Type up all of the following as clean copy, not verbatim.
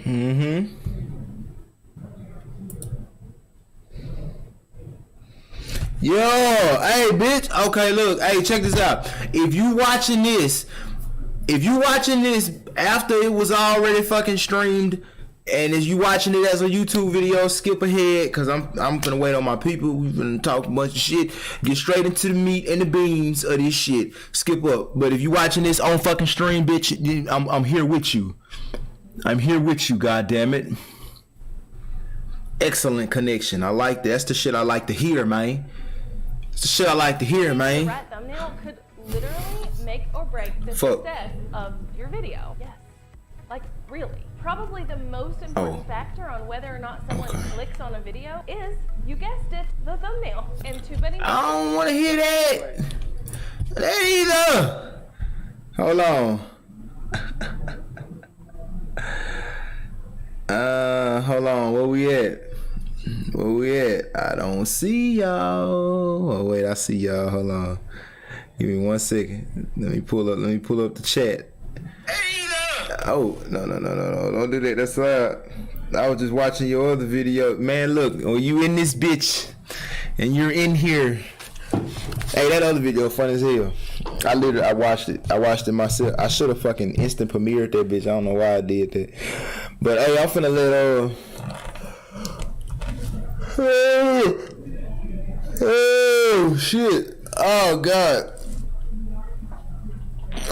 Mm-hmm. Yo, hey, bitch. Okay, look. Hey, check this out. If you watching this after it was already fucking streamed, and as you watching it as a YouTube video, skip ahead, cause I'm gonna wait on my people. We've been talking a bunch of shit. Get straight into the meat and the beans of this shit. Skip up. But if you watching this on fucking stream, bitch, I'm here with you. I'm here with you. God damn it. Excellent connection. I like that. That's the shit I like to hear, man. It's the shit I like to hear, man. The rat thumbnail could literally make or break the success of your video. Yes. Like, really. Probably the most important factor on whether or not someone clicks on a video is, you guessed it, the thumbnail. And too many. I don't want to hear that. That either. Hold on. Hold on. Where we at? Where we at? I don't see y'all. Oh wait, I see y'all. Hold on. Give me 1 second. Let me pull up the chat. Oh, no. Don't do that. That's I was just watching your other video. Man, look, when you in this bitch and you're in here. Hey, that other video funny as hell. I watched it. I watched it myself. I should have fucking instant premiered that bitch. I don't know why I did that. But hey, I'm finna let oh shit. Oh god.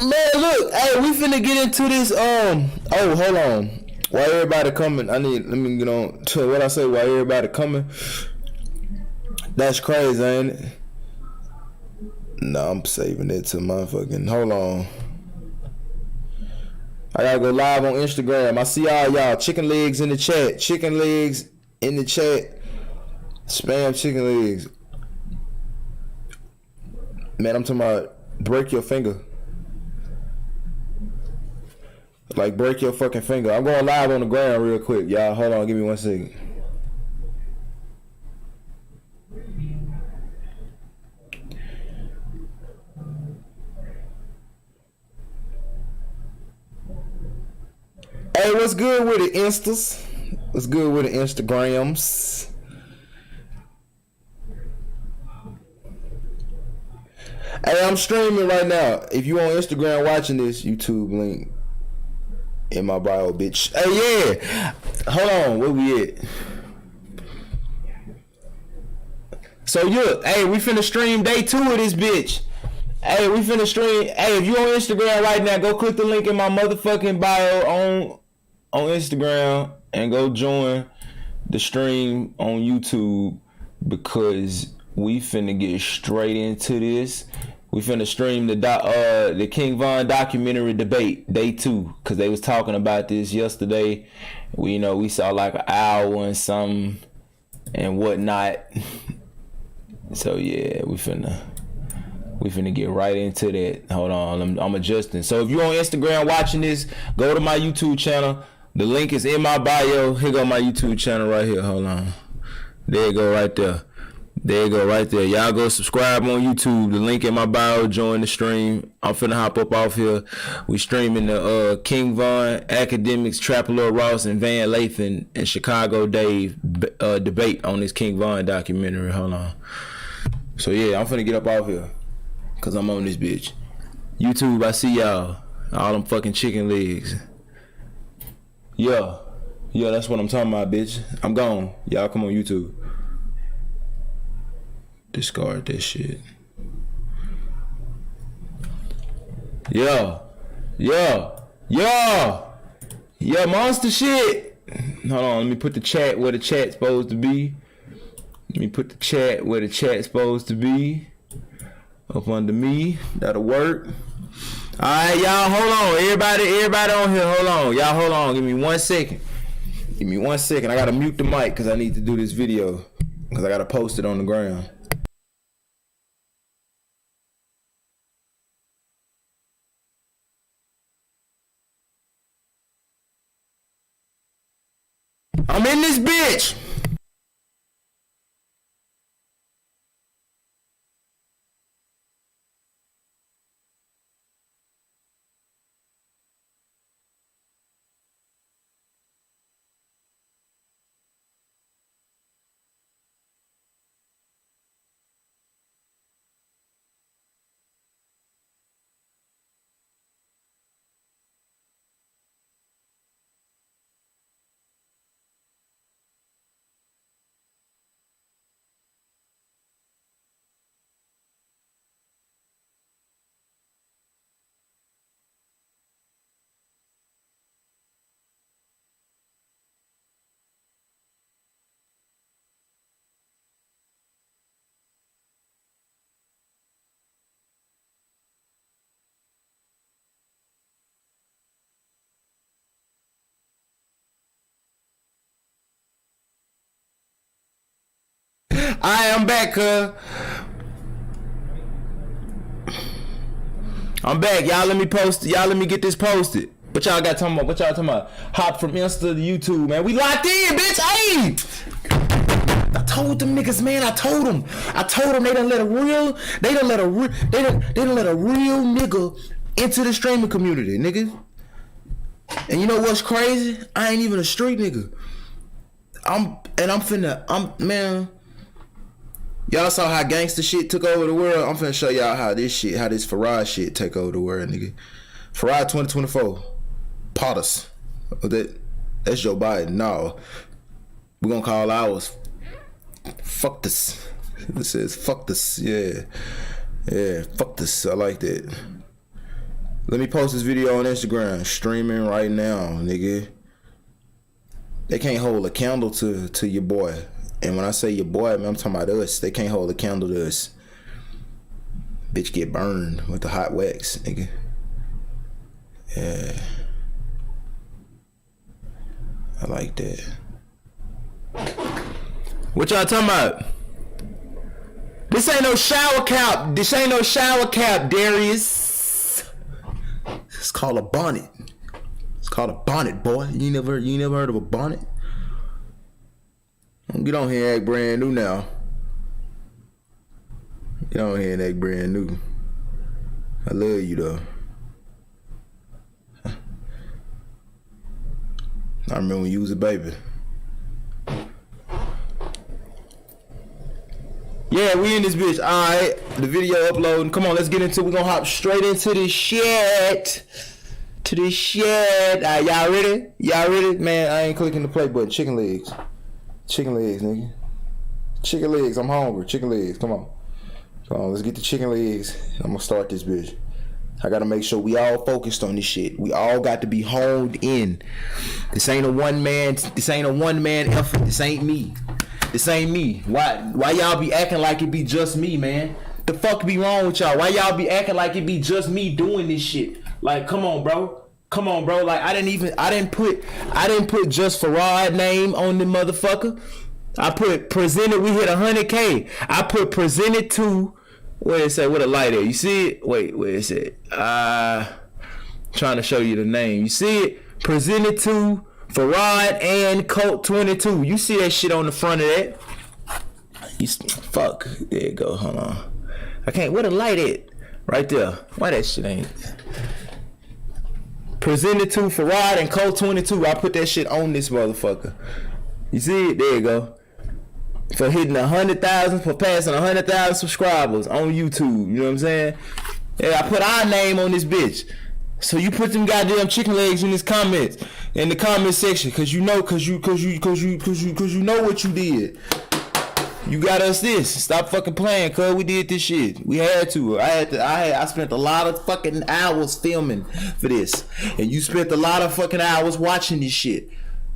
Man, look, hey, we finna get into this. Oh, hold on. Why everybody coming? Let me get on to what I say. Why everybody coming? That's crazy, ain't it? No, I'm saving it to my fucking. Hold on. I gotta go live on Instagram. I see all y'all. Chicken legs in the chat. Chicken legs in the chat. Spam chicken legs. Man, I'm talking about break your finger. Like break your fucking finger. I'm going live on the ground real quick, y'all. Hold on, give me 1 second. Hey, what's good with the Instas? What's good with the Instagrams? Hey, I'm streaming right now. If you on Instagram watching this, YouTube link in my bio, bitch. Hey, yeah. Hold on, where we at? So, hey, we finna stream day 2 of this bitch. Hey, we finna stream. Hey, if you on Instagram right now, go click the link in my motherfucking bio on Instagram and go join the stream on YouTube because we finna get straight into this. We finna stream the King Von documentary debate day 2 because they was talking about this yesterday. We saw like an hour and something and whatnot. So yeah, we finna get right into that. Hold on, I'm adjusting. So if you're on Instagram watching this, go to my YouTube channel. The link is in my bio. Here go my YouTube channel right here. Hold on. There you go right there. There you go right there. Y'all go subscribe on YouTube. The link in my bio. Join the stream. I'm finna hop up off here. We streaming the King Von, Academics, Trapalore Ross, and Van Lathan and Chicago Dave debate on this King Von documentary. Hold on. So yeah, I'm finna get up off here. Cause I'm on this bitch. YouTube, I see y'all. All them fucking chicken legs. Yeah, that's what I'm talking about, bitch. I'm gone. Y'all come on YouTube. Discard this shit. Yeah, monster shit. Hold on, let me put the chat where the chat's supposed to be. Up under me. That'll work. Alright, y'all, hold on. Everybody on here, hold on. Y'all, hold on. Give me 1 second. I gotta mute the mic because I need to do this video. Because I gotta post it on the ground. I'm in this bitch. I'm back, I'm back. Y'all let me post. Y'all let me get this posted. What y'all got talking about? What y'all talking about? Hop from Insta to YouTube, man. We locked in, bitch. Hey! I told them niggas, man. I told them they done let a real nigga into the streaming community, nigga. And you know what's crazy? I ain't even a street nigga. Man. Y'all saw how gangster shit took over the world. I'm finna show y'all how this Farad shit take over the world, nigga. Farad 2024. Potters. That's Joe Biden. No. We're gonna call ours fuck this. It says fuck this. Yeah. Yeah, fuck this. I like that. Let me post this video on Instagram. Streaming right now, nigga. They can't hold a candle to your boy. And when I say your boy, man, I'm talking about us. They can't hold a candle to us. Bitch get burned with the hot wax, nigga. Yeah. I like that. What y'all talking about? This ain't no shower cap. This ain't no shower cap, Darius. It's called a bonnet. It's called a bonnet, boy. You never heard of a bonnet? Get on here and act brand new now. Get on here and act brand new. I love you though. I remember when you was a baby. Yeah, we in this bitch. Alright, the video uploading. Come on, let's get into it. We're gonna hop straight into this shit. Alright, y'all ready? Y'all ready? Man, I ain't clicking the play button. Chicken legs. Chicken legs, nigga. Chicken legs, I'm hungry. Chicken legs, come on. Come on, let's get the chicken legs. I'm gonna start this bitch. I gotta make sure we all focused on this shit. We all got to be honed in. This ain't a one man effort. This ain't me. This ain't me. Why y'all be acting like it be just me, man? The fuck be wrong with y'all? Why y'all be acting like it be just me doing this shit? Like, come on, bro. Come on, bro. Like, I didn't put just Farad name on the motherfucker. I put presented. We hit 100K. I put presented to. Where it say? What a light at? You see it? Wait, where is it? Trying to show you the name. You see it? Presented to Farad and Colt 22. You see that shit on the front of that? Fuck. There you go. Hold on. I can't. Where the light at? Right there. Why that shit ain't? Presented to Farad and Colt 22. I put that shit on this motherfucker. You see it? There you go. For hitting 100,000, for passing 100,000 subscribers on YouTube. You know what I'm saying? Yeah, I put our name on this bitch. So you put them goddamn chicken legs in the comment section, cause you know what you did. You got us this. Stop fucking playing, cuz we did this shit. We had to. I spent a lot of fucking hours filming for this. And you spent a lot of fucking hours watching this shit.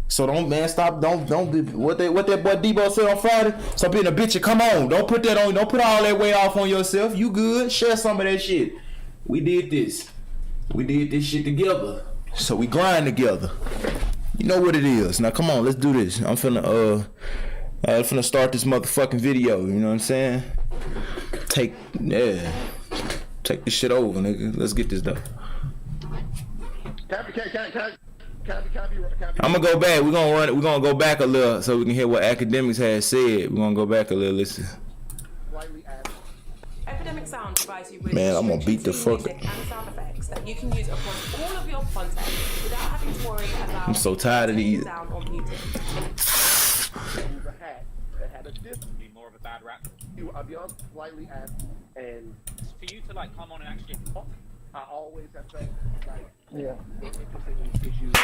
So don't be what that boy Debo said on Friday. Stop being a bitch and come on. Don't put that on. Don't put all that weight off on yourself. You good? Share some of that shit. We did this. We did this shit together. So we grind together. You know what it is. Now come on, let's do this. I'm finna start this motherfucking video. You know what I'm saying? Take this shit over, nigga. Let's get this done. I'm gonna go back. We're gonna go back a little so we can hear what academics has said. We're gonna go back a little. Listen. Epidemic Sound provides you with man, I'm gonna beat the fuck music and sound effects that you can use across all of your content without having to worry about. I'm so tired of these. Sound or muting. That had a be more of a bad rap. I'll be honest, slightly asked, and for you to like come on and actually talk, I always have felt like interesting issues.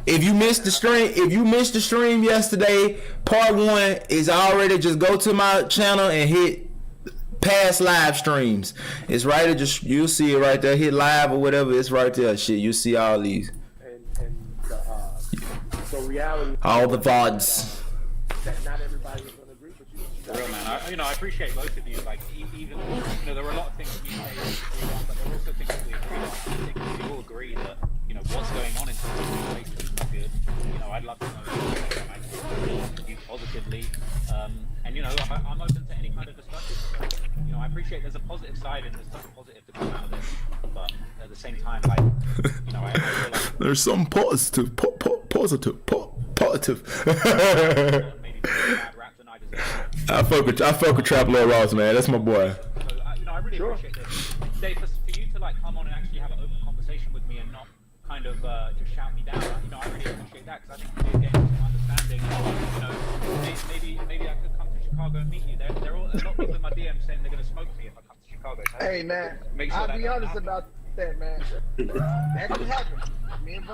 If you missed the stream yesterday, part 1 is already. Just go to my channel and hit past live streams. It's right there. Just you'll see it right there. Hit live or whatever. It's right there. Shit, you see all these. So reality. All the VODs. That not everybody is going to agree with you. Real man, I appreciate both of you. Like even there are a lot of things you say agree on, but there are also things that we agree on. I think we all agree that what's going on in terms of racism is not good. I'd love to know. appreciate there's a positive side and there's something positive to come out of this, but at the same time, like, you know, I feel like there's some positive. maybe bad rap than I deserve. I fuck with Trap Lord Ross, man. That's my boy. So, you know, I really appreciate this. Dave, for you to like come on and actually have an open conversation with me and not kind of just shout me down, you know, I really appreciate that because I think we're getting some understanding. You know, maybe I could come to Chicago and meet you. There are a lot of people in my DM saying they're going to smoke me if I come to Chicago. So Hey man, make sure I'll be honest about that, man. That can happen. Me and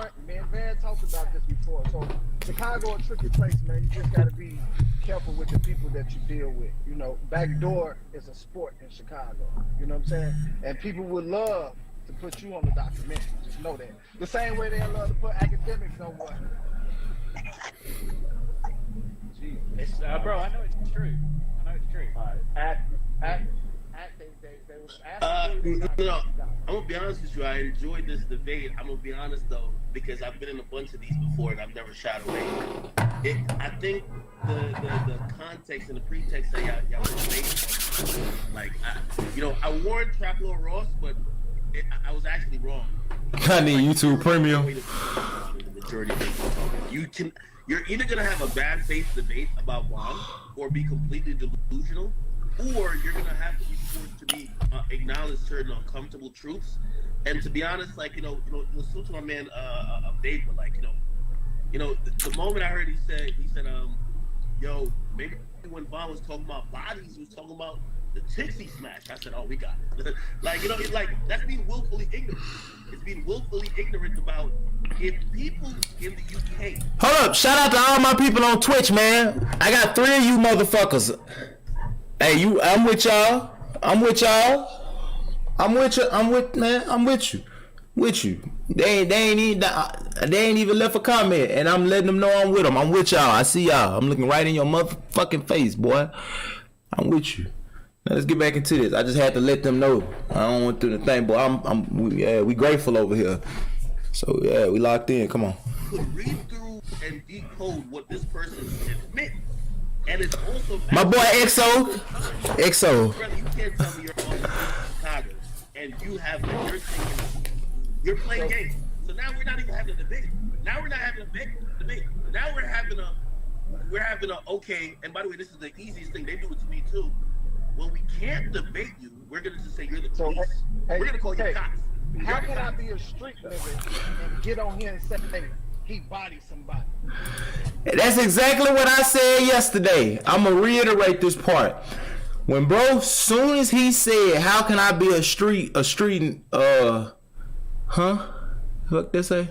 Van talked about this before. So Chicago a tricky place, man. You just gotta be careful with the people that you deal with. You know, backdoor is a sport in Chicago. You know what I'm saying? And people would love to put you on the documentary. Just know that. The same way they love to put academics on what. It's, bro, I know it's true. All right. They was asking. You know, I'm gonna be honest with you. I enjoyed this debate. I'm gonna be honest though, because I've been in a bunch of these before and I've never shied away. I think the context and the pretext that y'all were debating, like, you know, I warned Trap Lord Ross, but I was actually wrong. I need YouTube Premium. The majority of people, you're either gonna have a bad faith debate about Juan or be completely delusional, or you're gonna have to be forced to be acknowledge certain uncomfortable truths. And to be honest, like, you know, salute to my man Dave, but like, you know, the moment I heard he said, yo, maybe when Vaughn was talking about bodies, he was talking about the chicks he smashed. I said, oh, we got it. Like, you know, it's like, that's being willfully ignorant. It's being willfully ignorant about if people in the UK. Hold up, shout out to all my people on Twitch, man. I got 3 of you motherfuckers. Hey, I'm with y'all. I'm with you. With you. They ain't even left a comment, and I'm letting them know I'm with them. I'm with y'all. I see y'all. I'm looking right in your motherfucking face, boy. I'm with you. Now let's get back into this. I just had to let them know. I don't want to do the thing, but we grateful over here. So yeah, we locked in. Come on. Read through and decode what this person admits. And it's also my boy XO. Brother, you can't tell me you're on Chicago and you're playing games. So now we're not even having a debate. Now we're not having a debate. Now we're having a okay. And by the way, this is the easiest thing. They do it to me too. When we can't debate you, we're gonna just say you're the police. We're gonna call you cops. How can I be a street nigga and get on here and say, hey, he bodied somebody? That's exactly what I said yesterday. I'm gonna reiterate this part. When bro, soon as he said, "How can I be a street?" What they say?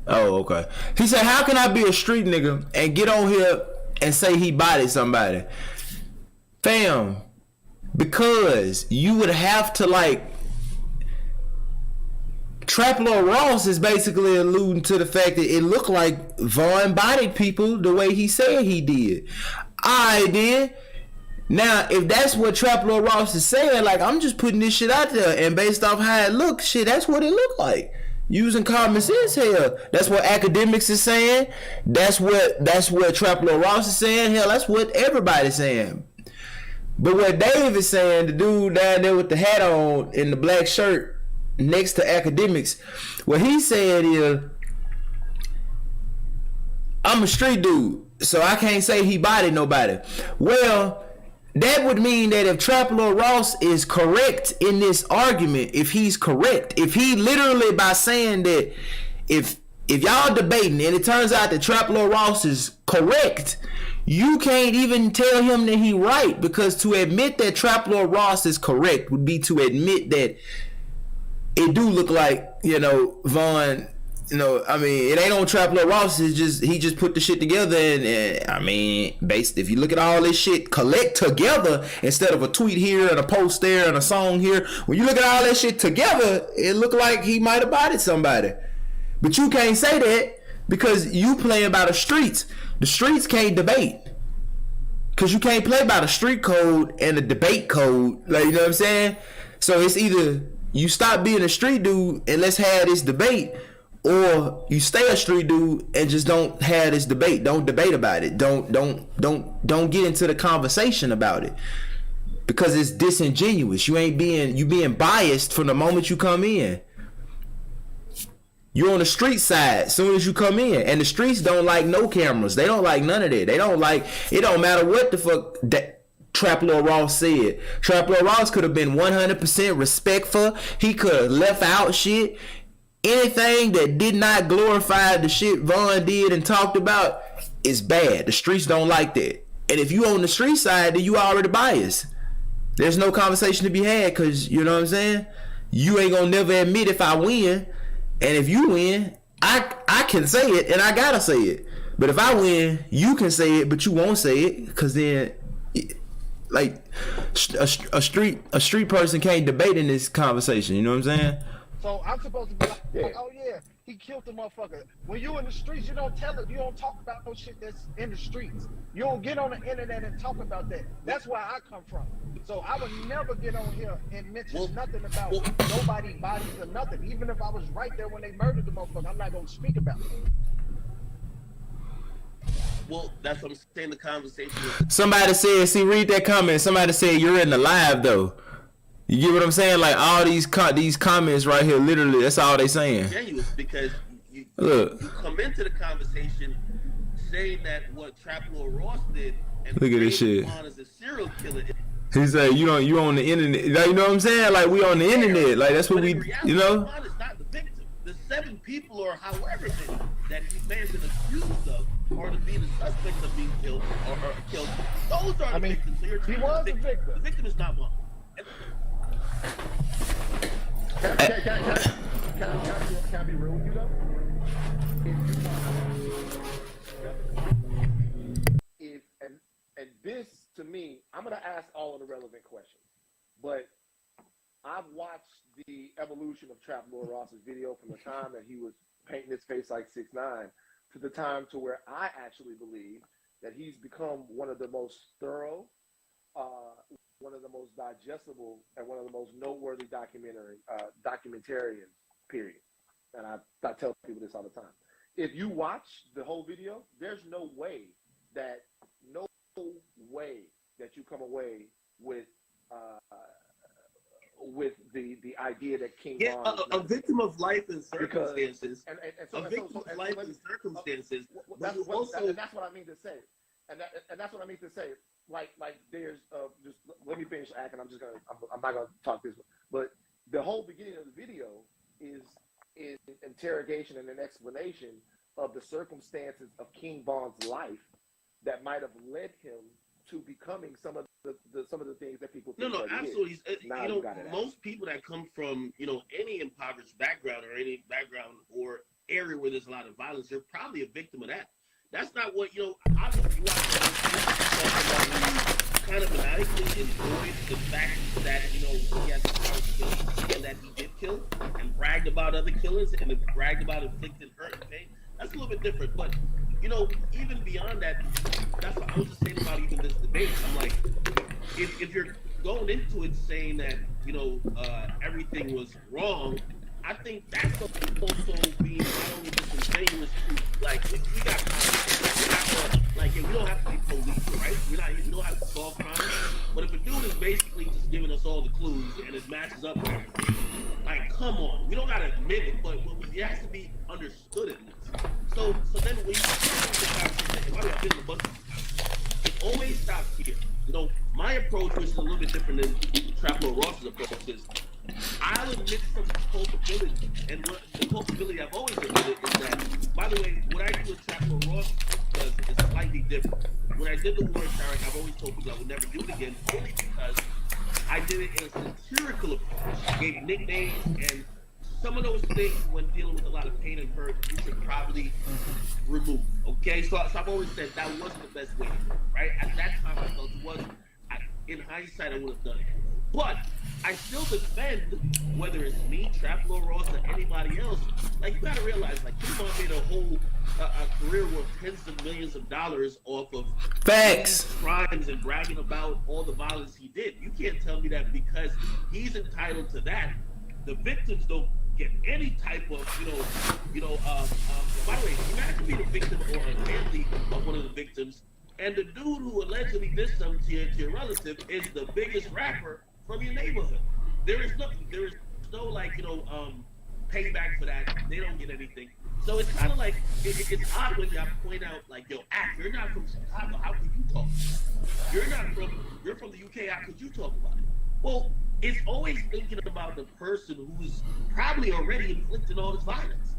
Oh, okay. He said, "How can I be a street nigga and get on here and say he bodied somebody?" Fam, because you would have to like. Trap Lord Ross is basically alluding to the fact that it looked like Vaughn bodied people the way he said he did. I did. Now, if that's what Trap Lord Ross is saying, like, I'm just putting this shit out there, and based off how it looks, shit, that's what it looked like. Using common sense here. That's what academics is saying. That's what Trap Lord Ross is saying. Hell, that's what everybody's saying. But what Dave is saying, the dude down there with the hat on in the black shirt next to academics, what he said is, I'm a street dude, so I can't say he bodied nobody. Well, that would mean that if Trap Lord Ross is correct in this argument, if he literally by saying that if y'all debating and it turns out that Trap Lord Ross is correct, you can't even tell him that he right, because to admit that Trap Lord Ross is correct would be to admit that it do look like, you know, Vaughn, you know, I mean, it ain't on Trap Lord Ross. It's just, he just put the shit together, and I mean, based, if you look at all this shit collect together, instead of a tweet here and a post there and a song here, when you look at all that shit together, it look like he might have bodied somebody. But you can't say that because you playing by the streets. The streets can't debate. Because you can't play by the street code and the debate code. Like, you know what I'm saying? So it's either you stop being a street dude and let's have this debate, or you stay a street dude and just don't have this debate. Don't debate about it. Don't get into the conversation about it. because it's disingenuous. You being biased from the moment you come in. You're on the street side as soon as you come in, and the streets don't like no cameras. They don't like none of that. They don't like, it don't matter what the fuck that Trap Lord Ross said. Trap Lord Ross could have been 100% respectful. He could have left out shit. Anything that did not glorify the shit Von did and talked about is bad. The streets don't like that. And if you on the street side, then you already biased. There's no conversation to be had, because, you know what I'm saying? You ain't gonna never admit if I win. And if you win, I can say it, and I gotta say it. But if I win, you can say it, but you won't say it, because then, like, a street person can't debate in this conversation. You know what I'm saying? So I'm supposed to be like, oh yeah, he killed the motherfucker. When you in the streets, you don't tell it. You don't talk about no shit that's in the streets. You don't get on the internet and talk about that. That's where I come from. So I would never get on here and mention nothing about nobody's bodies or nothing. Even if I was right there when they murdered the motherfucker, I'm not gonna speak about it. Well, that's what I'm saying. The conversation. Somebody said, see, read that comment. Somebody said you're in the live though. You get what I'm saying? Like all these comments right here, literally, that's all they saying. Genuine, because you come into the conversation saying that what Trap Lord Ross did, and look at this shit. As a serial killer. He said, you on the internet. Like, you know what I'm saying? Like, we on the internet. Like, that's what we, you know? It's not the victim. The 7 people or however many that he may have been accused of or to be the suspect of being killed or killed, those are the victims. So you're he was the victim. The victim is not one. Can I be real with you though? And this to me, I'm gonna ask all of the relevant questions, but I've watched the evolution of Trap Lord Ross's video from the time that he was painting his face like 6ix9ine to the time to where I actually believe that he's become one of the most thorough, one of the most digestible, and one of the most noteworthy documentarians, period. And I tell people this all the time. If you watch the whole video, there's no way that you come away with the idea that King Von a victim of life and circumstances. A victim of life and circumstances. And that's what I mean to say. And that's what I mean to say. Like there's just let me finish acting. I'm not gonna talk this, but the whole beginning of the video is an interrogation and an explanation of the circumstances of King Von's life that might have led him to becoming some of the things that people think. No, absolutely. Most people that come from any impoverished background or any background or area where there's a lot of violence, they're probably a victim of that. That's not what obviously you kind of maniacally enjoyed the fact that he has the power to kill and that he did kill and bragged about other killers and bragged about inflicting hurt and pain. That's a little bit different, but even beyond that, that's what I was just saying about even this debate. I'm like, if you're going into it saying that everything was wrong, I think that's also being not only disingenuous to like we got like we don't have to be police, right? We don't have to solve crime. But if a dude is basically just giving us all the clues and it matches up with everything, like come on, we don't gotta admit it, but it has to be understood at least. So then when it always stops here. My approach, which is a little bit different than Trap Lord Ross's approach, is I'll admit some culpability, and the culpability I've always admitted is that, by the way, what I do with Trap Lord Ross is slightly different. When I did the war in Iraq, I've always told people I would never do it again, only because I did it in a satirical approach, gave nicknames, and some of those things, when dealing with a lot of pain and hurt, you should probably remove. Okay, so I've always said that wasn't the best way to do it, right? At that time, I felt it was. In hindsight, I would have done it. But I still defend, whether it's me, Trap Lord Ross, or anybody else. Like, you gotta realize, like, King Von made a whole a career worth tens of millions of dollars off of facts, crimes, and bragging about all the violence he did. You can't tell me that because he's entitled to that, the victims don't get any type of, by the way, imagine being a victim or a family of one of the victims, And the dude who allegedly did something to your relative is the biggest rapper from your neighborhood. There is no like, payback for that. They don't get anything. So it's kind of like, it's odd when y'all point out, like, yo, you're not from Chicago, how could you talk about it? You're from the UK, how could you talk about it? Well, it's always thinking about the person who's probably already inflicting all this violence.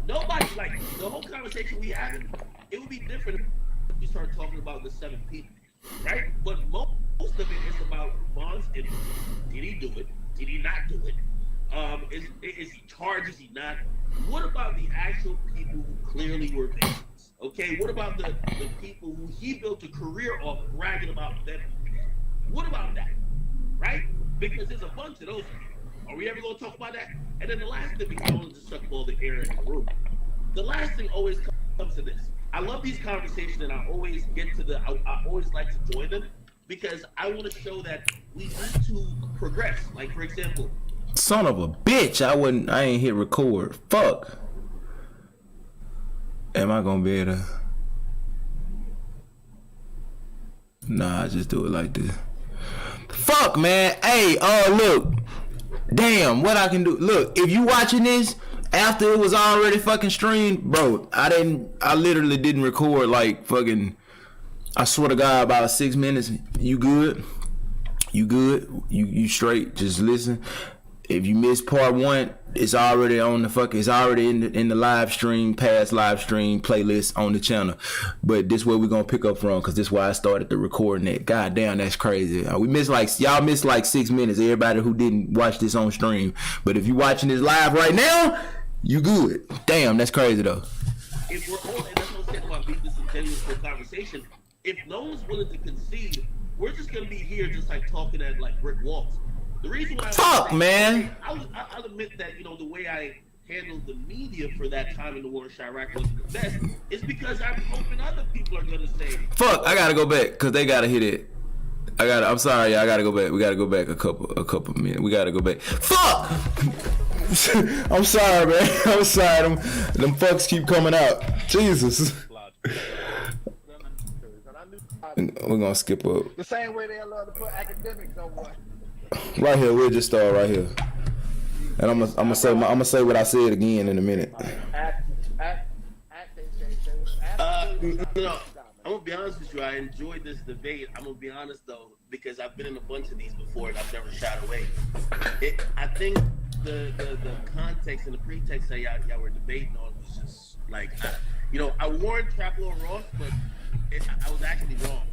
Nobody, like, the whole conversation we having, it would be different if we start talking about the 7 people, right? But most of it is about Vaughn's injury. Did he do it? Did he not do it? Is he charged? Is he not? What about the actual people who clearly were victims? Okay, what about the people who he built a career off bragging about them? What about that? Right? Because there's a bunch of those people. Are we ever going to talk about that? And then the last thing, because I want to just suck all the air in the room. The last thing always comes to this. I love these conversations, and I always get to I always like to join them because I want to show that we need to progress. Like, for example, son of a bitch, I ain't hit record. Fuck. Am I gonna be able to? Nah, I just do it like this. Fuck, man. Hey, look. Damn, what I can do. Look, if you watching this after it was already fucking streamed, bro, I literally didn't record like fucking, I swear to God, about 6 minutes. You good? You good? You straight? Just listen. If you missed part 1, it's already on the it's already in the live stream, past live stream playlist on the channel. But this where we're gonna pick up from, cause this is why I started the recording it. God damn, that's crazy. Y'all missed like 6 minutes. Everybody who didn't watch this on stream. But if you watching this live right now, you good. Damn, that's crazy though. If we're all, and that's what I'm saying about being this continuous conversation, if no one's willing to concede, we're just gonna be here just like talking at like brick walls. The reason why man. I'll admit that, the way I handled the media for that time in the war in Chirac wasn't the best. It's because I'm hoping other people are gonna say, fuck, I gotta go back because they gotta hit it. I'm sorry, I gotta go back. We gotta go back a couple minutes. We gotta go back. Fuck. I'm sorry, man. I'm sorry. Them fucks keep coming out. Jesus. We're gonna skip up. The same way they love to put academics on what? Right here, we'll just start right here, and I'm gonna say what I said again in a minute. No, I'm gonna be honest with you. I enjoyed this debate. I'm gonna be honest though, because I've been in a bunch of these before and I've never shied away. I think the context and the pretext that y'all were debating on was just like, I warned Trap Lord Ross, but I was actually wrong.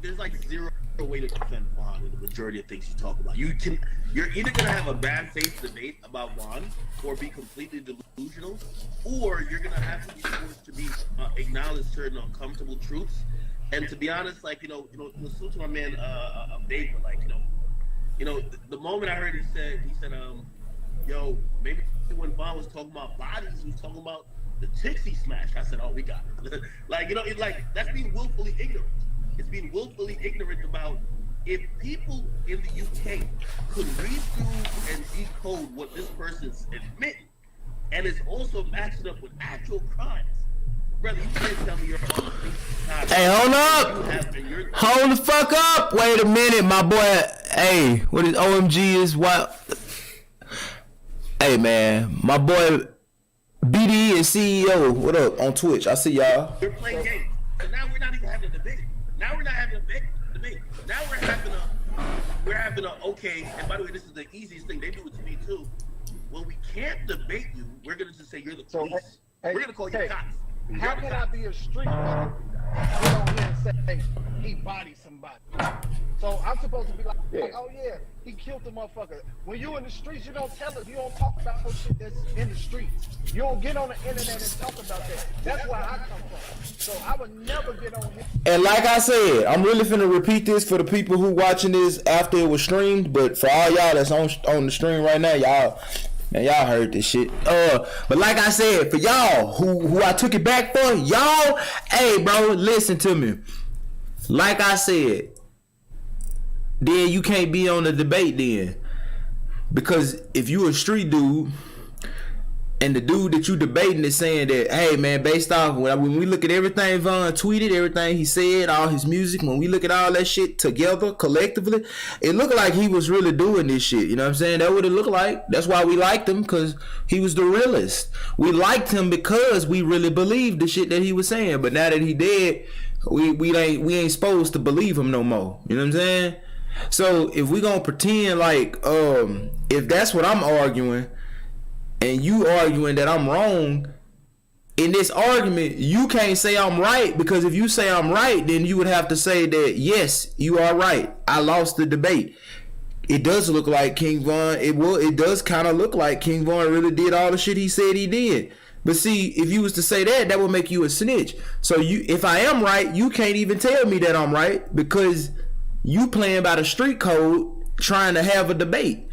There's like zero way to defend Vaughn in the majority of things you talk about. You're either gonna have a bad faith debate about Vaughn or be completely delusional, or you're gonna have to be forced to be acknowledge certain uncomfortable truths. And to be honest, like listen to my man Babe, but like the moment I heard he said yo, maybe when Vaughn was talking about bodies, he was talking about the Tixie smash. I said, oh, we got it. It's like that's being willfully ignorant. It's being willfully ignorant about if people in the UK could read through and decode what this person's admitting, and it's also matching up with actual crimes. Brother, you can't tell me you're on the Hey, hold up! Hold the fuck up! Wait a minute, my boy. Hey, what is OMG is what? Hey, man, my boy BD and CEO. What up on Twitch? I see y'all. We're playing games. So now we're not even having a debate. Now we're not having a debate. Now we're having a okay. And by the way, this is the easiest thing. They do it to me too. When we can't debate you, we're gonna just say you're the police. We're gonna call you cops. How can I be a street nigga? Get on here and say he bodied somebody. So I'm supposed to be like, oh yeah, he killed the motherfucker. When you in the streets, you don't tell us. You don't talk about no shit that's in the streets. You don't get on the internet and talk about that. That's where I come from. So I would never get on here. And like I said, I'm really finna repeat this for the people who watching this after it was streamed. But for all y'all that's on the stream right now, y'all heard this shit. But like I said, for y'all who I took it back for, y'all, hey bro, listen to me. Like I said, then you can't be on the debate then. Because if you a street dude and the dude that you debating is saying that, hey man, based off when we look at everything Von tweeted, everything he said, all his music, when we look at all that shit together collectively, it looked like he was really doing this shit. You know what I'm saying? That's what it looked like. That's why we liked him, because he was the realest. We liked him because we really believed the shit that he was saying. But now that he dead, we ain't supposed to believe him no more. You know what I'm saying? So if we gonna pretend like if that's what I'm arguing, and you arguing that I'm wrong, in this argument, you can't say I'm right, because if you say I'm right, then you would have to say that, yes, you are right. I lost the debate. It does look like King Von, it does kind of look like King Von really did all the shit he said he did. But see, if you was to say that, that would make you a snitch. So if I am right, you can't even tell me that I'm right, because you playing by the street code trying to have a debate.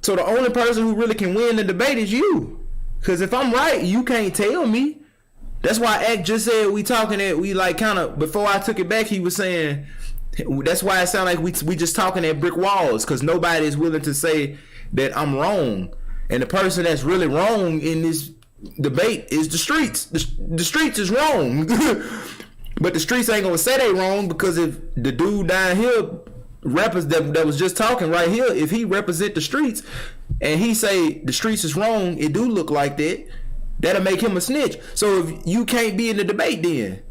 So the only person who really can win the debate is you. Because if I'm right, you can't tell me. That's why Act just said we talking at, we like kind of, before I took it back, he was saying, that's why it sound like we just talking at brick walls, because nobody is willing to say that I'm wrong. And the person that's really wrong in this debate is the streets. The streets is wrong. But the streets ain't gonna say they wrong, because if the dude down here that was just talking right here, if he represent the streets and he say the streets is wrong, it do look like that, that'll make him a snitch. So if you can't be in the debate, then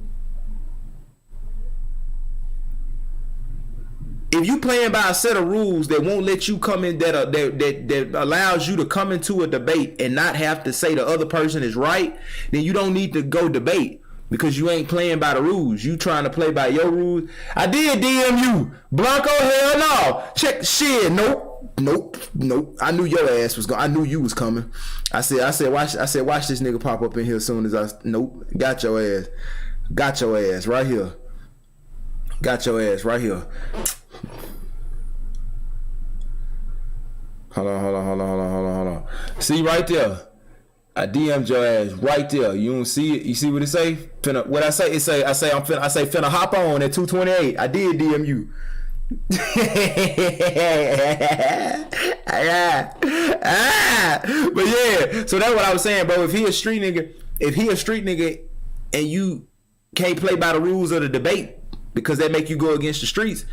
if you playing by a set of rules that won't let you come in, that allows you to come into a debate and not have to say the other person is right, then you don't need to go debate, because you ain't playing by the rules. You trying to play by your rules. I did DM you, Blanco. Hell no. Check shit. Nope. I knew your ass was going. I knew you was coming. I said watch this nigga pop up in here as soon as I. Nope. Got your ass right here. Hold on. See right there. I DM'd your ass right there. You don't see it? You see what it say? What I say? I say finna hop on at 2:28. I did DM you. But yeah, so that's what I was saying, bro. If he a street nigga and you can't play by the rules of the debate because that make you go against the streets,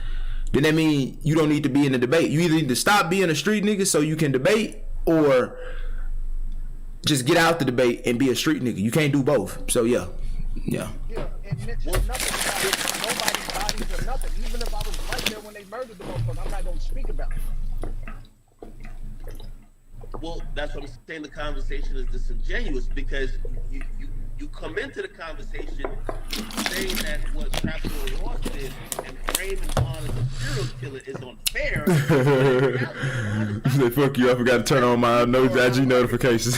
then that mean you don't need to be in the debate. You either need to stop being a street nigga so you can debate, or just get out the debate and be a street nigga. You can't do both. So yeah. Yeah, and Mitch, nothing about nobody's bodies or nothing. Even if I was right there when they murdered the motherfucker, I'm not gonna speak about it. Well, that's what I'm saying. The conversation is disingenuous, because you come into the conversation saying that what Trapper Ross did and framing Vaughn as a serial killer is unfair. You say, fuck you, I forgot to turn on my IG notifications.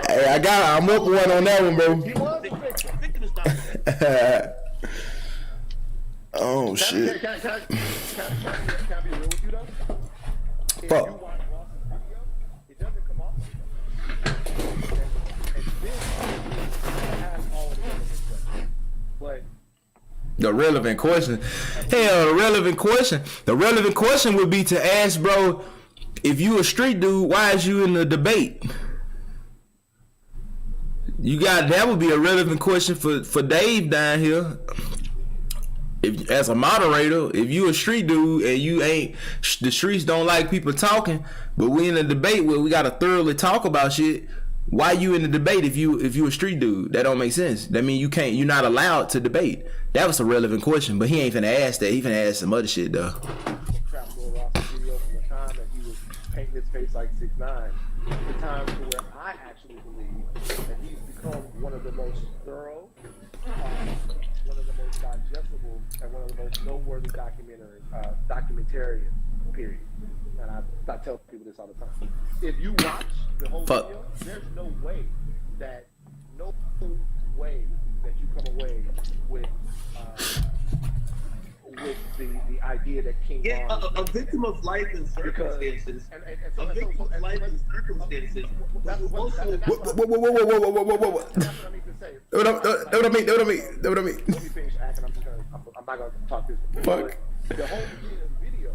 Hey, I'm up one on that one, bro. He was a victim. Oh shit. Can I be real with you though? If Fuck. you watch Ross's video, it doesn't come off like that. And this has all of the relevant questions. But The relevant question. Hell, the relevant question would be to ask, bro, if you a street dude, why is you in the debate? That would be a relevant question for Dave down here. If, as a moderator, if you a street dude and you ain't, the streets don't like people talking, but we in a debate where we gotta thoroughly talk about shit, why you in the debate if you a street dude? That don't make sense. That mean you're not allowed to debate. That was a relevant question, but he ain't finna ask that. He finna ask some other shit though. Trap Lil Ross's video from the time that he was painting his face like 6ix9ine, the time to where I actually believe that he's become one of the most thorough, one of the most digestible, and one of the most noteworthy documentarians, period. And I tell people this all the time. If you watch the whole video, there's no way that you come away with the idea that King Von a victim of life and circumstances. A victim of life and circumstances. That's what I mean to say. What I mean. Let me finish acting. I'm not gonna talk this. Fuck. But the whole beginning of the video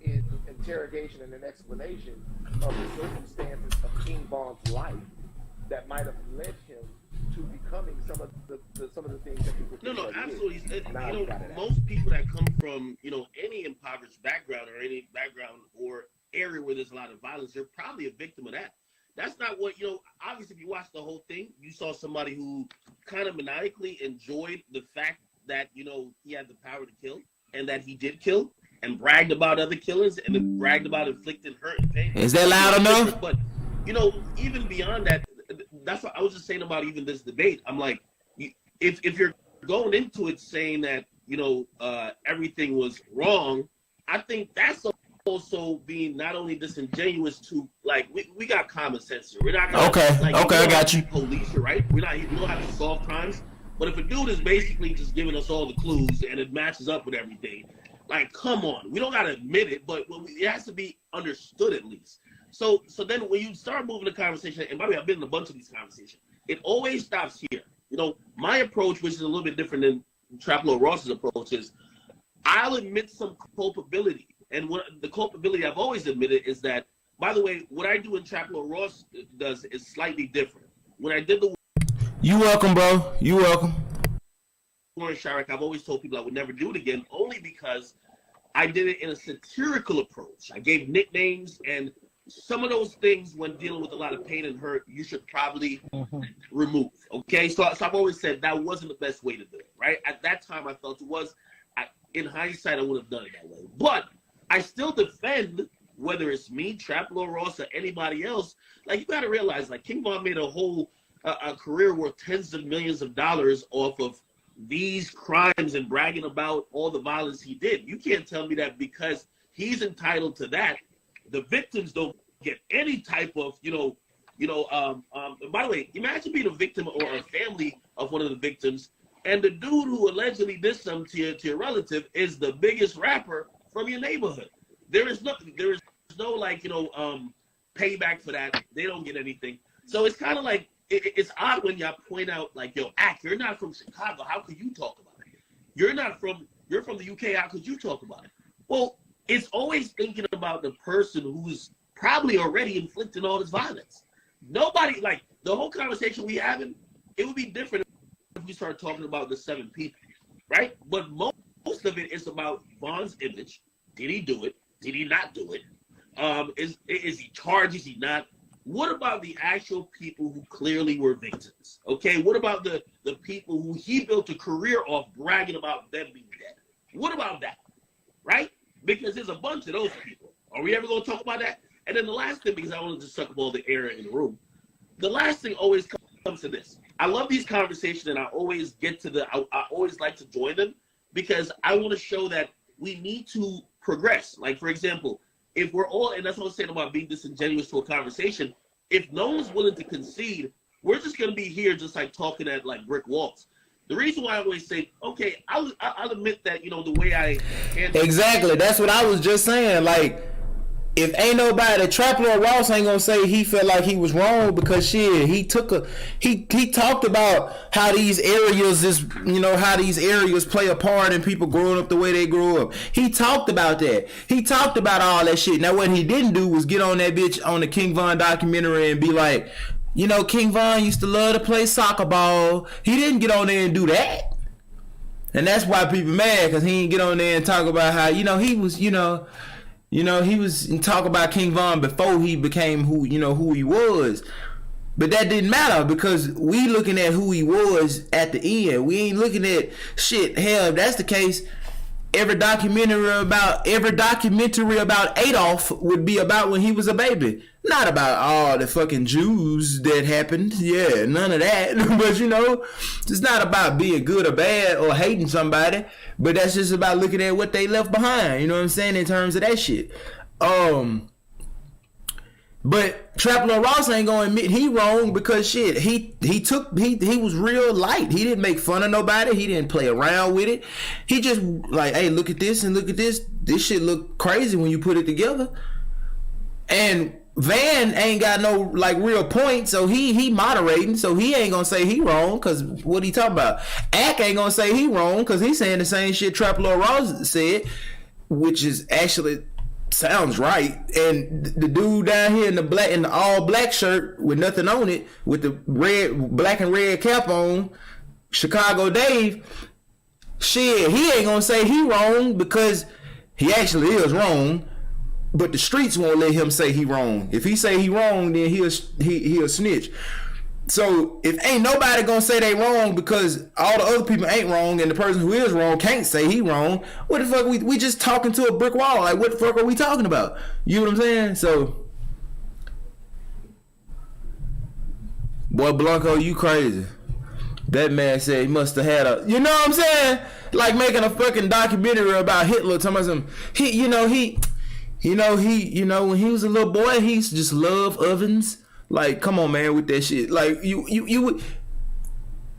is, and interrogation and an explanation of the circumstances of King Von's life that might have led him to becoming some of the things that people think No, that he absolutely. is. You Now know, you got it. most people that come from, you know, any impoverished background or any background or area where there's a lot of violence, they're probably a victim of that. That's not what, you know, obviously if you watch the whole thing, you saw somebody who kind of maniacally enjoyed the fact that, you know, he had the power to kill and that he did kill and bragged about other killers and then bragged about inflicting hurt and pain. Is that loud enough? But, you know, even beyond that, that's what I was just saying about even this debate. I'm like, if you're going into it saying that, you know, everything was wrong, I think that's also being not only disingenuous to, like, we got common sense here. We're not gonna, I got you. Police, right? We don't have to solve crimes. But if a dude is basically just giving us all the clues and it matches up with everything, like, come on, we don't gotta admit it, but it has to be understood at least. So then when you start moving the conversation, and by the way, I've been in a bunch of these conversations, it always stops here. You know, my approach, which is a little bit different than Trap Lord Ross's approach, is I'll admit some culpability. And what the culpability I've always admitted is that, by the way, what I do in Trap Lord Ross does is slightly different. When I did the You welcome, bro. You welcome. Warren Sharrock, I've always told people I would never do it again, only because I did it in a satirical approach. I gave nicknames, and some of those things, when dealing with a lot of pain and hurt, you should probably remove. Okay, so I've always said that wasn't the best way to do it. Right at that time, I felt it was. In hindsight, I would have done it that way, but I still defend, whether it's me, Trap Lord Ross, or anybody else. Like, you got to realize, like, King Von made a whole a career worth tens of millions of dollars off of these crimes and bragging about all the violence he did. You can't tell me that because he's entitled to that, the victims don't get any type of, by the way, imagine being a victim or a family of one of the victims, and the dude who allegedly did something to your relative is the biggest rapper from your neighborhood. There is no payback for that. They don't get anything. So it's kind of like, it's odd when y'all point out, like, yo, you're not from Chicago. How could you talk about it? You're from the UK. How could you talk about it? Well, it's always thinking about the person who's probably already inflicting all this violence. Nobody, like, the whole conversation we having, it would be different if we start talking about the 7 people, right? But most of it is about Von's image. Did he do it? Did he not do it? Is he charged? Is he not? What about the actual people who clearly were victims? Okay, what about the people who he built a career off bragging about them being dead? What about that, right? Because there's a bunch of those people. Are we ever going to talk about that? And then the last thing, because I want to just suck up all the air in the room, the last thing always comes to this. I love these conversations, and I always I always like to join them, because I want to show that we need to progress. Like, for example, if we're all, and that's what I was saying about being disingenuous to a conversation, if no one's willing to concede, we're just going to be here just like talking at like brick walls. The reason why I always say, okay, I'll admit that, the way I handle. Exactly. That's what I was just saying. Like, if ain't nobody, Trap Lord Ross ain't gonna say he felt like he was wrong, because shit, he talked about how these areas play a part in people growing up the way they grew up. He talked about that. He talked about all that shit. Now, what he didn't do was get on that bitch on the King Von documentary and be like, King Von used to love to play soccer ball. He didn't get on there and do that. And that's why people mad, because he didn't get on there and talk about how, he was, he was talk about King Von before he became who he was. But that didn't matter, because we looking at who he was at the end. We ain't looking at shit. Hell, if that's the case, every documentary about Adolf would be about when he was a baby. Not about all the fucking Jews that happened. Yeah, none of that. But it's not about being good or bad or hating somebody. But that's just about looking at what they left behind. You know what I'm saying? In terms of that shit. But Trap Lord Ross ain't gonna admit he wrong, because shit, he was real light. He didn't make fun of nobody. He didn't play around with it. He just like, hey, look at this and look at this. This shit look crazy when you put it together. And Van ain't got no like real point, so he moderating, so he ain't gonna say he wrong, cause what he talking about. Ack ain't gonna say he wrong, cause he's saying the same shit Trap Lord Ross said, which is actually sounds right. And the dude down here in the all black shirt with nothing on it, with the black and red cap on, Chicago Dave, shit, he ain't gonna say he wrong because he actually is wrong. But the streets won't let him say he wrong. If he say he wrong, then he'll snitch. So if ain't nobody gonna say they wrong because all the other people ain't wrong and the person who is wrong can't say he wrong, what the fuck we just talking to a brick wall? Like what the fuck are we talking about? You know what I'm saying? So boy Blanco, you crazy. That man said he must have had a, you know what I'm saying? Like making a fucking documentary about Hitler, talking about some when he was a little boy, he used to just love ovens. Like, come on, man, with that shit. Like, you would,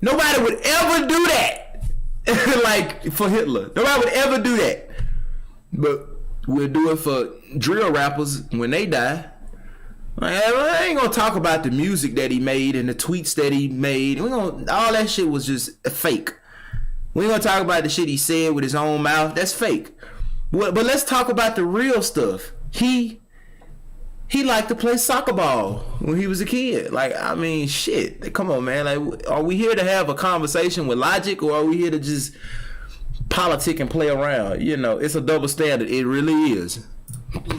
nobody would ever do that. Like, for Hitler. Nobody would ever do that. But we'll do it for drill rappers when they die. Like, I ain't gonna talk about the music that he made and the tweets that he made. All that shit was just fake. We ain't gonna talk about the shit he said with his own mouth. That's fake. But let's talk about the real stuff. He liked to play soccer ball when he was a kid. Like, I mean, shit. Come on, man. Like, are we here to have a conversation with logic, or are we here to just politic and play around? You know, it's a double standard. It really is.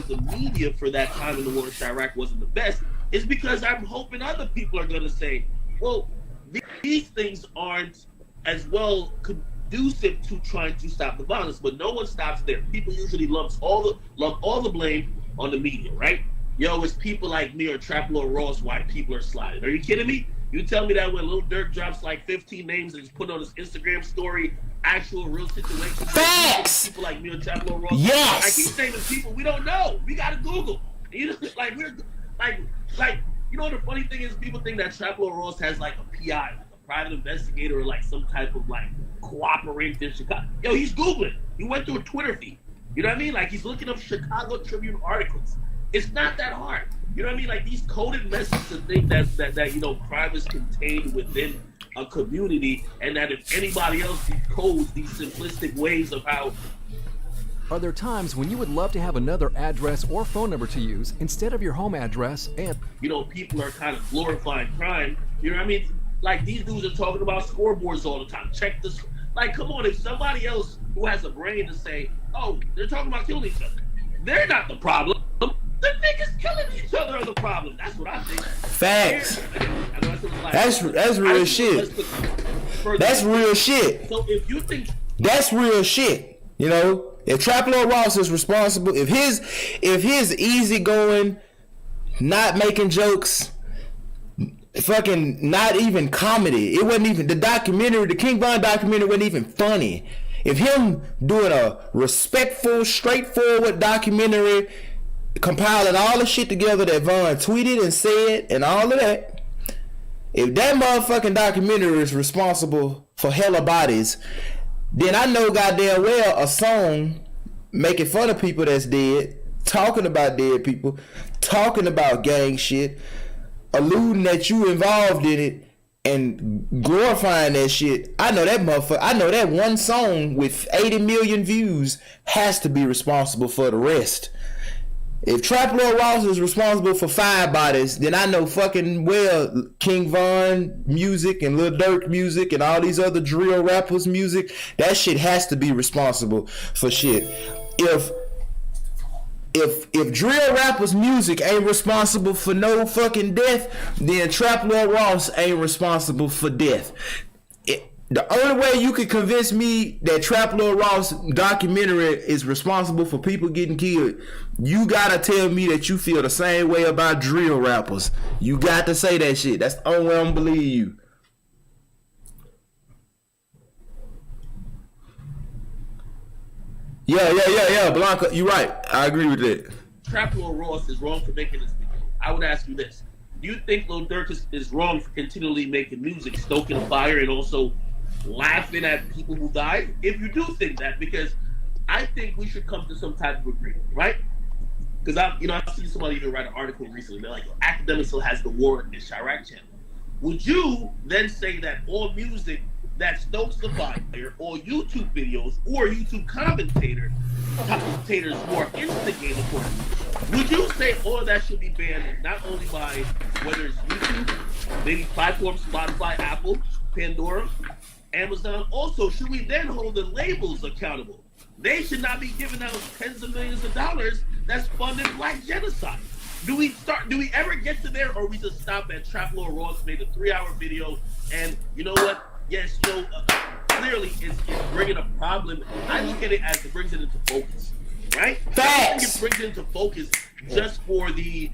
The media for that time in the war in Iraq wasn't the best. It's because I'm hoping other people are going to say, well, these things aren't as well conducive to trying to stop the violence, but no one stops there. People usually lump all the blame on the media, right? Yo, it's people like me or Trap Lord Ross why people are sliding. Are you kidding me? You tell me that when Lil Durk drops like 15 names and just put on his Instagram story, actual real situations. Facts! People like me or Trap Lord Ross. Yes! I keep naming people we don't know. We gotta Google. You know, like we're like you know the funny thing is people think that Trap Lord Ross has like a PI, like a private investigator, or like some type of like cooperative Chicago. Yo, he's Googling. He went through a Twitter feed. You know what I mean? Like he's looking up Chicago Tribune articles. It's not that hard. You know what I mean? Like these coded messages to think that you know crime is contained within a community, and that if anybody else decodes these simplistic ways of how. Are there times when you would love to have another address or phone number to use instead of your home address? And you know, people are kind of glorifying crime. You know what I mean? Like these dudes are talking about scoreboards all the time. Check this. Like, come on, if somebody else who has a brain to say, oh, they're talking about killing each other, they're not the problem. The niggas killing each other are the problem. That's what I think. Facts. That's real shit. That's real shit. So if you think that's real shit, you know, if Trap Lord Ross is responsible, if his easygoing, not making jokes, fucking not even comedy, it wasn't even the documentary, the King Von documentary wasn't even funny. If him doing a respectful, straightforward documentary, compiling all the shit together that Von tweeted and said and all of that, if that motherfucking documentary is responsible for hella bodies, then I know goddamn well a song making fun of people that's dead, talking about dead people, talking about gang shit, alluding that you involved in it and glorifying that shit. I know that motherfucker. I know that one song with 80 million views has to be responsible for the rest. If Trap Lord Ross is responsible for 5 bodies, then I know fucking well King Von music and Lil Durk music and all these other drill rappers music, that shit has to be responsible for shit. If drill rappers music ain't responsible for no fucking death, then Trap Lord Ross ain't responsible for death. The only way you could convince me that Trap Lord Ross documentary is responsible for people getting killed, you gotta tell me that you feel the same way about drill rappers. You got to say that shit. That's the only way I'm gonna believe you. Yeah, Blanca, you're right. I agree with that. Trap Lord Ross is wrong for making this video. I would ask you this. Do you think Lil Durk is wrong for continually making music, stoking a fire, and also laughing at people who died? If you do think that, because I think we should come to some type of agreement, right? Because I've seen somebody even write an article recently. They're like, academics still has the war in this Iraq channel. Would you then say that all music that stokes the fire, or YouTube videos, or YouTube commentator commentators who are instigating for it. Would you say all of that should be banned, not only by whether it's YouTube, maybe platforms, Spotify, Apple, Pandora, Amazon? Also, should we then hold the labels accountable? They should not be giving out tens of millions of dollars that's funding black genocide. Do we ever get to there, or we just stop at Trap Lord Ross made a 3-hour video, and you know what? Yes, clearly it's bringing a problem. I look at it as it brings it into focus, right? Facts. I think it brings it into focus just for the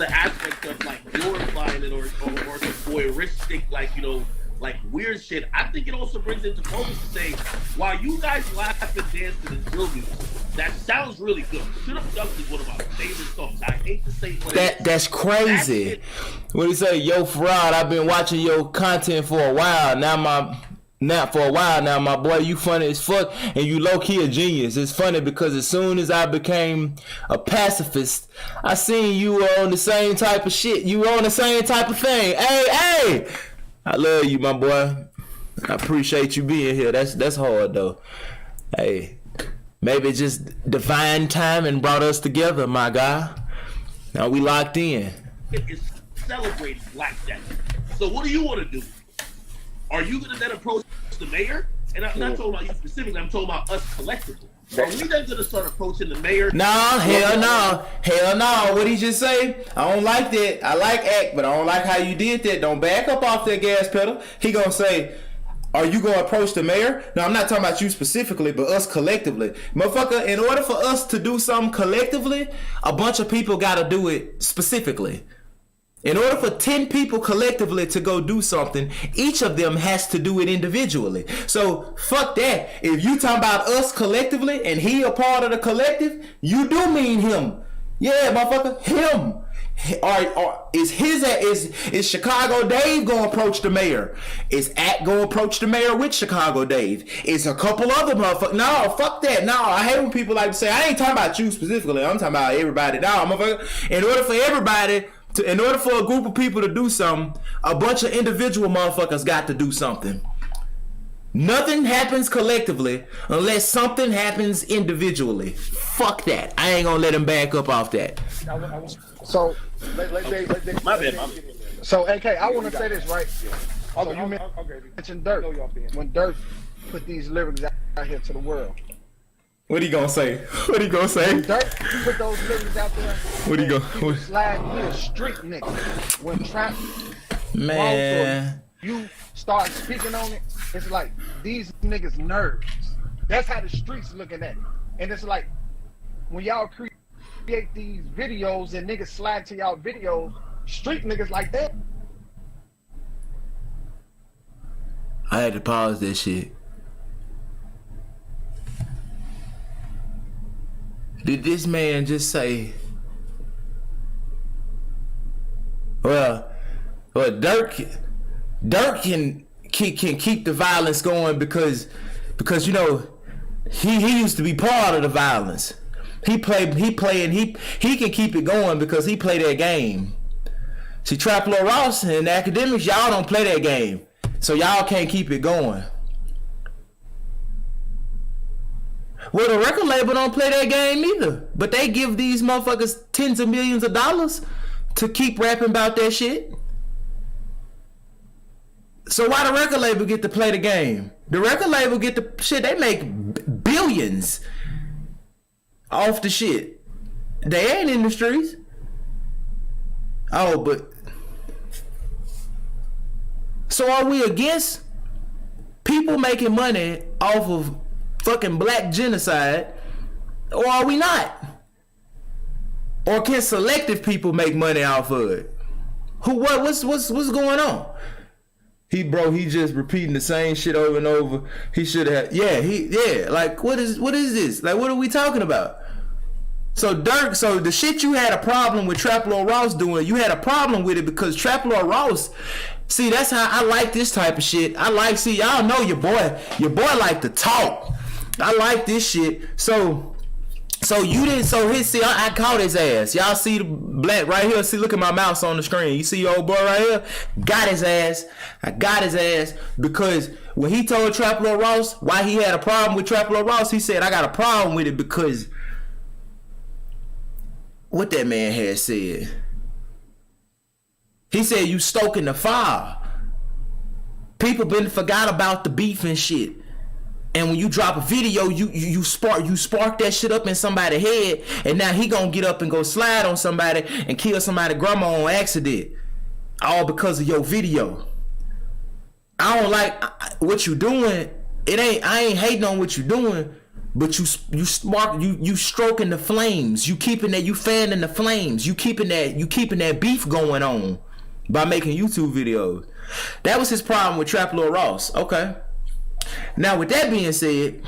aspect of like glorifying it or the voyeuristic, like, you know, like weird shit. I think it also brings into focus to say, while you guys laugh and dance to this drill music, that sounds really good. Should Have Ducked is one of my favorite songs. I hate to say that's crazy. What do you say? Yo, Farad, I've been watching your content for a while. Now, my boy, you funny as fuck, and you low-key a genius. It's funny because as soon as I became a pacifist, I seen you were on the same type of shit. You were on the same type of thing. Hey! I love you, my boy. I appreciate you being here. That's hard, though. Hey, maybe just divine timing brought us together, my guy. Now we locked in. It is celebrating Black Death. So what do you want to do? Are you going to then approach the mayor? And I'm not talking about you specifically. I'm talking about us collectively. Are we then going to start approaching the mayor? Nah, hell no. What he just say? I don't like that. I like act, but I don't like how you did that. Don't back up off that gas pedal. He gonna say, are you gonna approach the mayor? No, I'm not talking about you specifically, but us collectively. Motherfucker, in order for us to do something collectively, a bunch of people gotta do it specifically. In order for 10 people collectively to go do something, each of them has to do it individually. So, fuck that. If you talking about us collectively and he a part of the collective, you do mean him. Yeah, motherfucker, him. Or is Chicago Dave gonna approach the mayor? Is Act gonna approach the mayor with Chicago Dave? Is a couple other motherfuckers? No, fuck that. No, I hate when people like to say, I ain't talking about you specifically. I'm talking about everybody. No, motherfucker. In order for a group of people to do something, a bunch of individual motherfuckers got to do something. Nothing happens collectively unless something happens individually. Fuck that. I ain't gonna let him back up off that. So, My bad. so AK, I want to say this, right? So you mentioned Dirk. When Dirk put these lyrics out here to the world. What he gonna say? Dirk put those lyrics out there. What he gonna? He was a street nigga. When Trap, man, you start speaking on it, it's like these niggas nerds. That's how the streets looking at it. And it's like when y'all create these videos and niggas slide to y'all videos, street niggas like that. I had to pause that shit. Did this man just say, well, Dirk can keep the violence going because you know he used to be part of the violence. He can keep it going because he played that game. See, Trap Lord Ross and the academics, y'all don't play that game, so y'all can't keep it going. Well, the record label don't play that game either, but they give these motherfuckers tens of millions of dollars to keep rapping about that shit. So why the record label get to play the game? The record label get the shit. They make billions off the shit. They ain't in the streets. Oh, but so are we against people making money off of fucking black genocide, or are we not? Or can selective people make money off of it? What's going on? He just repeating the same shit over and over. He should have like what is this? Like what are we talking about? So Dirk, so the shit you had a problem with Trap Lord Ross doing, you had a problem with it because Trap Lord Ross, see, that's how I like this type of shit. Y'all know your boy like to talk. I like this shit. So So you didn't. So his see, I caught his ass. Y'all see the black right here. See, look at my mouse on the screen. You see your old boy right here? Got his ass. I got his ass because when he told Trap Lord Ross why he had a problem with Trap Lord Ross, he said I got a problem with it because what that man had said. He said you stoking the fire. People been forgot about the beef and shit. And when you drop a video, you spark that shit up in somebody's head, and now he gonna get up and go slide on somebody and kill somebody's grandma on accident, all because of your video. I don't like what you doing. I ain't hating on what you doing, but you stroking the flames. You fanning the flames. You keeping that beef going on by making YouTube videos. That was his problem with Trap Lord Ross. Okay. Now, with that being said,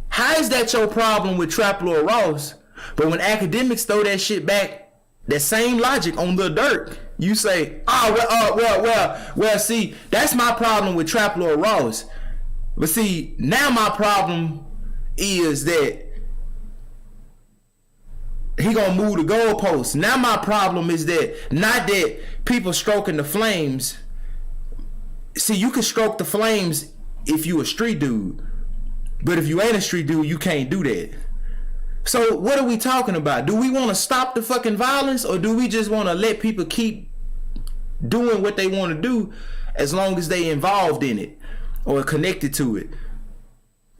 how is that your problem with Trap Lord Ross? But when academics throw that shit back, that same logic on Lil Durk, you say, well, see, that's my problem with Trap Lord Ross. But see, now my problem is that he gonna move the goalposts. Now my problem is that not that people stroking the flames. See, you can stroke the flames if you a street dude, but if you ain't a street dude, you can't do that. So what are we talking about? Do we want to stop the fucking violence, or do we just want to let people keep doing what they want to do as long as they involved in it or connected to it?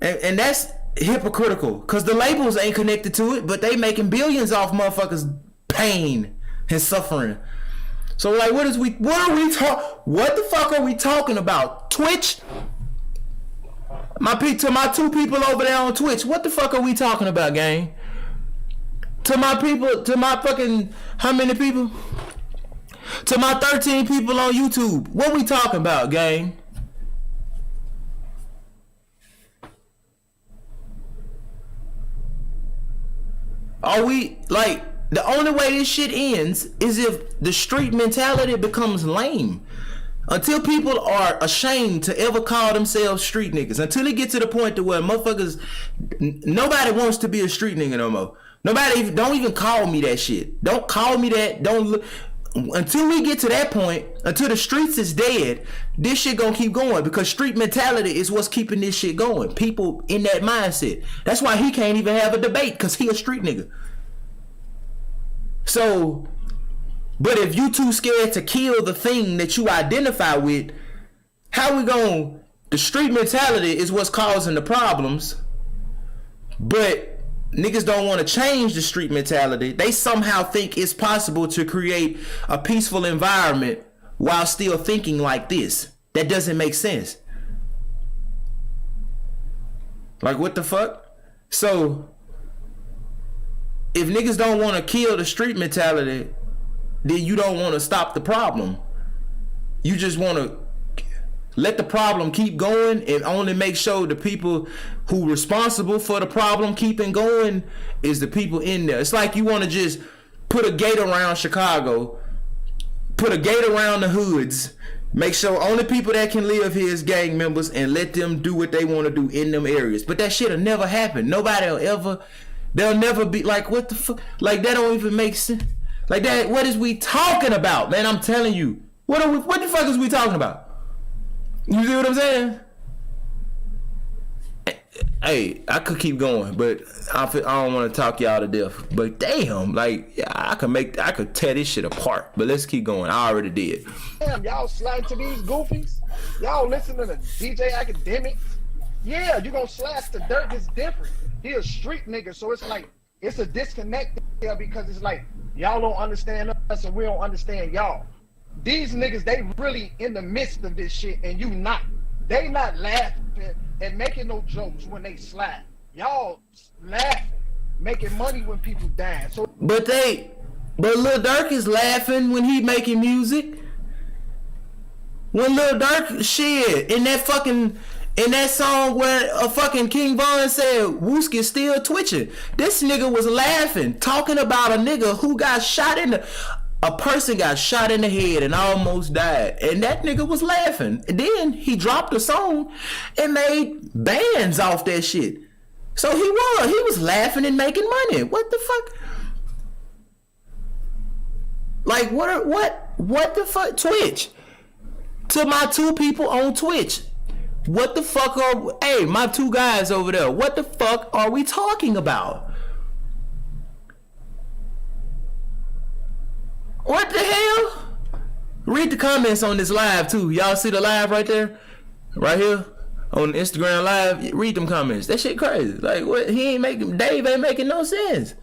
And that's hypocritical, because the labels ain't connected to it, but they making billions off motherfuckers' pain and suffering. So like, what the fuck are we talking about? Twitch? To my 2 people over there on Twitch, what the fuck are we talking about, gang? To my people, to my fucking, how many people? To my 13 people on YouTube, what we talking about, gang? Are we, like, the only way this shit ends is if the street mentality becomes lame. Until people are ashamed to ever call themselves street niggas. Until it gets to the point to where motherfuckers, nobody wants to be a street nigga no more. Nobody, don't even call me that shit. Don't call me that. Don't look. Until we get to that point, until the streets is dead, this shit gonna keep going, because street mentality is what's keeping this shit going. People in that mindset. That's why he can't even have a debate, because he a street nigga. So, but if you too scared to kill the thing that you identify with, how we gonna, the street mentality is what's causing the problems, but niggas don't want to change the street mentality. They somehow think it's possible to create a peaceful environment while still thinking like this. That doesn't make sense. Like, what the fuck? So, if niggas don't want to kill the street mentality, then you don't want to stop the problem. You just want to let the problem keep going and only make sure the people who responsible for the problem keeping going is the people in there. It's like you want to just put a gate around Chicago, put a gate around the hoods, make sure only people that can live here is gang members, and let them do what they want to do in them areas. But that shit'll never happen. Nobody will ever, they'll never be like, what the fuck? Like, that don't even make sense. Like, that, what is we talking about, man? I'm telling you. What the fuck is we talking about? You see what I'm saying? Hey, I could keep going, but I don't want to talk y'all to death. But damn, like, I could tear this shit apart. But let's keep going. I already did. Damn, y'all slide to these goofies. Y'all listen to the DJ Academics. Yeah, you gonna slash the dirt. It's different. He a street nigga, so it's like, it's a disconnect there, because it's like, y'all don't understand us and we don't understand y'all. These niggas, they really in the midst of this shit, and you not. They not laughing and making no jokes when they slide. Y'all laughing, making money when people die. So, but Lil Durk is laughing when he making music. When Lil Durk shit in that song where a fucking King Von said Wooski still twitching, this nigga was laughing, talking about a nigga who got shot in the. A person got shot in the head and almost died, and that nigga was laughing. And then he dropped a song and made bands off that shit. So he was laughing and making money. What the fuck? Like what the fuck? Twitch. To my 2 people on Twitch. What the fuck hey, my 2 guys over there. What the fuck are we talking about? What the hell? Read the comments on this live too. Y'all see the live right there? Right here? On Instagram live? Read them comments. That shit crazy. Like what? Dave ain't making no sense.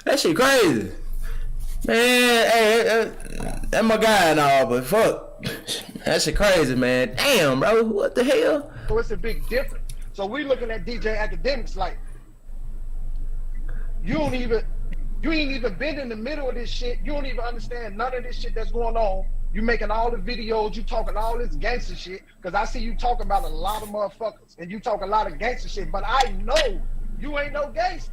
That shit crazy. Man, hey, that's my guy and all, but fuck. That shit crazy, man. Damn, bro. What the hell? So it's a big difference. So we looking at DJ Academics like, you ain't even been in the middle of this shit. You don't even understand none of this shit that's going on. You making all the videos, you talking all this gangster shit, because I see you talking about a lot of motherfuckers, and you talk a lot of gangster shit, but I know you ain't no gangster.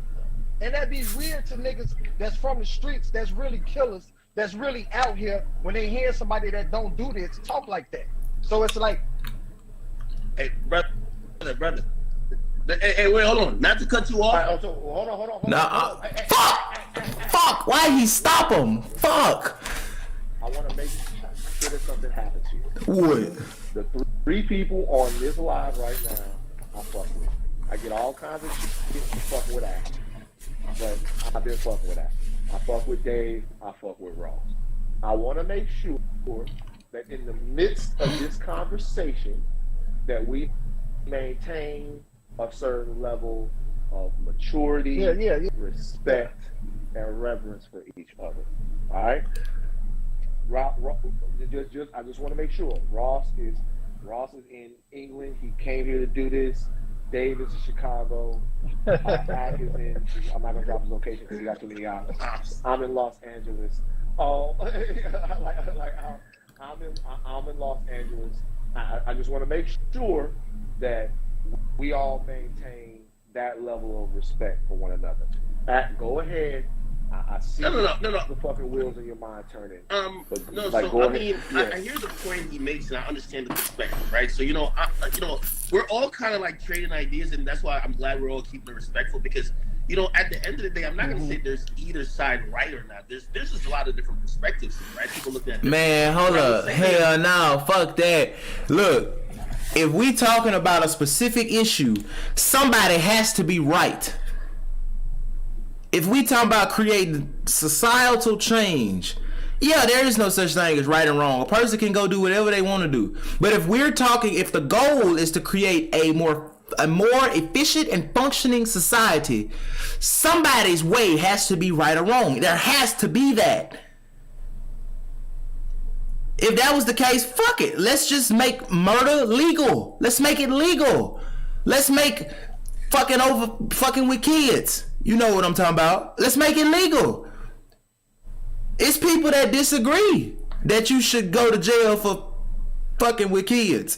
And that'd be weird to niggas that's from the streets, that's really killers, that's really out here, when they hear somebody that don't do this talk like that. So it's like, hey, brother. Hey, wait, hold on. Not to cut you off. Right, so, hold on. Nah, fuck! Why he stop him? Fuck! I want to make sure that something happens here. What? The 3 people on this live right now, I fuck with. I get all kinds of shit fucking with Ash. But I've been fucking with that. I fuck with Dave. I fuck with Ross. I want to make sure that in the midst of this conversation that we maintain a certain level of maturity, respect, and reverence for each other. All right? I just want to make sure. Ross is in England. He came here to do this. Dave is in Chicago. Mac is in. I'm not gonna drop his location because he got too many hours. I'm in Los Angeles. Oh, I'm in Los Angeles. I just want to make sure that we all maintain that level of respect for one another. Go ahead. I see No. the fucking wheels in your mind turning. I hear the point he makes, and I understand the perspective, right? So, we're all kind of like trading ideas, and that's why I'm glad we're all keeping it respectful, because, at the end of the day, I'm not going to say there's either side right or not. There's just a lot of different perspectives, right? People look at man, hold up. Hell no, fuck that. Look, if we talking about a specific issue, somebody has to be right. If we talk about creating societal change, yeah, there is no such thing as right and wrong. A person can go do whatever they want to do. But if the goal is to create a more efficient and functioning society, somebody's way has to be right or wrong. There has to be that. If that was the case, fuck it. Let's just make murder legal. Let's make it legal. Let's make fucking with kids. You know what I'm talking about. Let's make it legal. It's people that disagree that you should go to jail for fucking with kids.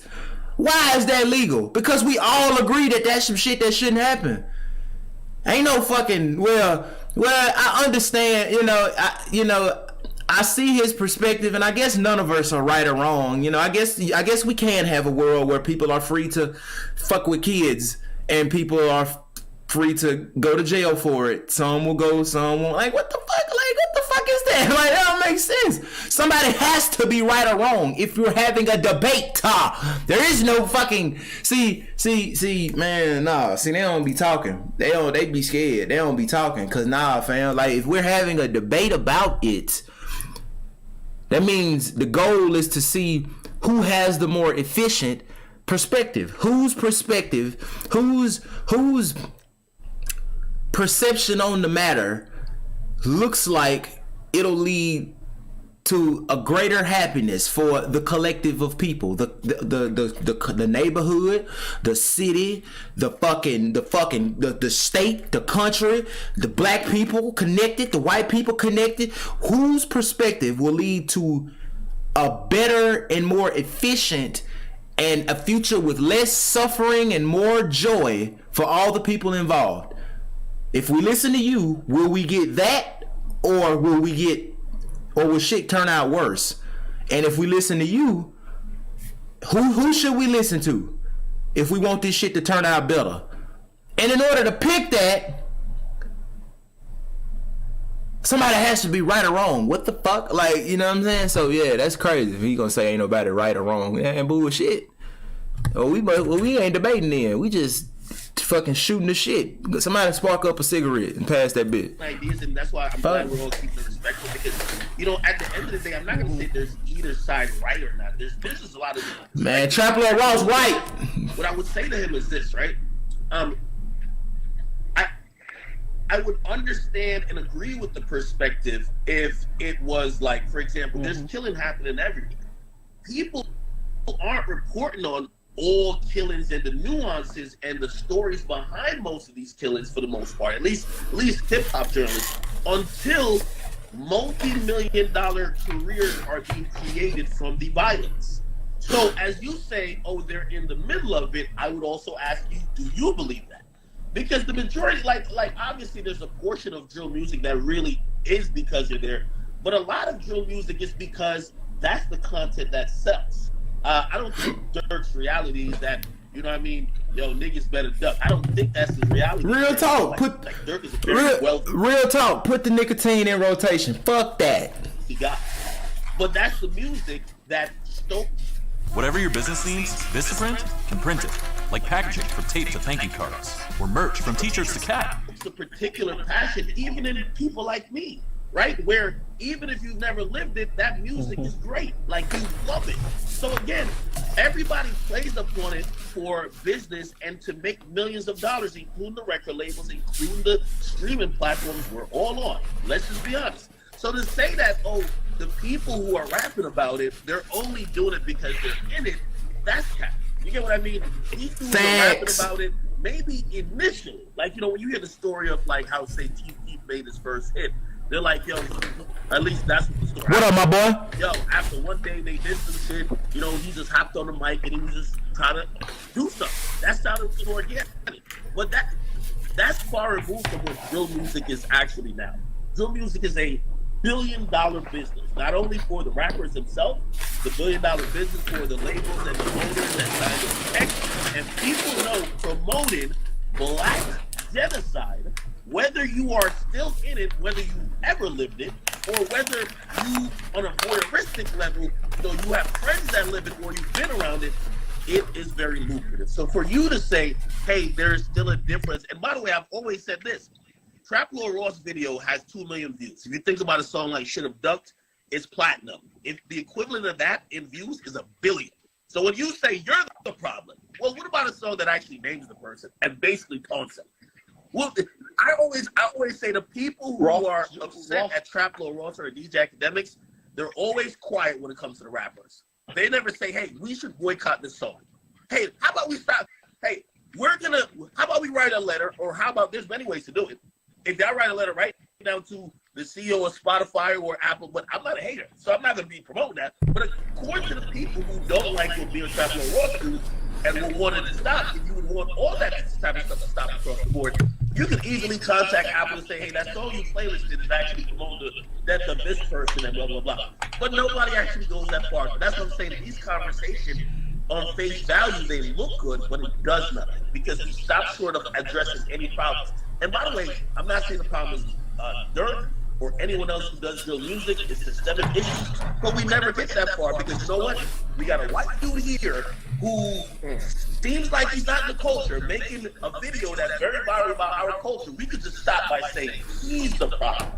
Why is that legal? Because we all agree that that's some shit that shouldn't happen. Ain't no fucking, well, I understand, I see his perspective, and I guess none of us are right or wrong. I guess we can have a world where people are free to fuck with kids and people are free to go to jail for it. Some will go, some won't. Like, what the fuck? Like, what the fuck is that? Like, that don't make sense. Somebody has to be right or wrong if you're having a debate. There is no fucking see, man, nah. See, they don't be talking. They be scared. They don't be talking. Cause fam, like, if we're having a debate about it, that means the goal is to see who has the more efficient perspective. Whose perspective, whose perception on the matter looks like it'll lead to a greater happiness for the collective of people, the neighborhood, the city, the state, the country, the black people connected, the white people connected. Whose perspective will lead to a better and more efficient and a future with less suffering and more joy for all the people involved? If we listen to you, will we get that, or will shit turn out worse? And if we listen to you, who should we listen to if we want this shit to turn out better? And in order to pick that, somebody has to be right or wrong. What the fuck? Like, you know what I'm saying? So yeah, that's crazy. If he gonna say ain't nobody right or wrong, man, bullshit. Well, we ain't debating then. We just fucking shooting the shit. Somebody spark up a cigarette and pass that bit. Ideas, and that's why I'm glad we're all keeping it respectful, because you know, at the end of the day, I'm not gonna say there's either side right or not. There's just a lot of man. Trap Lord Ross right. What I would say to him is this, right? I would understand and agree with the perspective if it was like, for example, there's killing happening everywhere. People aren't reporting on all killings and the nuances and the stories behind most of these killings for the most part, at least hip hop journalists, until multi-million-dollar careers are being created from the violence. So as you say, oh, they're in the middle of it, I would also ask you, do you believe that? Because the majority, like obviously there's a portion of drill music that really is because you're there, but a lot of drill music is because that's the content that sells. I don't think Dirk's reality is that, you know what I mean, yo, niggas better duck. I don't think that's his reality. Real talk. Like Dirk is a very real talk. Put the nicotine in rotation. Fuck that. He got it. But that's the music that stokes. Whatever your business needs, Vistaprint can print it. Like packaging from tape to thank you cards, or merch from t-shirts to cap. It's a particular passion, even in people like me, right? Where even if you've never lived it, that music is great. Like, you love it. So again, everybody plays upon it for business and to make millions of dollars, including the record labels, including the streaming platforms we're all on. Let's just be honest. So to say that, oh, the people who are rapping about it, they're only doing it because they're in it, that's cap. You get what I mean? These dudes are rapping about it, maybe initially. Like, you know, when you hear the story of, like, how, say, Chief Keef made his first hit, they're like, yo, at least that's what the story. What up, my boy? Yo, after one day they did some shit, you know, he just hopped on the mic and he was just trying to do something. That sounded organic. But that's far removed from what drill music is actually now. Drill music is a billion-dollar business, not only for the rappers themselves, the billion-dollar business for the labels and the owners that sign the checks. And people know promoting black genocide, whether you are still in it, whether you ever lived it, or whether you, on a voyeuristic level, you know, you have friends that live it or you've been around it, it is very lucrative. So for you to say, hey, there's still a difference, and by the way, I've always said this, Trap Lord Ross video has 2 million views. If you think about a song like Should Have Ducked, it's platinum. If the equivalent of that in views is 1 billion. So when you say you're the problem, well, what about a song that actually names the person and basically taunts him? Well, I always say the people who are upset at Trap Lord Ross or DJ Academics, they're always quiet when it comes to the rappers. They never say, hey, we should boycott this song. Hey, how about we stop? Hey, how about we write a letter, or how about, there's many ways to do it. If y'all write a letter right down to the CEO of Spotify or Apple, but I'm not a hater, so I'm not going to be promoting that. But according to the people who don't like what Bill Trap Lord Ross do and will want it to stop, if you would want all that type of stuff to stop across the board, you can easily contact Apple and say, hey, that song you playlisted is actually promoting the death of this person and blah, blah, blah. But nobody actually goes that far. That's what I'm saying. These conversations, on face value, they look good, but it does nothing because we stop short of addressing any problems. And by the way, I'm not saying the problem is Dirk or anyone else who does drill music. It's systemic issues, but we never get that far because you know what? We got a white dude here who seems like he's not in the culture, making a video that's very viral about our culture. We could just stop by saying he's the problem.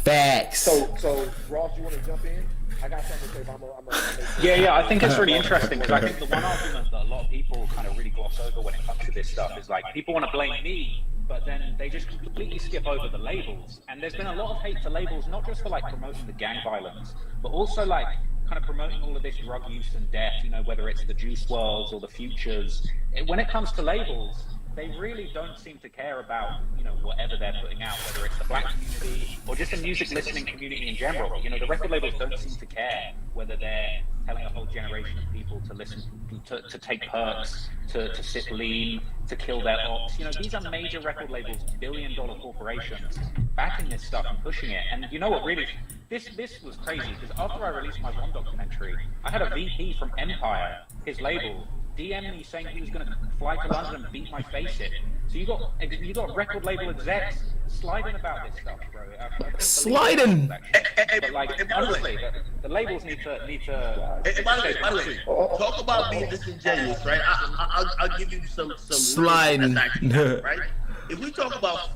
Facts. So Ross, you want to jump in? I got something to say, but Yeah, I think it's really interesting because I think the one argument that a lot of people kind of really gloss over when it comes to this stuff is like people want to blame me, but then they just completely skip over the labels. And there's been a lot of hate to labels, not just for like promoting the gang violence, but also like kind of promoting all of this drug use and death, you know, whether it's the Juice WRLDs or the Futures. When it comes to labels, they really don't seem to care about, you know, whatever they're putting out, whether it's the black community or just the music listening community in general. You know, the record labels don't seem to care whether they're telling a whole generation of people to listen, to take perks, to sit lean, to kill their ops. You know, these are major record labels, billion-dollar corporations backing this stuff and pushing it. And you know what, really, this was crazy because after I released my One documentary, I had a VP from Empire, his label, DM me saying he was going to fly to London and beat my face in. So you got record label execs sliding about this stuff, bro. Sliding. But like, honestly, the labels need to. Hey, by the way, talk about being disingenuous, right? I'll give you some sliding, right? If we talk about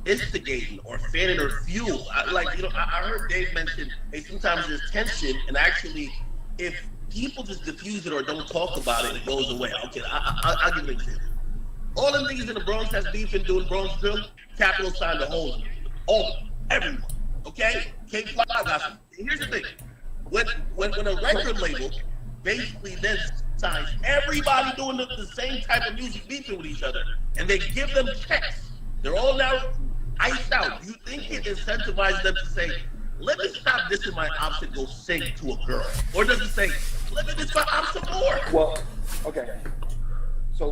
instigating or fanning or fuel, I heard Dave mention, hey, sometimes there's tension, and actually, if people just diffuse it or don't talk about it, it goes away. Okay, I'll give you an example. All them niggas in the Bronx that's beefing doing Bronx drill, Capital signed the whole, everyone. Okay? K-Fly got some. Here's the thing. When a record label basically then signs everybody doing the same type of music beefing with each other, and they give them checks, they're all now iced out. You think it incentivizes them to say, let me stop this in my ops and go sing to a girl? Or does it say, let me just my ops some more? Well, okay. So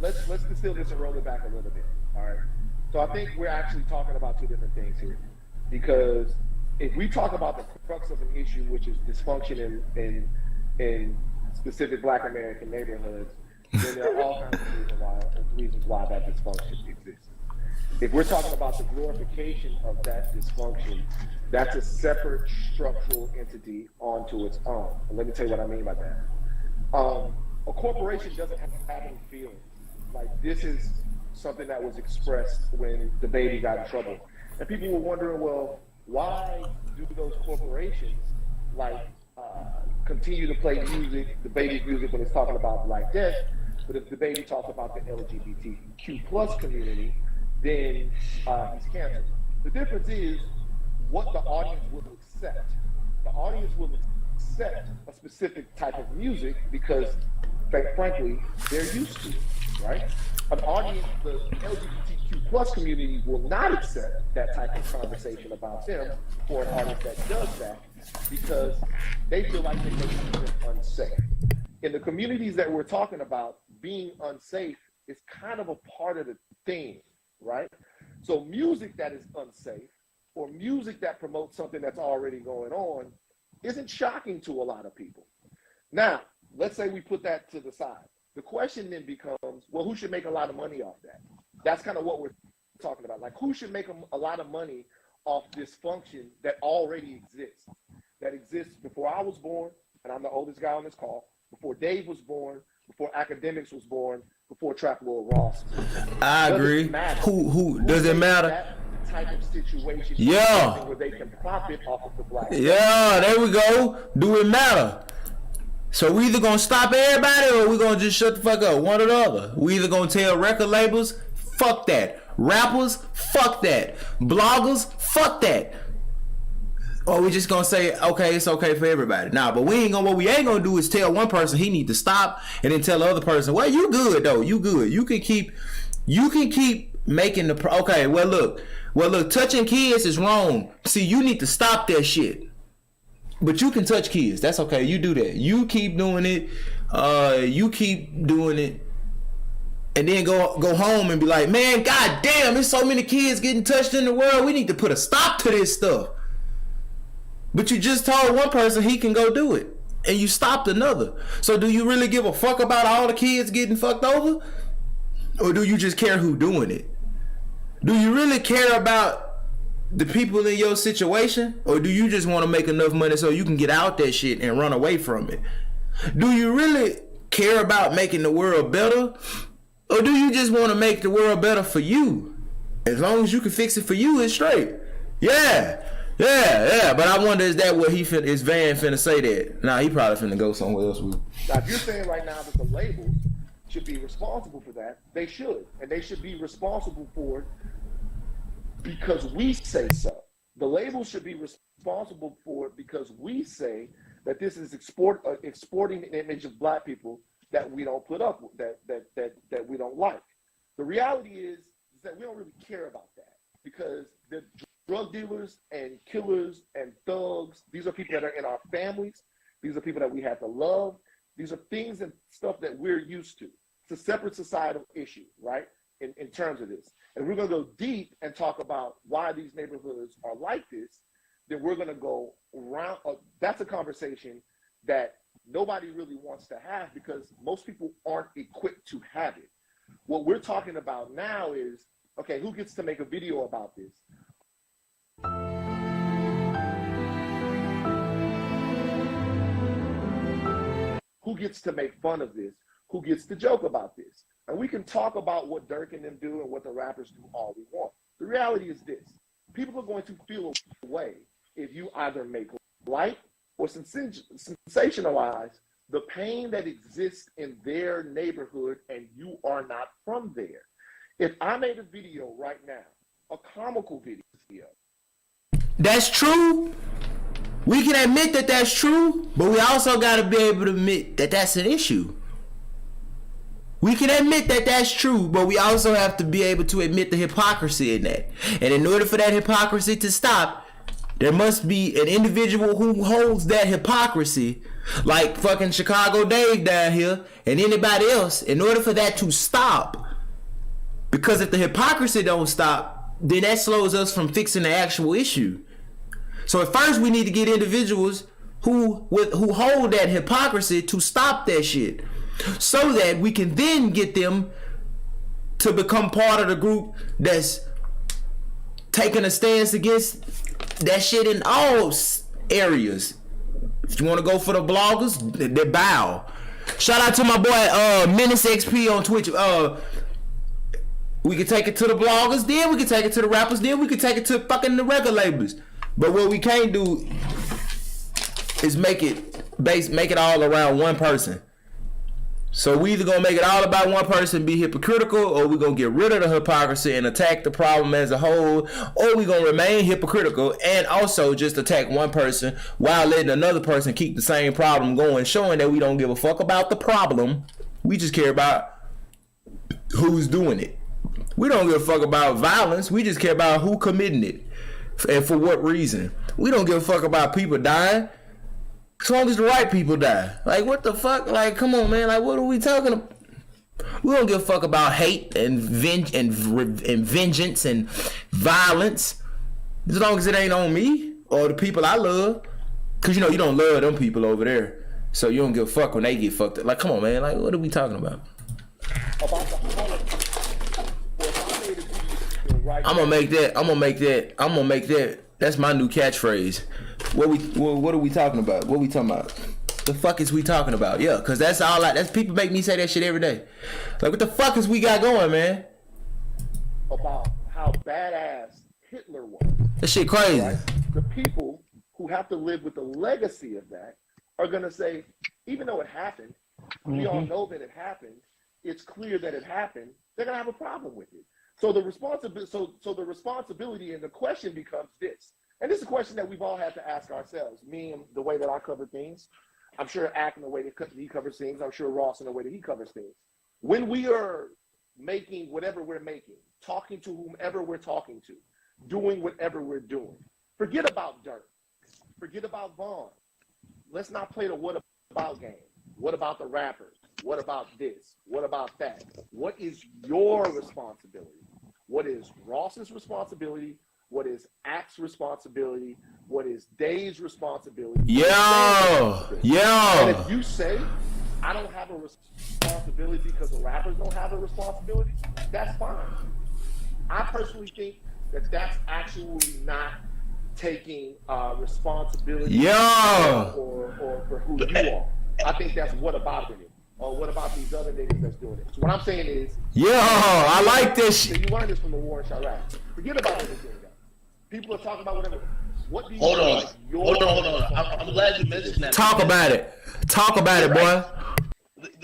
let's distill this and roll it back a little bit. All right. So I think we're actually talking about two different things here. Because if we talk about the crux of an issue, which is dysfunction in specific Black American neighborhoods, then there are all kinds of reasons why that dysfunction exists. If we're talking about the glorification of that dysfunction, that's a separate structural entity onto its own. And let me tell you what I mean by that. A corporation doesn't have any feelings. Like, this is something that was expressed when the baby got in trouble. And people were wondering, well, why do those corporations continue to play music, the baby's music, when it's talking about Black death, but if the baby talks about the LGBTQ plus community, then he's canceled. The difference is what the audience will accept. The audience will accept a specific type of music because, frankly, they're used to it, right? An audience, the LGBTQ plus community will not accept that type of conversation about them for an audience that does that because they feel like they make them unsafe. In the communities that we're talking about, being unsafe is kind of a part of the theme, right? So music that is unsafe or music that promotes something that's already going on isn't shocking to a lot of people. Now, let's say we put that to the side. The question then becomes, well, who should make a lot of money off that? That's kind of what we're talking about. Like, who should make a lot of money off dysfunction that already exists, that exists before I was born, and I'm the oldest guy on this call, before Dave was born, before Academics was born, before Trap Lord Ross was born. I agree. Who does it matter? That type of situation, yeah, where they can profit off of the Black. Yeah, there we go. Do it matter? So we either gonna stop everybody or we gonna just shut the fuck up, one or the other. We either gonna tell record labels, fuck that. Rappers, fuck that. Bloggers, fuck that. Or we just gonna say, okay, it's okay for everybody. Nah, but what we ain't gonna do is tell one person he need to stop and then tell the other person, well, you good though, you good. You can keep making the, okay, well look, touching kids is wrong. See, you need to stop that shit. But you can touch kids. That's okay. You do that. You keep doing it. And then go home and be like, man, god damn, there's so many kids getting touched in the world. We need to put a stop to this stuff. But you just told one person he can go do it. And you stopped another. So do you really give a fuck about all the kids getting fucked over? Or do you just care who doing it? Do you really care about the people in your situation, or do you just want to make enough money so you can get out that shit and run away from it? Do you really care about making the world better, or do you just want to make the world better for you? As long as you can fix it for you, it's straight. Yeah. But I wonder, is that what is Van finna say that? Nah, he probably finna go somewhere else with. Now, if you're saying right now that the labels should be responsible for that, they should, and they should be responsible for it because we say so. The label should be responsible for it because we say that this is exporting an image of Black people that we don't put up with, that we don't like. The reality is that we don't really care about that because the drug dealers and killers and thugs, these are people that are in our families. These are people that we have to love. These are things and stuff that we're used to. It's a separate societal issue, right? In terms of this. And we're going to go deep and talk about why these neighborhoods are like this. Then we're going to go around. That's a conversation that nobody really wants to have because most people aren't equipped to have it. What we're talking about now is, okay, who gets to make a video about this? Who gets to make fun of this? Who gets to joke about this? And we can talk about what Dirk and them do and what the rappers do all we want. The reality is this. People are going to feel a way if you either make light or sensationalize the pain that exists in their neighborhood and you are not from there. If I made a video right now, a comical video. That's true. We can admit that that's true, but we also got to be able to admit that that's an issue. We can admit that that's true, but we also have to be able to admit the hypocrisy in that. And in order for that hypocrisy to stop, there must be an individual who holds that hypocrisy, like fucking Chicago Dave down here, and anybody else, in order for that to stop. Because if the hypocrisy don't stop, then that slows us from fixing the actual issue. So at first we need to get individuals who hold that hypocrisy to stop that shit, so that we can then get them to become part of the group that's taking a stance against that shit in all areas. If you want to go for the bloggers, they bow. Shout out to my boy Menace XP on Twitch. We can take it to the bloggers, then we can take it to the rappers, then we can take it to fucking the record labels. But what we can't do is make it all around one person. So we either gonna make it all about one person, be hypocritical, or we gonna get rid of the hypocrisy and attack the problem as a whole, or we gonna remain hypocritical and also just attack one person while letting another person keep the same problem going, showing that we don't give a fuck about the problem. We just care about who's doing it. We don't give a fuck about violence. We just care about who committing it and for what reason. We don't give a fuck about people dying. As long as the right people die. Like, what the fuck? Like, come on, man. Like, what are we talking about? We don't give a fuck about hate and vengeance and violence. As long as it ain't on me or the people I love. Because, you know, you don't love them people over there. So you don't give a fuck when they get fucked up. Like, come on, man. Like, what are we talking about? I'm gonna make that. That's my new catchphrase. What are we talking about? What we talking about? The fuck is we talking about? Yeah, cause that's all. That's people make me say that shit every day. Like, what the fuck is we got going, man? About how badass Hitler was. That shit crazy. Right? The people who have to live with the legacy of that are gonna say, even though it happened, we all know that it happened. It's clear that it happened. They're gonna have a problem with it. So the responsibility and the question becomes this. And this is a question that we've all had to ask ourselves. Me and the way that I cover things. I'm sure Ack in the way that he covers things. I'm sure Ross in the way that he covers things. When we are making whatever we're making, talking to whomever we're talking to, doing whatever we're doing, forget about Dirk. Forget about Vaughn. Let's not play the what about game. What about the rappers? What about this? What about that? What is your responsibility? What is Ross's responsibility? What is Ack's responsibility? What is Dave's responsibility? Yo. And if you say, I don't have a responsibility because the rappers don't have a responsibility, that's fine. I personally think that that's actually not taking responsibility or for who you are. I think that's what about it. Or what about these other niggas that's doing it? So what I'm saying is, I like this shit. You learned this from the war in Chirac. Forget about what they're doing, guys. People are talking about whatever. What do you Hold on. I'm glad you mentioned that. Talk about it, boy.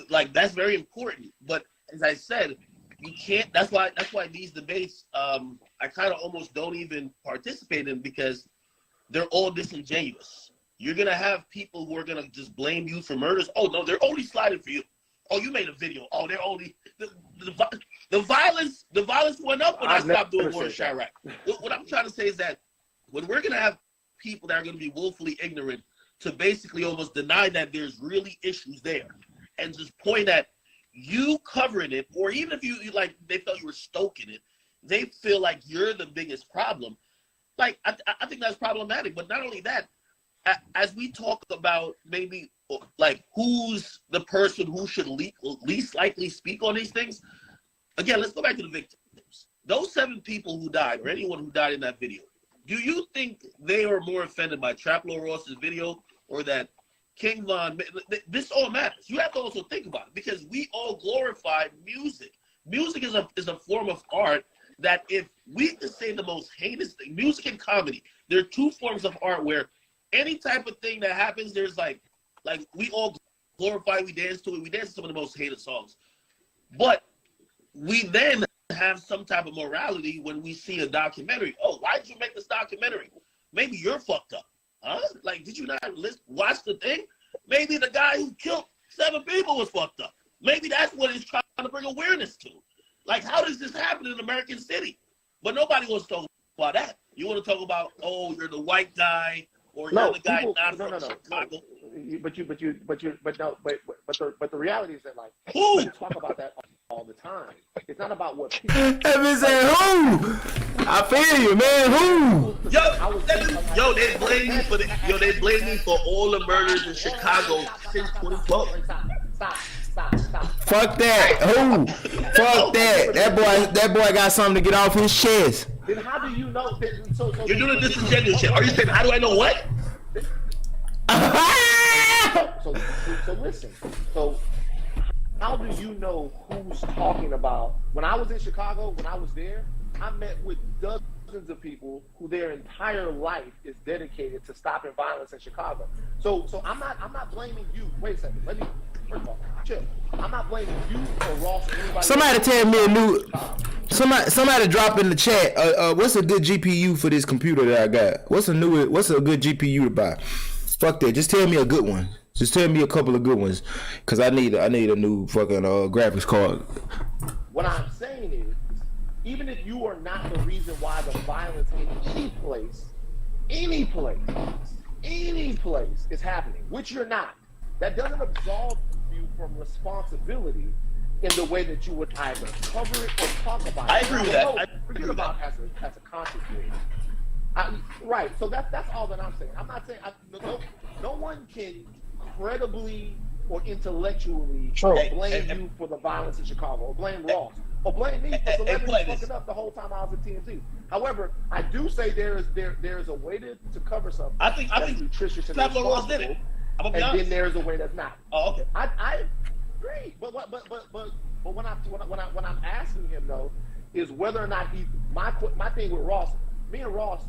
Like, that's very important. But as I said, you can't. That's why these debates, I kind of almost don't even participate in, because they're all disingenuous. You're going to have people who are going to just blame you for murders. Oh, no, they're only sliding for you. Oh, you made a video. Oh, they're only... The violence went up when I stopped doing war in Chirac. What I'm trying to say is that when we're going to have people that are going to be woefully ignorant to basically almost deny that there's really issues there and just point at you covering it, or even if you like, they felt you were stoking it, they feel like you're the biggest problem. Like, I think that's problematic. But not only that, as we talk about maybe like who's the person who should least likely speak on these things, again, let's go back to the victims. Those 7 people who died, or anyone who died in that video, do you think they are more offended by Trap Lord Ross's video or that King Von? This all matters. You have to also think about it because we all glorify music. Music is a form of art that, if we could say the most heinous thing, music and comedy, there are 2 forms of art where any type of thing that happens, there's like we all glorify, we dance to it, we dance to some of the most hated songs. But we then have some type of morality when we see a documentary. Oh, why did you make this documentary? Maybe you're fucked up. Huh? Like, did you not watch the thing? Maybe the guy who killed 7 people was fucked up. Maybe that's what he's trying to bring awareness to. Like, how does this happen in American City? But nobody wants to talk about that. You want to talk about, oh, you're the white guy, or you're the guy not from Chicago. But the reality is that, like, we talk about that all the time. It's not about what people. Evan said, who? I feel you, man. Who? They blame me for all the murders in Chicago since 2012. Stop. Fuck that. Who? Fuck that. That boy got something to get off his chest. Then how do you know? You're doing this disingenuous shit. Are you saying, how do I know what? So listen. So how do you know who's talking about? When I was in Chicago, when I was there, I met with dozens of people who their entire life is dedicated to stopping violence in Chicago. So I'm not blaming you. Wait a second. Let me first of all, chill. I'm not blaming you or Ross or anybody. Somebody tell me a new. Somebody drop in the chat. What's a good GPU for this computer that I got? What's a good GPU to buy? Fuck that. Just tell me a good one. Just tell me a couple of good ones, cause I need a new fucking graphics card. What I'm saying is, even if you are not the reason why the violence in any place is happening, which you're not, that doesn't absolve you from responsibility in the way that you would either cover it or talk about it. I agree with that. Forget about as a conscious way. Right. So that's all that I'm saying. I'm not saying no one can credibly or intellectually blame you for the violence in Chicago, or blame Ross, or blame me for celebrities fucking up the whole time I was at TNT. However, I do say there is a way to cover something. I think nutritious and Trap Lord Ross did it. And then there's a way that's not. Oh, okay. I agree, but when I'm asking him though, is whether or not my thing with Ross, me and Ross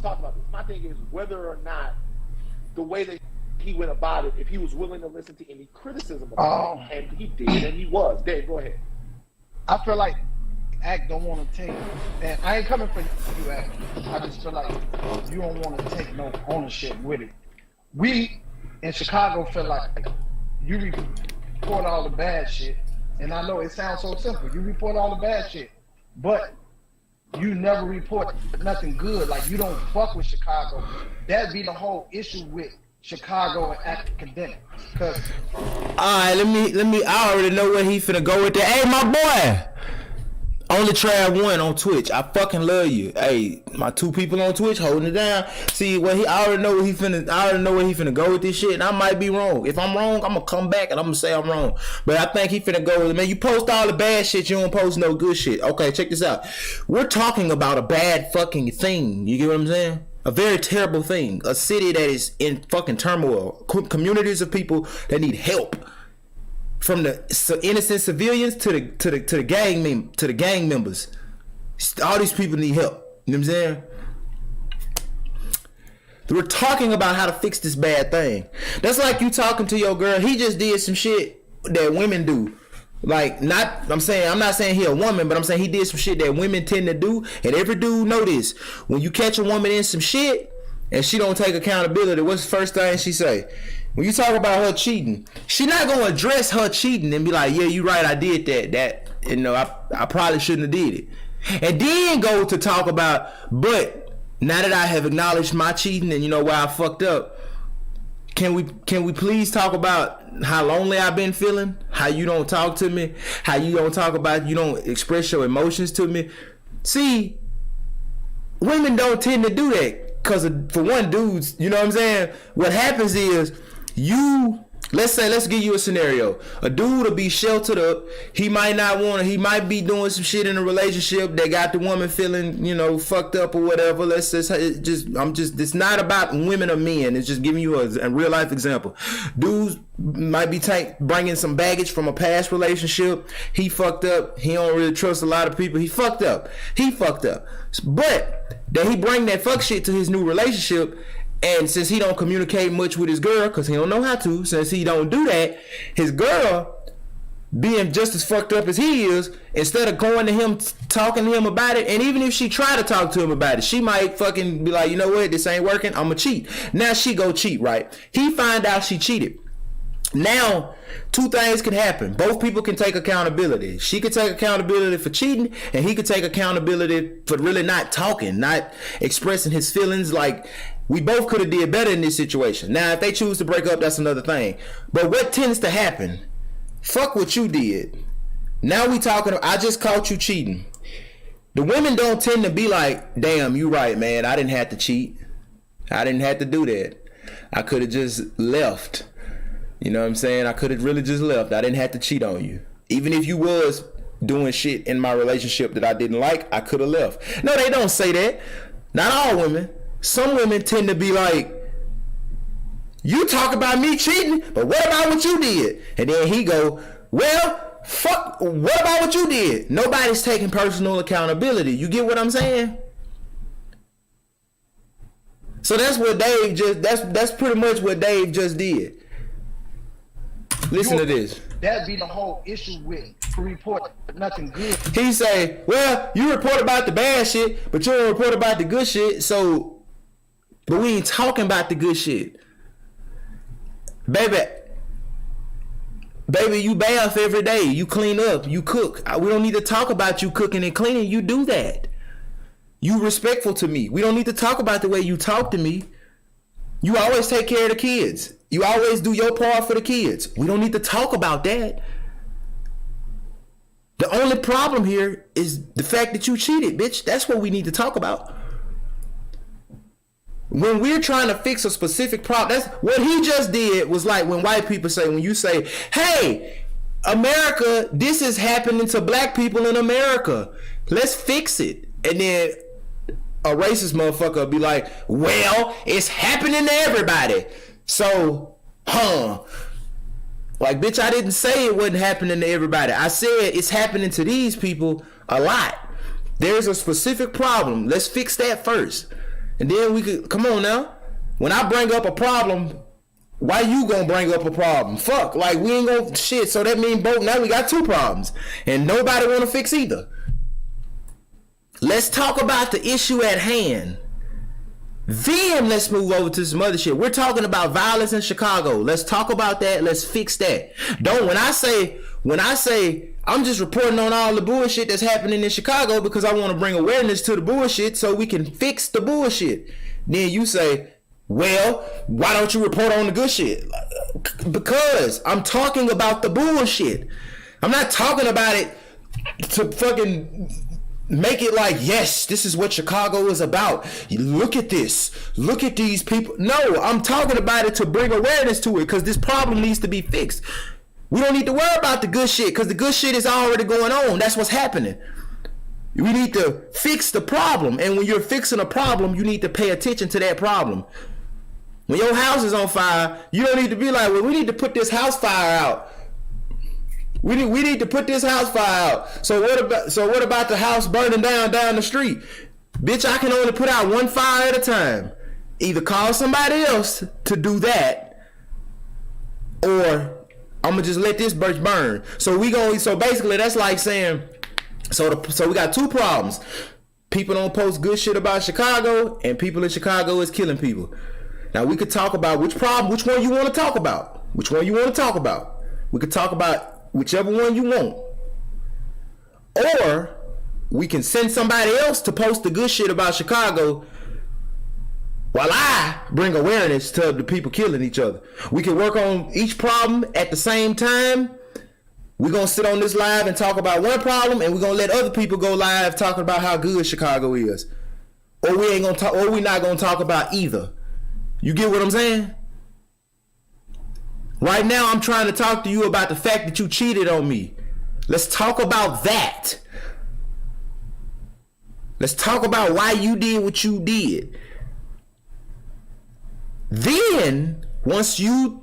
talked about this. My thing is whether or not the way that he went about it, if he was willing to listen to any criticism about it, and he did, and he was. Dave, go ahead. I feel like Act don't want to take, and I ain't coming for you, Act. I just feel like you don't want to take no ownership with it. We in Chicago feel like you report all the bad shit, and I know it sounds so simple. You report all the bad shit, but you never report nothing good. Like, you don't fuck with Chicago. That'd be the whole issue with Chicago and academics. Cause alright, let me. I already know where he finna go with that. Hey, my boy, Only Trav 1 on Twitch. I fucking love you. Hey, my 2 people on Twitch holding it down. See, I already know where he finna go with this shit, and I might be wrong. If I'm wrong, I'm gonna come back and I'm gonna say I'm wrong. But I think he finna go with it. Man, you post all the bad shit, you don't post no good shit. Okay, check this out. We're talking about a bad fucking thing. You get what I'm saying? A very terrible thing. A city that is in fucking turmoil. Communities of people that need help. From the innocent civilians to the gang members, all these people need help. You know what I'm saying? We're talking about how to fix this bad thing. That's like you talking to your girl. He just did some shit that women do. Like, I'm not saying he a woman, but I'm saying he did some shit that women tend to do. And every dude know this. When you catch a woman in some shit and she don't take accountability, what's the first thing she say? When you talk about her cheating, she not gonna address her cheating and be like, yeah, you right, I did that, you know, I probably shouldn't have did it. And then go to talk about, but now that I have acknowledged my cheating and you know why I fucked up, can we please talk about how lonely I've been feeling? How you don't talk to me? How you don't express your emotions to me? See, women don't tend to do that. because for one, dudes, you know what I'm saying? What happens is let's give you a scenario. A dude will be sheltered up. He might not want to. He might be doing some shit in a relationship that got the woman feeling, fucked up or whatever. It's not about women or men. It's just giving you a real life example. Dudes might be bringing some baggage from a past relationship. He fucked up. He don't really trust a lot of people. He fucked up. But that he bring that fuck shit to his new relationship. And since he don't communicate much with his girl, because he don't know how to, since he don't do that, his girl, being just as fucked up as he is, instead of going to him, talking to him about it, and even if she try to talk to him about it, she might fucking be like, you know what, this ain't working, I'ma cheat. Now she go cheat, right? He find out she cheated. Now, two things can happen. Both people can take accountability. She could take accountability for cheating, and he could take accountability for really not talking, not expressing his feelings. Like, we both could have did better in this situation. Now, if they choose to break up, that's another thing. But what tends to happen? Fuck what you did. Now we talking, I just caught you cheating. The women don't tend to be like, damn, you right, man. I didn't have to cheat. I didn't have to do that. I could have just left. You know what I'm saying? I could have really just left. I didn't have to cheat on you. Even if you was doing shit in my relationship that I didn't like, I could have left. No, they don't say that. Not all women. Some women tend to be like, you talk about me cheating, but what about what you did? And then he go, well, fuck, what about what you did? Nobody's taking personal accountability. You get what I'm saying? So that's what Dave that's pretty much what Dave just did. Listen to this. That'd be the whole issue with report nothing good. He say, well, you report about the bad shit, but you don't report about the good shit, but we ain't talking about the good shit. Baby, you bath every day. You clean up. You cook. We don't need to talk about you cooking and cleaning. You do that. You respectful to me. We don't need to talk about the way you talk to me. You always take care of the kids. You always do your part for the kids. We don't need to talk about that. The only problem here is the fact that you cheated, bitch. That's what we need to talk about. When we're trying to fix a specific problem, that's what he just did. Was like when white people say, when you say, hey, America, this is happening to black people in America, let's fix it. And then a racist motherfucker will be like, well, it's happening to everybody. So, like, bitch, I didn't say it wasn't happening to everybody. I said it's happening to these people a lot. There's a specific problem. Let's fix that first. And then we could, come on now. When I bring up a problem, why you gonna bring up a problem? Fuck, like we ain't gonna shit. So that means both, now we got two problems. And nobody wanna fix either. Let's talk about the issue at hand. Then let's move over to some other shit. We're talking about violence in Chicago. Let's talk about that. Let's fix that. When I say I'm just reporting on all the bullshit that's happening in Chicago because I want to bring awareness to the bullshit so we can fix the bullshit. Then you say, well, why don't you report on the good shit? Because I'm talking about the bullshit. I'm not talking about it to fucking make it like, yes, this is what Chicago is about. Look at this. Look at these people. No, I'm talking about it to bring awareness to it because this problem needs to be fixed. We don't need to worry about the good shit because the good shit is already going on. That's what's happening. We need to fix the problem. And when you're fixing a problem, you need to pay attention to that problem. When your house is on fire, you don't need to be like, well, we need to put this house fire out. We need to put this house fire out. So what about the house burning down the street? Bitch, I can only put out one fire at a time. Either call somebody else to do that, or I'm gonna just let this bitch burn. So basically that's like saying, so we got two problems. People don't post good shit about Chicago, and people in Chicago is killing people. Now we could talk about which one you want to talk about. Which one you want to talk about. We could talk about whichever one you want. Or we can send somebody else to post the good shit about Chicago while I bring awareness to the people killing each other. We can work on each problem at the same time. We're going to sit on this live and talk about one problem, and we're going to let other people go live talking about how good Chicago is. or we ain't gonna talk, or we not gonna talk about either. You get what I'm saying? Right now, I'm trying to talk to you about the fact that you cheated on me. Let's talk about that. Let's talk about why you did what you did. Then, once you,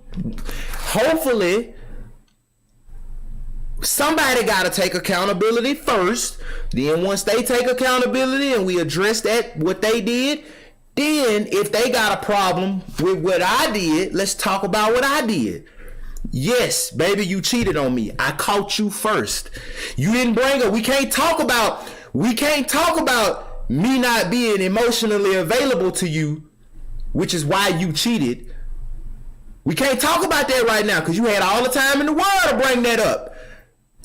hopefully, somebody got to take accountability first. Then once they take accountability and we address that, what they did, then if they got a problem with what I did, let's talk about what I did. Yes, baby, you cheated on me. I caught you first. You didn't bring her. We can't talk about me not being emotionally available to you, which is why you cheated. We can't talk about that right now because you had all the time in the world to bring that up.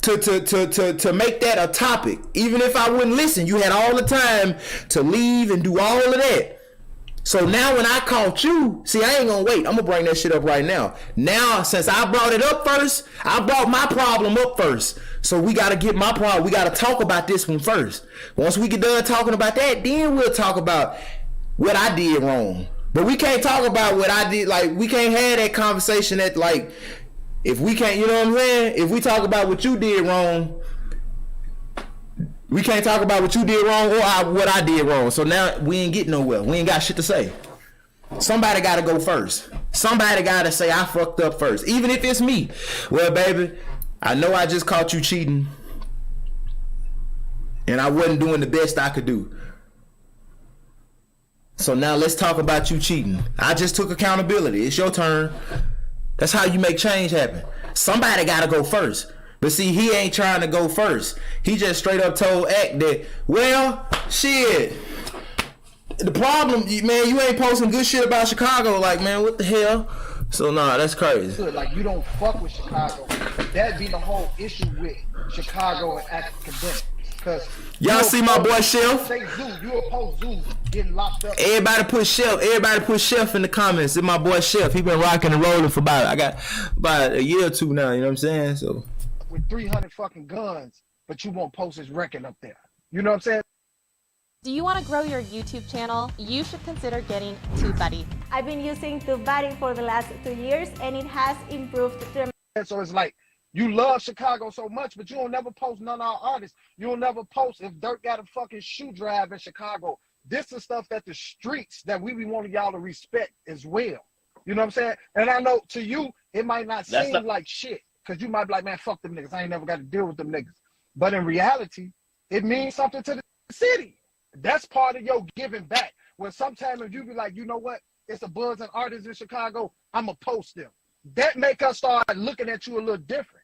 To make that a topic. Even if I wouldn't listen, you had all the time to leave and do all of that. So now when I caught you, see, I ain't gonna wait. I'm gonna bring that shit up right now. Now, since I brought it up first, I brought my problem up first. So we gotta get my problem. We gotta talk about this one first. Once we get done talking about that, then we'll talk about what I did wrong. But we can't talk about what I did. Like, we can't have that conversation that, like, if we can't, you know what I'm saying? If we talk about what you did wrong, we can't talk about what you did wrong or what I did wrong. So now we ain't getting nowhere. We ain't got shit to say. Somebody got to go first. Somebody got to say I fucked up first. Even if it's me. Well, baby, I know I just caught you cheating. And I wasn't doing the best I could do. So now let's talk about you cheating. I just took accountability. It's your turn. That's how you make change happen. Somebody got to go first. But see, he ain't trying to go first. He just straight up told Act that, well, shit. The problem, man, you ain't posting good shit about Chicago. Like, man, what the hell? So, nah, that's crazy. Like, you don't fuck with Chicago. That'd be the whole issue with Chicago and academics. Cause y'all see my boy Chef? Say Zoo. You oppose Zoo getting locked up. Everybody put Chef in the comments. It's my boy Chef. He been rocking and rolling for about a year or two now. You know what I'm saying? So with 300 fucking guns, but you won't post his record up there. You know what I'm saying? Do you want to grow your YouTube channel? You should consider getting TubeBuddy. I've been using TubeBuddy for the last 2 years, and it has improved tremendously. So it's like, you love Chicago so much, but you don't never post none of our artists. You'll never post if Dirk got a fucking shoe drive in Chicago. This is stuff that the streets that we be wanting y'all to respect as well. You know what I'm saying? And I know to you, it might not seem like shit, because you might be like, man, fuck them niggas. I ain't never got to deal with them niggas. But in reality, it means something to the city. That's part of your giving back. When sometimes if you be like, you know what? It's a buzz and artists in Chicago, I'm going to post them. That make us start looking at you a little different.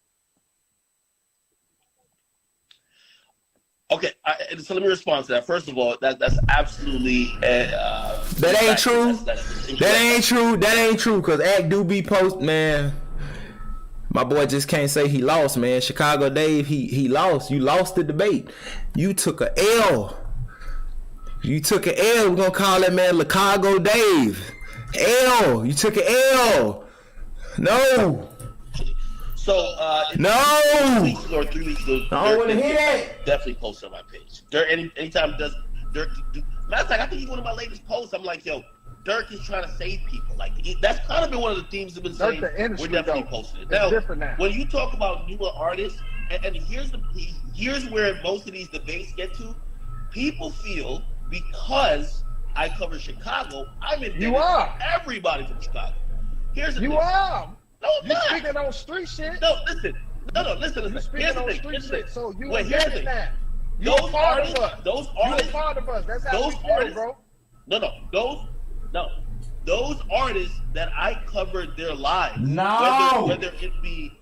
Okay, so let me respond to that. First of all, that's absolutely that ain't true. That ain't true. Cause Act do be post, man. My boy just can't say he lost, man. Chicago Dave, he lost. You lost the debate. You took a L. You took an L. We're gonna call that man Chicago Dave. L. You took an L. No. So, no. 2 weeks ago or 3 weeks ago, I don't want to hear that. Definitely post on my page. Dirk, anytime does Dirk do, matter of fact, I think he's one of my latest posts. I'm like, yo, Dirk is trying to save people. Like, that's kind of been one of the themes that have been saying. We're definitely posting it. Now, when you talk about newer artists, and here's where most of these debates get to. People feel because I cover Chicago, I'm in. You are everybody from Chicago. Here's the thing. Are. No, I'm you not. speaking on street shit. No, listen. Listen. You speaking on street shit. So you here's the thing. That. Those artists. You're part of us. That's how we feel, bro. Those artists that I covered their lives. No. Whether it be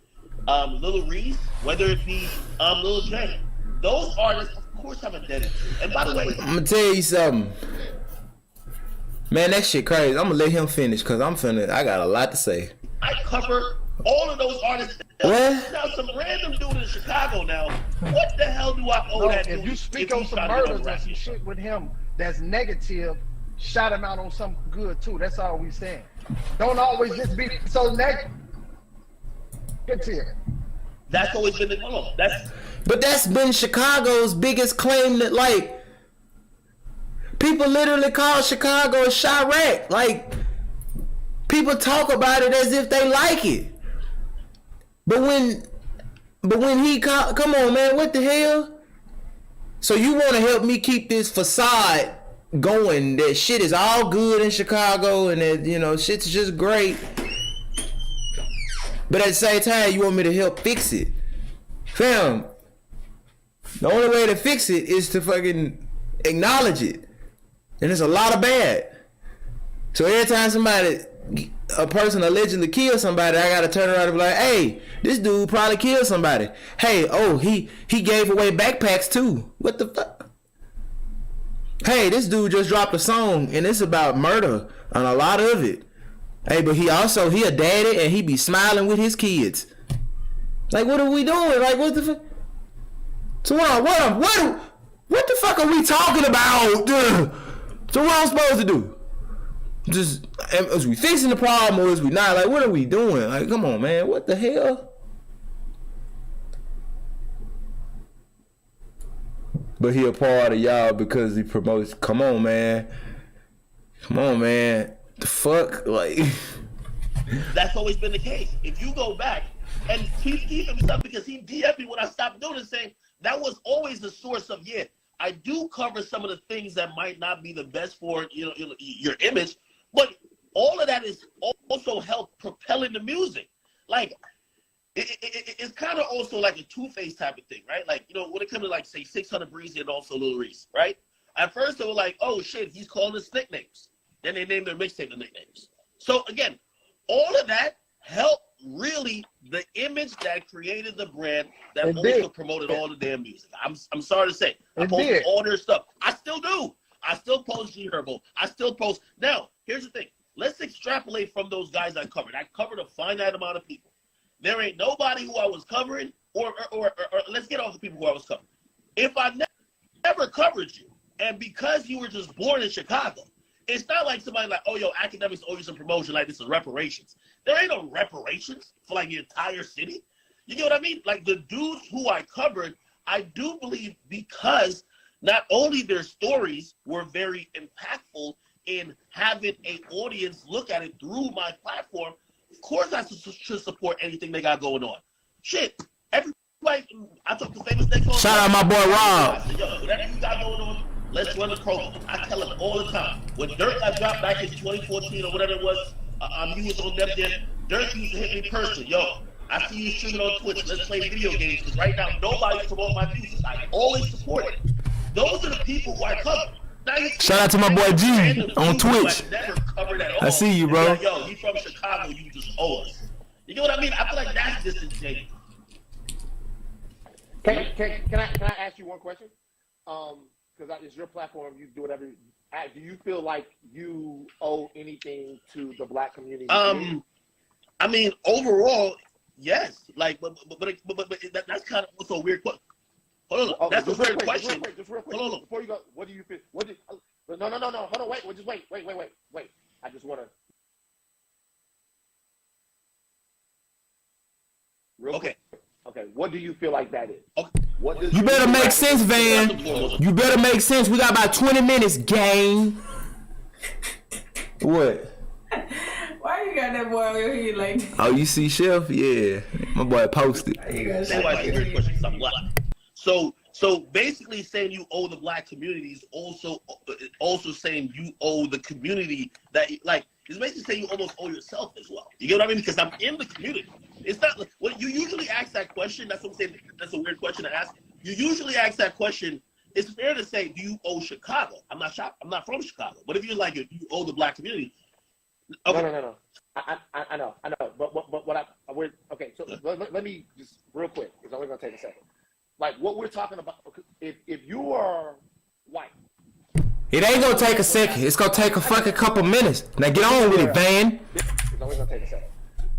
Lil Reese, whether it be Lil J. Those artists, of course, I'm indebted to. And by the way, I'm gonna tell you something. Man, that shit crazy. I'm gonna let him finish because I got a lot to say. I cover all of those artists. What? Now, some random dude in Chicago now, what the hell do I owe that dude? If you speak on some murders and some shit with him that's negative, shout him out on something good too. That's all we saying. Don't always just be so negative. That's always been the But that's been Chicago's biggest claim that, like, People literally call Chicago a Chirac. Like, people talk about it as if they like it. But when he come on, man, what the hell? So you want to help me keep this facade going that shit is all good in Chicago and that, you know, shit's just great. But at the same time, you want me to help fix it. Fam, the only way to fix it is to fucking acknowledge it. And it's a lot of bad. So every time a person allegedly kills somebody, I gotta turn around and be like, hey, this dude probably killed somebody. Hey, oh, he gave away backpacks too. What the fuck? Hey, this dude just dropped a song and it's about murder and a lot of it. Hey, but he a daddy and he be smiling with his kids. Like, what are we doing? Like, what the fuck? So what the fuck are we talking about? So what am I supposed to do? Just, is we fixing the problem or is we not? Like, what are we doing? Like, come on, man. What the hell? But he a part of y'all because he promotes. Come on, man. Come on, man. The fuck? Like. That's always been the case. If you go back, and he himself, because he DM'd me when I stopped doing it, saying that was always the source of, yeah, I do cover some of the things that might not be the best for your image, but all of that is also help propelling the music. Like, it's kind of also like a two-faced type of thing, right? Like, you know, when it comes to, like, say, 600 Breezy and also Lil Reese, right? At first they were like, oh shit, he's calling us nicknames. Then they named their mixtape the nicknames. So again, all of that helped really the image that created the brand that also promoted all the damn music. I'm sorry to say. I posted all their stuff. I still do. I still post G Herbo. I still post. Now, here's the thing. Let's extrapolate from those guys I covered. I covered a finite amount of people. There ain't nobody who I was covering, or let's get off the people who I was covering. If I never covered you, and because you were just born in Chicago, it's not like somebody like, oh, yo, academics owe you some promotion, like this is reparations. There ain't no reparations for like the entire city. You get what I mean? Like the dudes who I covered, I do believe because not only their stories were very impactful in having an audience look at it through my platform, of course I should support anything they got going on. Shit, everybody, I took the famous next. Shout out my boy Rob. I said, yo, whatever you got going on, let's run the program. I tell him all the time. When Dirk got dropped back in 2014 or whatever it was, he was on them there. Dirk used to hit me personally. Yo, I see you streaming on Twitch. Let's play video games. Because right now, nobody's promoting my music. I always support it. Those are the people who I cover. Shout out to my boy G on Twitch. I see you, bro. Like, yo, you from Chicago, you just owe us. You know what I mean? I feel like that's disingenuous. Can I ask you one question? Because it's your platform, you do whatever. Do you feel like you owe anything to the Black community? I mean, overall, yes. Like, but that's kind of also a weird question. Hold on, that's a weird question. Just real quick. Hold on. Before you go, what do you feel? No. Hold on, wait. Just wait. I just want to. Okay. Okay. What do you feel like that is? Okay. What does You better make sense, Van. You better make sense. We got about 20 minutes, gang. What? Why you got that boy on your head like that? Oh, you see Chef? Yeah. My boy posted. So basically saying you owe the Black community is also saying you owe the community that, like, it's basically saying you almost owe yourself as well. You get what I mean? Because I'm in the community. It's not when you usually ask that question. That's what I'm saying. That's a weird question to ask. You usually ask that question. It's fair to say, do you owe Chicago? I'm not from Chicago. But if you're like, you owe the Black community. Okay. No. I know. But we're okay. So let me just real quick. It's only gonna take a second. Like what we're talking about. If you are white. It ain't gonna take a second. It's gonna take a fucking couple minutes. Now get on with it, Van. It's only gonna take a second.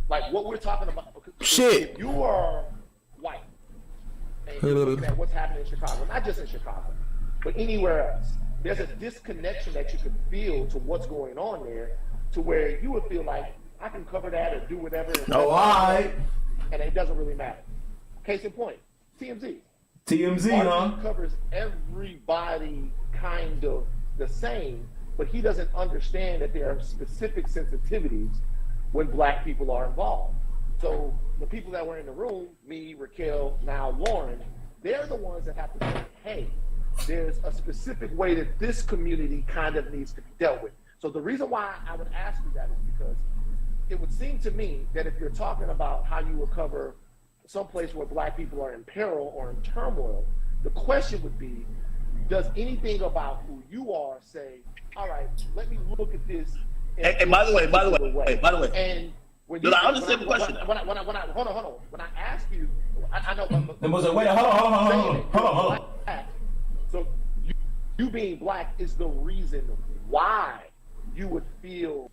Like what we're talking about. Shit. If you are white and you're looking at what's happening in Chicago, not just in Chicago, but anywhere else, there's a disconnection that you can feel to what's going on there, to where you would feel like I can cover that or do whatever. Oh, alright. And it doesn't really matter. Case in point, TMZ. TMZ, huh? covers everybody kind of the same, but he doesn't understand that there are specific sensitivities when black people are involved. So the people that were in the room, me, Raquel, now Lauren, they're the ones that have to say, hey, there's a specific way that this community kind of needs to be dealt with. So the reason why I would ask you that is because it would seem to me that if you're talking about how you recover someplace where black people are in peril or in turmoil, the question would be, does anything about who you are say, all right, let me look at this. And by the way, and when you, I understand the question. Hold on. When I ask you, I know. Wait, hold on. So you being black is the reason why you would feel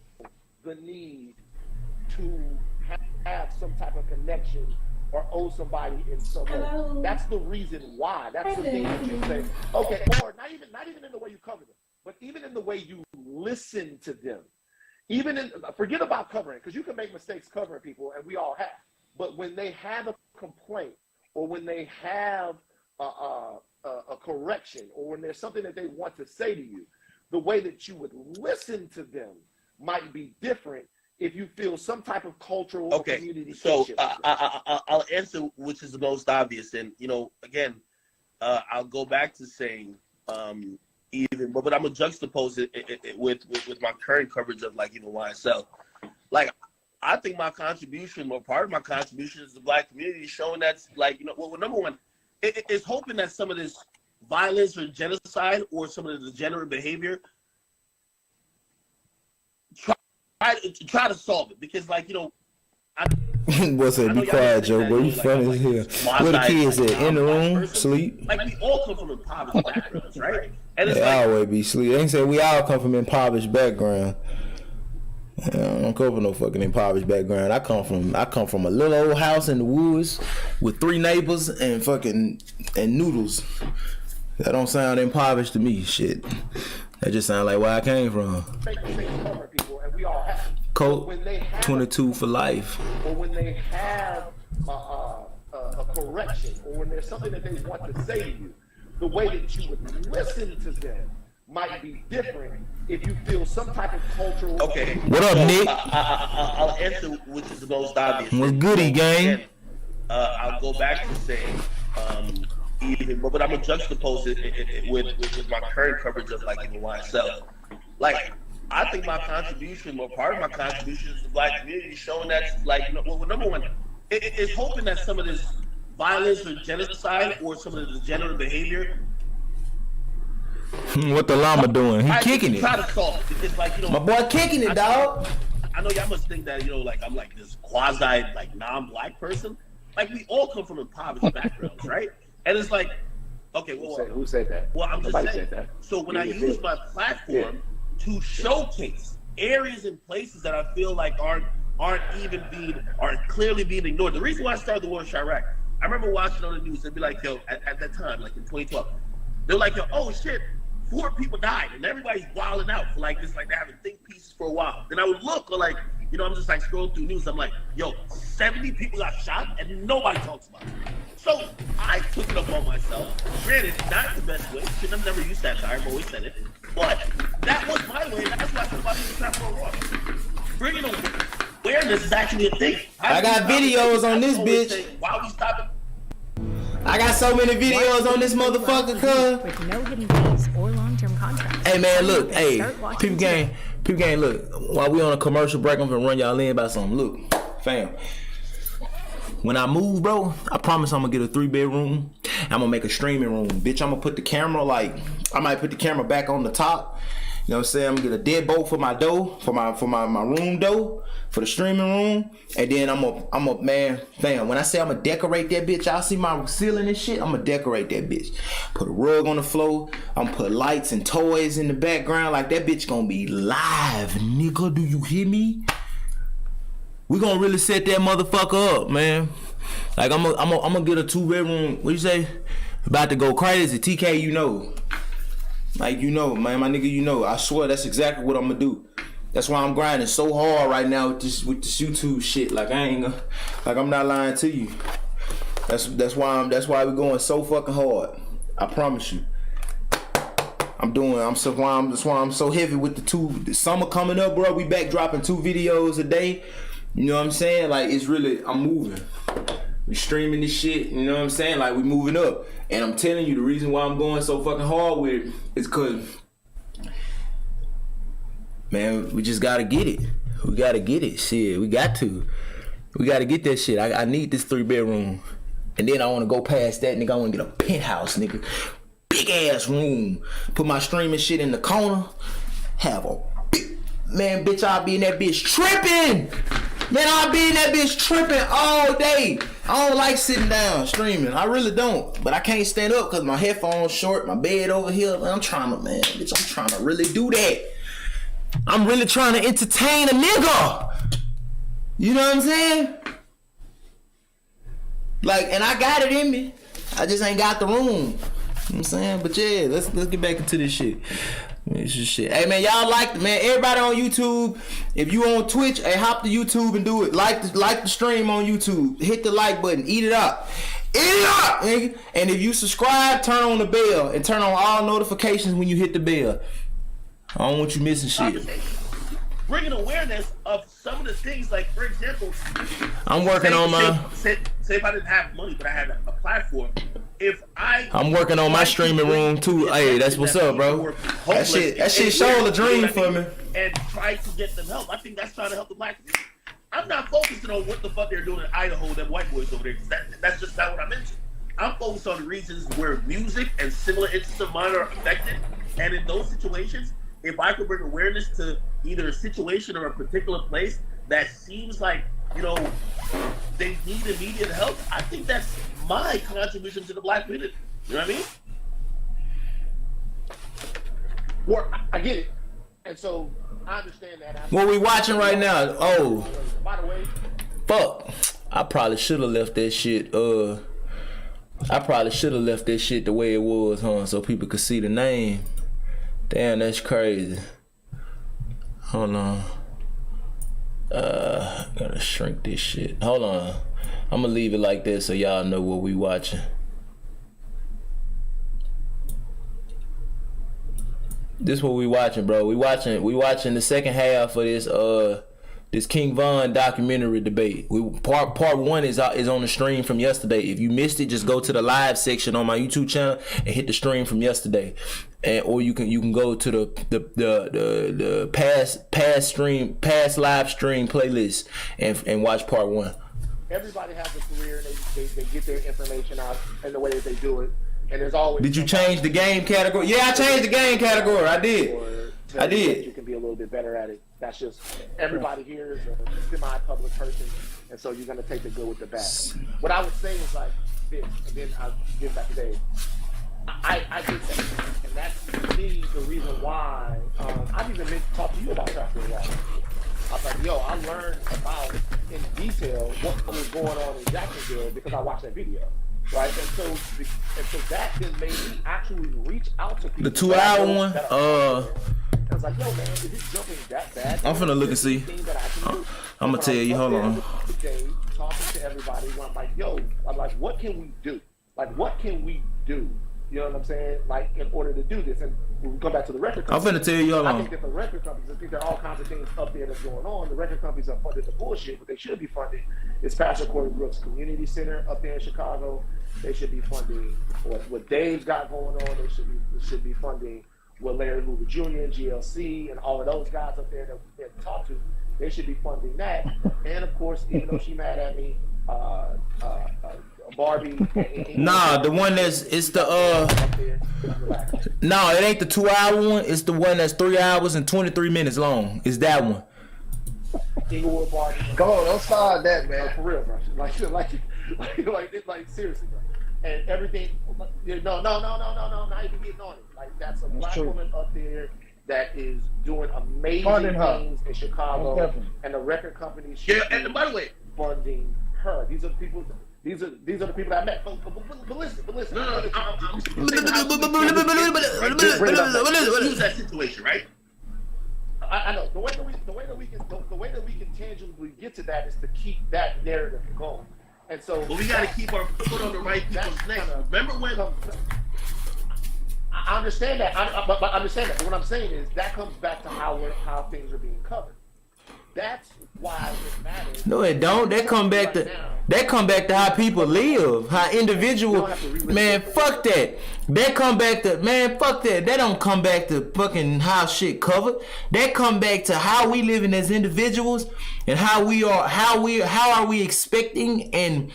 the need to have some type of connection or owe somebody in some way. That's the reason why. That's the thing that you say. Okay, or not even in the way you cover them, but even in the way you listen to them. Even in, forget about covering, because you can make mistakes covering people, and we all have. But when they have a complaint, or when they have a correction, or when there's something that they want to say to you, the way that you would listen to them might be different if you feel some type of cultural or community. So I'll answer which is the most obvious, and again, I'll go back to saying but I'm gonna juxtapose it with my current coverage of YSL. I think my contribution, or part of my contribution, is the black community showing that's well, number one, it's hoping that some of this violence or genocide or some of the degenerate behavior try to solve it, because What's it? Be quiet, Joe. Boy, you funny as hell. Where the kids at? In the room, sleep. We all come from impoverished backgrounds, right? And it's they always be sleep. They ain't say we all come from impoverished background. I don't come from no fucking impoverished background. I come from a little old house in the woods with 3 neighbors and noodles. That don't sound impoverished to me. Shit. That just sound like where I came from. Colt 22 for life. Or when they have a correction, or when there's something that they want to say to you, the way that you would listen to them might be different if you feel some type of cultural. Okay. What up, Nick? I'll answer which is the most obvious. What's goody, gang? I'll go back to saying, but I'm gonna juxtapose it with my current coverage of YSL. I think my contribution, or part of my contribution, is the black community showing that's well, number one, it's hoping that some of this violence or genocide or some of the degenerate behavior. What the llama doing? He kicking it. Try to solve it, because my boy kicking it, dog. I know y'all must think that I'm this quasi non-black person. We all come from impoverished backgrounds, right? And it's okay, well, who said that? Well, I'm just Nobody saying. Said that. So when I use my platform to showcase areas and places that I feel aren't clearly being ignored. The reason why I started the war in Chirac, I remember watching on the news, they'd be like, yo, at that time, in 2012, they're like, yo, oh shit, 4 people died, and everybody's wilding out for this, they're having think pieces for a while. Then I would look, or I'm just scrolling through news, I'm like, yo, 70 people got shot, and nobody talks about it. So I took it upon myself. Granted, not the best way. Should have never used that term. I've always said it. But that was my way. That's why I said about the trap for a walk. Bringing awareness is actually a thing. I got videos on this bitch. Why we stopping? I got so many videos on this motherfucker, cuz. With no hidden fees or long-term contracts. Hey man, look, people gang, look. While we on a commercial break, I'm gonna run y'all in about something. Look, fam. When I move, bro, I promise I'm gonna get a 3-bedroom. I'm gonna make a streaming room. Bitch, I'm gonna put the camera I might put the camera back on the top. You know what I'm saying? I'm gonna get a deadbolt for my door, for my room door, for the streaming room. And then I'm a man, fam, when I say I'm gonna decorate that bitch, y'all see my ceiling and shit? I'm gonna decorate that bitch. Put a rug on the floor. I'm gonna put lights and toys in the background. That bitch gonna be live, nigga. Do you hear me? We gonna really set that motherfucker up, man. I'm gonna get a 2-bedroom. What you say? About to go crazy. TK, you know. Man, my nigga, I swear that's exactly what I'm gonna do. That's why I'm grinding so hard right now with this YouTube shit. I'm not lying to you. That's why we're going so fucking hard. I promise you. That's why I'm so heavy with the summer coming up, bro. We back dropping 2 videos a day. You know what I'm saying? Like, it's really, I'm moving. We streaming this shit, you know what I'm saying? Like, we moving up. And I'm telling you, the reason why I'm going so fucking hard with it is because, man, we just gotta get it. We gotta get it. Shit, we got to. We gotta get that shit. I need this 3-bedroom. And then I wanna go past that, nigga. I wanna get a penthouse, nigga. Big ass room. Put my streaming shit in the corner. Have a big, man, bitch, I'll be in that bitch tripping. Man, I'll be in that bitch tripping all day. I don't like sitting down streaming. I really don't. But I can't stand up because my headphones short, my bed over here. Man, I'm trying to really do that. I'm really trying to entertain a nigga. You know what I'm saying? Like, and I got it in me. I just ain't got the room. You know what I'm saying? But yeah, let's get back into this shit. Hey man, y'all like, man, everybody on YouTube, if you on Twitch, hey, hop to YouTube and do it. Like the stream on YouTube. Hit the like button. Eat it up. Eat it up, nigga. And if you subscribe, turn on the bell and turn on all notifications when you hit the bell. I don't want you missing shit. Bringing awareness of some of the things, like for example, I'm working on my. Say if I didn't have money, but I had a platform. I'm working on my streaming room too. Hey, that's what's up, bro. That shit showed a dream for me. And try to get them help. I think that's trying to help the black community. I'm not focusing on what the fuck they're doing in Idaho, them white boys over there. That's just not what I'm into. I'm focused on the reasons where music and similar interests of mine are affected. And in those situations, if I could bring awareness to either a situation or a particular place that seems like, you know, they need immediate help, I think that's my contribution to the black community. You know what I mean? Well, I get it. And so I understand that. What we watching right now? Oh. By the way. Fuck. I probably should have left that shit. I probably should have left that shit the way it was, huh? So people could see the name. Damn, that's crazy. Hold on. Gotta shrink this shit. Hold on. I'm gonna leave it like this so y'all know what we watching. This what we watching, bro. We watching the second half of this King Von documentary debate. Part 1 is on the stream from yesterday. If you missed it, just go to the live section on my YouTube channel and hit the stream from yesterday. Or you can go to the past live stream playlist and watch part 1. Everybody has a career and they get their information out in the way that they do it. And there's always. Did you change the game category? Yeah, I changed the game category. I did. You can be a little bit better at it. That's just, everybody here is a semi-public person, and so you're gonna take the good with the bad. What I would say is like this, and then I'll get back to Dave. I did that, and that's to me the reason why I've even been talking to you about Trap Lord Ross. I was like, yo, I learned about in detail what was going on in Jacksonville because I watched that video. Right, and so that then made me actually reach out to people. The 2-hour one. I was like, yo, man, is it jumping that bad? I'm finna look and see. I'm gonna tell you. Hold on. Today, talking to everybody, I'm like, yo, I'm like, what can we do? Like, what can we do? You know what I'm saying? Like, in order to do this, and when we come back to the record companies, I'm finna tell you. Hold on. I think that the record companies, I think there are all kinds of things up there that's going on. The record companies are funded the bullshit, but they should be funding. It's Pastor Corey Brooks Community Center up there in Chicago. They should be funding what Dave's got going on. They should be funding what Larry Hoover Jr. and GLC and all of those guys up there that we had to talk to. They should be funding that. And of course, even though she mad at me, Barbie. Nah, the one it's the No, it ain't the 2-hour one. It's the one that's 3 hours and 23 minutes long. It's that one. Inglewood Barbie. Go on, don't start that, man. For real, bro. Like seriously, bro. And everything. No, not even getting on it. Like that's a black woman up there that is doing amazing things in Chicago, and the record companies should and by the way, funding her. These are the people. These are the people that I met. But listen. Use that situation, right? I know the way that we can tangibly get to that is to keep that narrative going. And so, but we got to keep our foot on the right people's neck. Remember when? I understand that. But I understand that. But what I'm saying is that comes back to how things are being covered. That's why it matters. No, it don't. That come back to how people live, how individual. Man, fuck that. That come back to fuck that. That don't come back to fucking how shit covered. That come back to how we living as individuals and how are we expecting and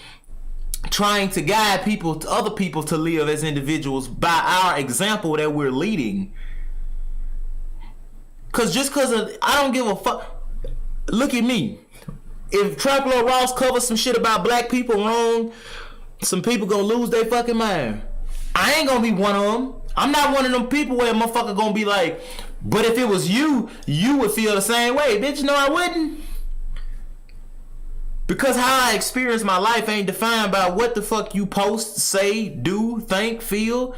trying to guide other people to live as individuals by our example that we're leading. Cause I don't give a fuck. Look at me. If Trap Lord Ross covers some shit about black people wrong, some people gonna lose their fucking mind. I ain't gonna be one of them. I'm not one of them people where a motherfucker gonna be like, but if it was you would feel the same way. Bitch, no, I wouldn't. Because how I experience my life ain't defined by what the fuck you post, say, do, think, feel.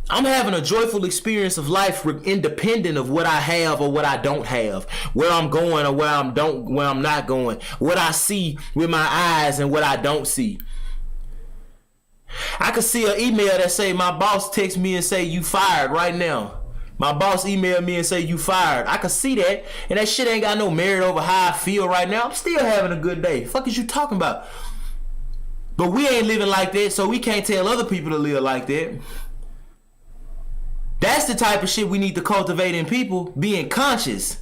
I'm having a joyful experience of life independent of what I have or what I don't have, where I'm going or where I'm not going, what I see with my eyes and what I don't see. I could see an email that say my boss text me and say you fired right now. My boss emailed me and say you fired. I could see that, and that shit ain't got no merit over how I feel right now. I'm still having a good day. Fuck is you talking about? But we ain't living like that, so we can't tell other people to live like that. That's the type of shit we need to cultivate in people, being conscious.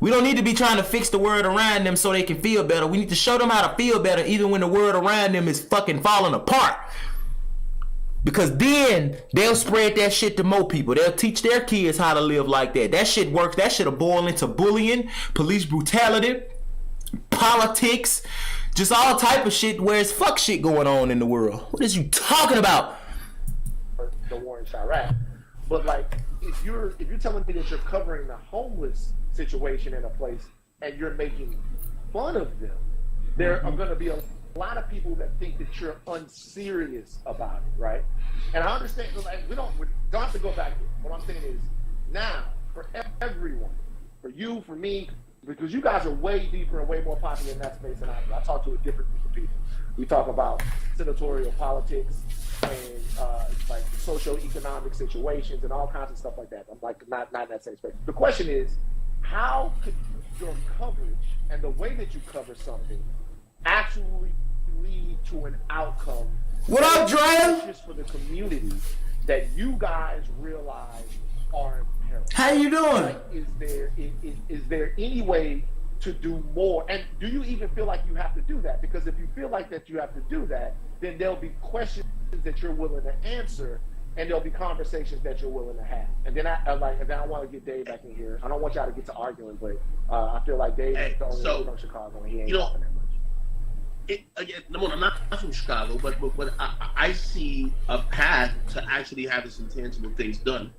We don't need to be trying to fix the world around them so they can feel better. We need to show them how to feel better even when the world around them is fucking falling apart. Because then they'll spread that shit to more people. They'll teach their kids how to live like that. That shit works. That shit'll boil into bullying, police brutality, politics, just all type of shit where it's fuck shit going on in the world. What is you talking about? The war in Chirac, but like if you're telling me that you're covering the homeless situation in a place and you're making fun of them, there are going to be a lot of people that think that you're unserious about it, right? And I understand, like, we don't have to go back here. What I'm saying is now for everyone, for you, for me, because you guys are way deeper and way more popular in that space than I do. I talk to a different group of people. We talk about senatorial politics and like socio-economic situations and all kinds of stuff like that. I'm like not in that same space. The question is, how could your coverage and the way that you cover something actually lead to an outcome? What up, Dre? Just for the community that you guys realize are imperative. How you doing? Like, is there any way to do more? And do you even feel like you have to do that? Because if you feel like that you have to do that, then there'll be questions that you're willing to answer, and there'll be conversations that you're willing to have. And then I want to get Dave back in here. I don't want y'all to get to arguing, but I feel like Dave is the only one from Chicago, and he ain't talking that much. I'm not from Chicago, but I see a path to actually having some tangible things done,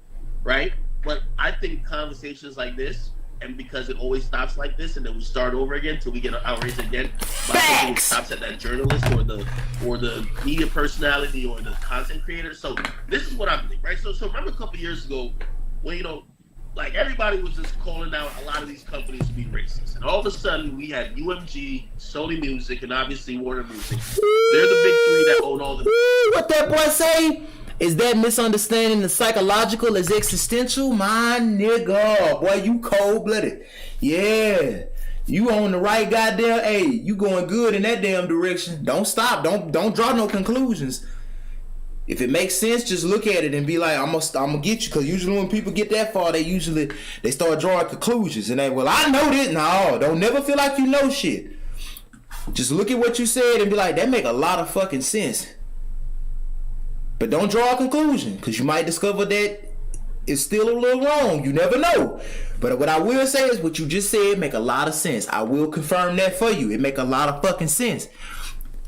right? But I think conversations like this, and because it always stops like this, and then we start over again till we get outraged again. But I think it stops at that journalist or the media personality or the content creator. So this is what I believe, right? So remember a couple years ago when like everybody was just calling out a lot of these companies to be racist, and all of a sudden we had UMG, Sony Music, and obviously Warner Music. They're the big three that own all the. What that boy say? Is that misunderstanding the psychological as existential? My nigga, boy, you cold-blooded. Yeah, you on the right goddamn. Hey, you going good in that damn direction. Don't stop. Don't draw no conclusions. If it makes sense, just look at it and be like, I'm gonna get you. Because usually when people get that far, they start drawing conclusions. And they, well, I know this. No, don't never feel like you know shit. Just look at what you said and be like, that make a lot of fucking sense. But don't draw a conclusion, because you might discover that it's still a little wrong. You never know. But what I will say is what you just said make a lot of sense. I will confirm that for you. It make a lot of fucking sense.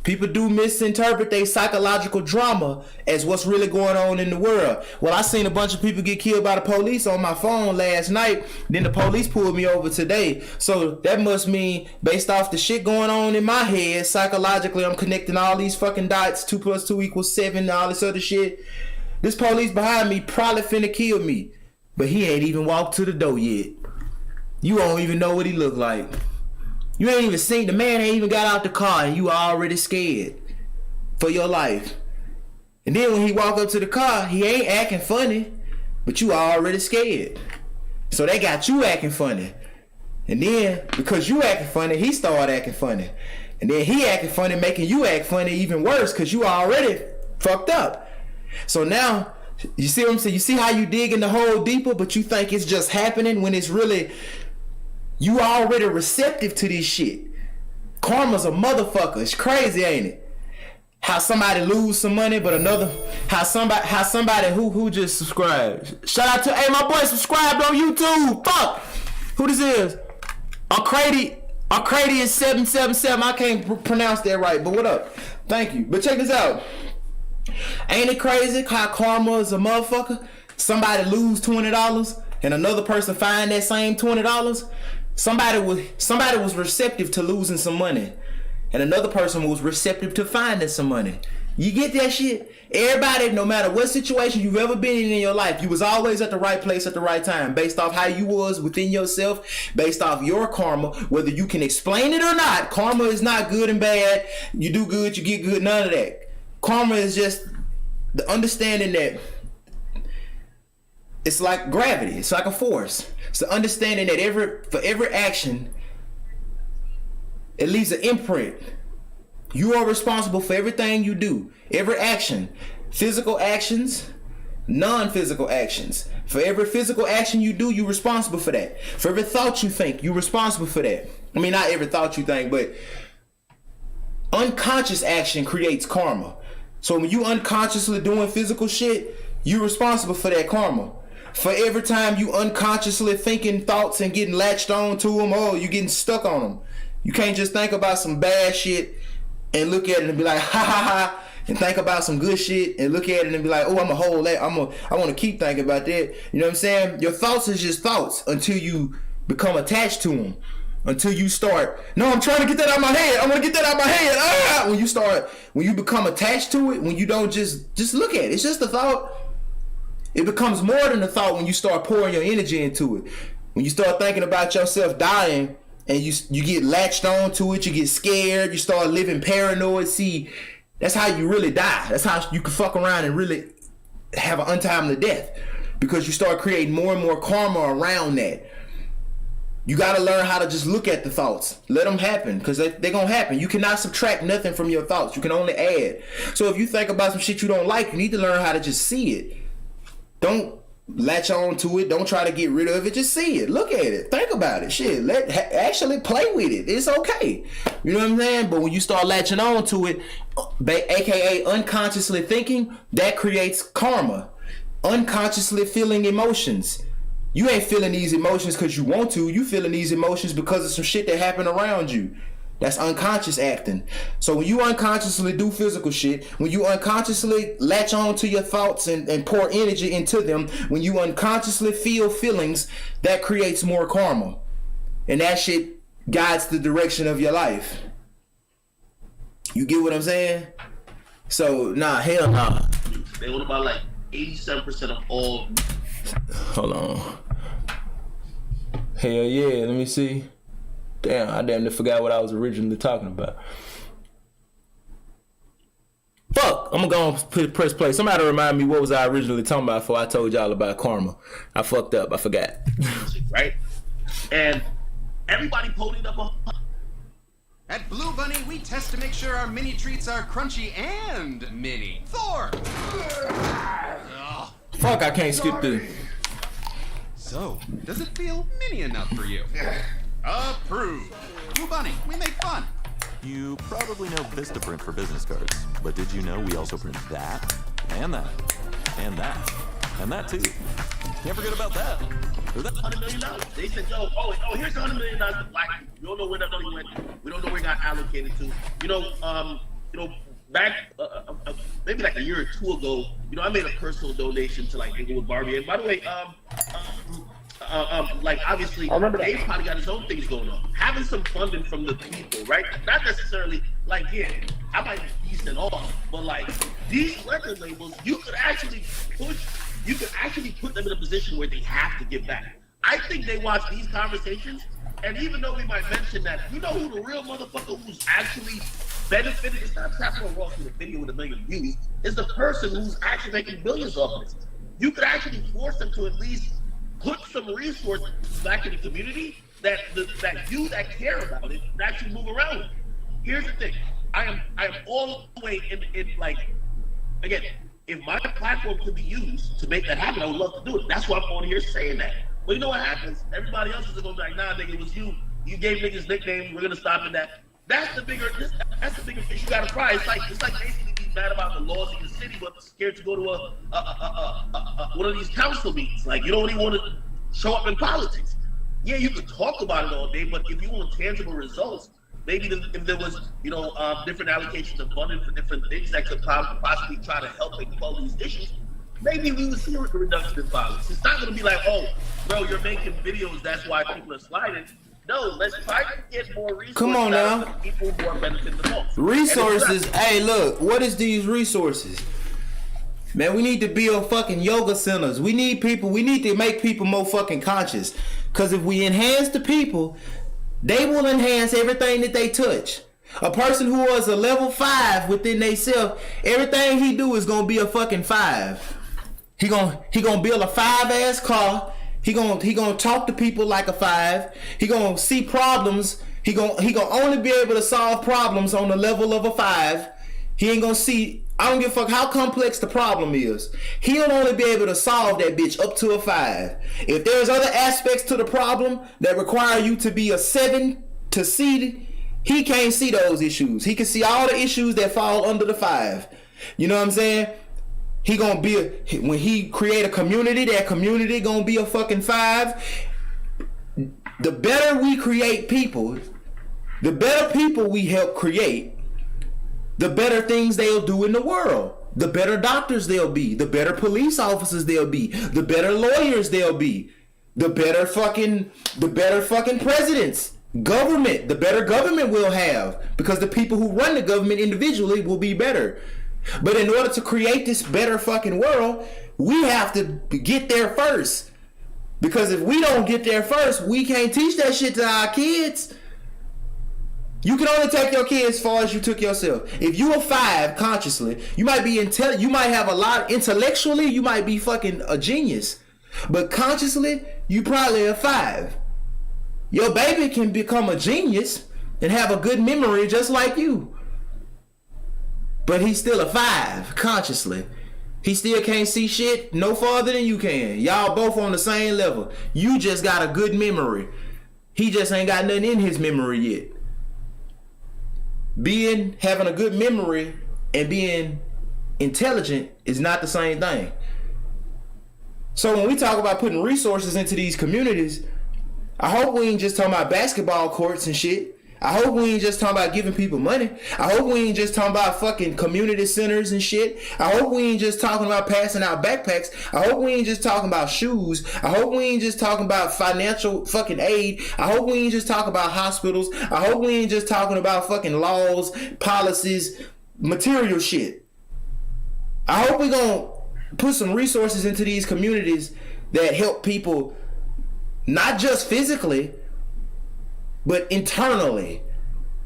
People do misinterpret their psychological drama as what's really going on in the world. Well, I seen a bunch of people get killed by the police on my phone last night. Then the police pulled me over today. So that must mean, based off the shit going on in my head, psychologically, I'm connecting all these fucking dots. 2 + 2 = 7 and all this other shit. This police behind me probably finna kill me. But he ain't even walked to the door yet. You don't even know what he look like. You ain't even seen, the man ain't even got out the car and you already scared for your life. And then when he walk up to the car, he ain't acting funny, but you already scared. So they got you acting funny. And then because you acting funny, he started acting funny. And then he acting funny, making you act funny even worse because you already fucked up. So now, you see what I'm saying? You see how you dig in the hole deeper, but you think it's just happening when it's really, you already receptive to this shit. Karma's a motherfucker. It's crazy, ain't it? How somebody lose some money, but another, how somebody who just subscribed. Shout out to, hey, my boy subscribed on YouTube. Fuck! Who this is? Arcady is 777. I can't pronounce that right, but what up? Thank you. But check this out. Ain't it crazy how karma is a motherfucker? Somebody lose $20 and another person find that same $20. Somebody was receptive to losing some money, and another person was receptive to finding some money. You get that shit? Everybody, no matter what situation you've ever been in your life, you was always at the right place at the right time, based off how you was within yourself, based off your karma, whether you can explain it or not. Karma is not good and bad. You do good, you get good, none of that. Karma is just the understanding that it's like gravity. It's like a force. It's the understanding that for every action, it leaves an imprint. You are responsible for everything you do. Every action. Physical actions, non-physical actions. For every physical action you do, you're responsible for that. For every thought you think, you're responsible for that. I mean, not every thought you think, but unconscious action creates karma. So when you unconsciously doing physical shit, you're responsible for that karma. For every time you unconsciously thinking thoughts and getting latched on to them, oh, you getting stuck on them. You can't just think about some bad shit and look at it and be like, ha ha ha, and think about some good shit and look at it and be like, oh, I'm a hold that. I want to keep thinking about that. You know what I'm saying? Your thoughts is just thoughts until you become attached to them. Until you start, no, I'm trying to get that out of my head. I want to get that out of my head. Ah! When you become attached to it, when you don't just look at it. It's just a thought. It becomes more than a thought when you start pouring your energy into it. When you start thinking about yourself dying and you get latched on to it, you get scared, you start living paranoid. See, that's how you really die. That's how you can fuck around and really have an untimely death, because you start creating more and more karma around that. You got to learn how to just look at the thoughts. Let them happen, because they're going to happen. You cannot subtract nothing from your thoughts. You can only add. So if you think about some shit you don't like, you need to learn how to just see it. Don't latch on to it. Don't try to get rid of it. Just see it. Look at it. Think about it. Shit. Actually play with it. It's okay. You know what I'm saying? But when you start latching on to it, aka unconsciously thinking, that creates karma. Unconsciously feeling emotions. You ain't feeling these emotions because you want to. You feeling these emotions because of some shit that happened around you. That's unconscious acting. So when you unconsciously do physical shit, when you unconsciously latch on to your thoughts and pour energy into them, when you unconsciously feel feelings, that creates more karma. And that shit guides the direction of your life. You get what I'm saying? So, nah, hell nah. They want about like 87% of all. Hold on. Hell yeah, let me see. Damn, I damn near forgot what I was originally talking about. Fuck, I'm gonna go on press play. Somebody remind me what was I originally talking about before I told y'all about karma. I fucked up, I forgot. Right? And everybody ponied up a... At Blue Bunny, we test to make sure our mini treats are crunchy and mini. Thor! Fuck, I can't skip through. So, does it feel mini enough for you? Approved. Blue Bunny, we make fun. You probably know Vistaprint for business cards, but did you know we also print that, and that, and that, and that too? Can't forget about that. $100 million. They said, here's $100 million to black people. We don't know where that money went. We don't know where it got allocated to. Back maybe like a year or two ago, I made a personal donation to like Inglewood Barbie. And by the way, like obviously Dave probably got his own things going on. Having some funding from the people, right? Not necessarily like, yeah, I might be decent off, but like these record labels, you could actually put them in a position where they have to give back. I think they watch these conversations, and even though we might mention that, you know who the real motherfucker who's actually benefited. It's not Trap Lord Ross with a video with 1 million views. It's the person who's actually making billions off of this. You could actually force them to at least put some resources back in the community that you that care about it can actually move around with. Here's the thing. I am all the way in like, again, if my platform could be used to make that happen, I would love to do it. That's why I'm on here saying that. But you know what happens? Everybody else is gonna be like, nah, nigga, it was you. You gave niggas nicknames. We're gonna stop at that. That's the bigger fish you gotta fry. It's like basically being mad about the laws in the city, but scared to go to one of these council meetings. Like, you don't even want to show up in politics. Yeah, you could talk about it all day, but if you want tangible results, maybe if there was, different allocations of funding for different things that could possibly try to help and quell these issues, maybe we would see a reduction in violence. It's not going to be like, oh, bro, you're making videos, that's why people are sliding. No, let's try to get more resources. Come on now. Out of the people who are benefiting the most. Resources. Hey, look, what is these resources? Man, we need to build fucking yoga centers. We need to make people more fucking conscious. Because if we enhance the people, they will enhance everything that they touch. A person who is a level 5 within themselves, everything he do is gonna be a fucking 5. He gonna build a 5-ass car. He gonna talk to people like a 5. He gonna see problems. He gonna only be able to solve problems on the level of a 5. He ain't gonna see. I don't give a fuck how complex the problem is. He'll only be able to solve that bitch up to a 5. If there's other aspects to the problem that require you to be a 7 to see, he can't see those issues. He can see all the issues that fall under the 5. You know what I'm saying? He gonna be when he create a community, that community gonna be a fucking 5. The better we create people, the better people we help create, the better things they'll do in the world. The better doctors they'll be. The better police officers they'll be. The better lawyers they'll be. The better fucking presidents. Government. The better government we'll have. Because the people who run the government individually will be better. But in order to create this better fucking world, we have to get there first. Because if we don't get there first, we can't teach that shit to our kids. You can only take your kids as far as you took yourself. If you are 5 consciously, you might be you might have a lot intellectually, you might be fucking a genius. But consciously, you probably a 5. Your baby can become a genius and have a good memory just like you. But he's still a 5 consciously. He still can't see shit no farther than you can. Y'all both on the same level. You just got a good memory. He just ain't got nothing in his memory yet. Having a good memory and being intelligent is not the same thing. So when we talk about putting resources into these communities, I hope we ain't just talking about basketball courts and shit. I hope we ain't just talking about giving people money. I hope we ain't just talking about fucking community centers and shit. I hope we ain't just talking about passing out backpacks. I hope we ain't just talking about shoes. I hope we ain't just talking about financial fucking aid. I hope we ain't just talking about hospitals. I hope we ain't just talking about fucking laws, policies, material shit. I hope we gonna put some resources into these communities that help people not just physically, but internally.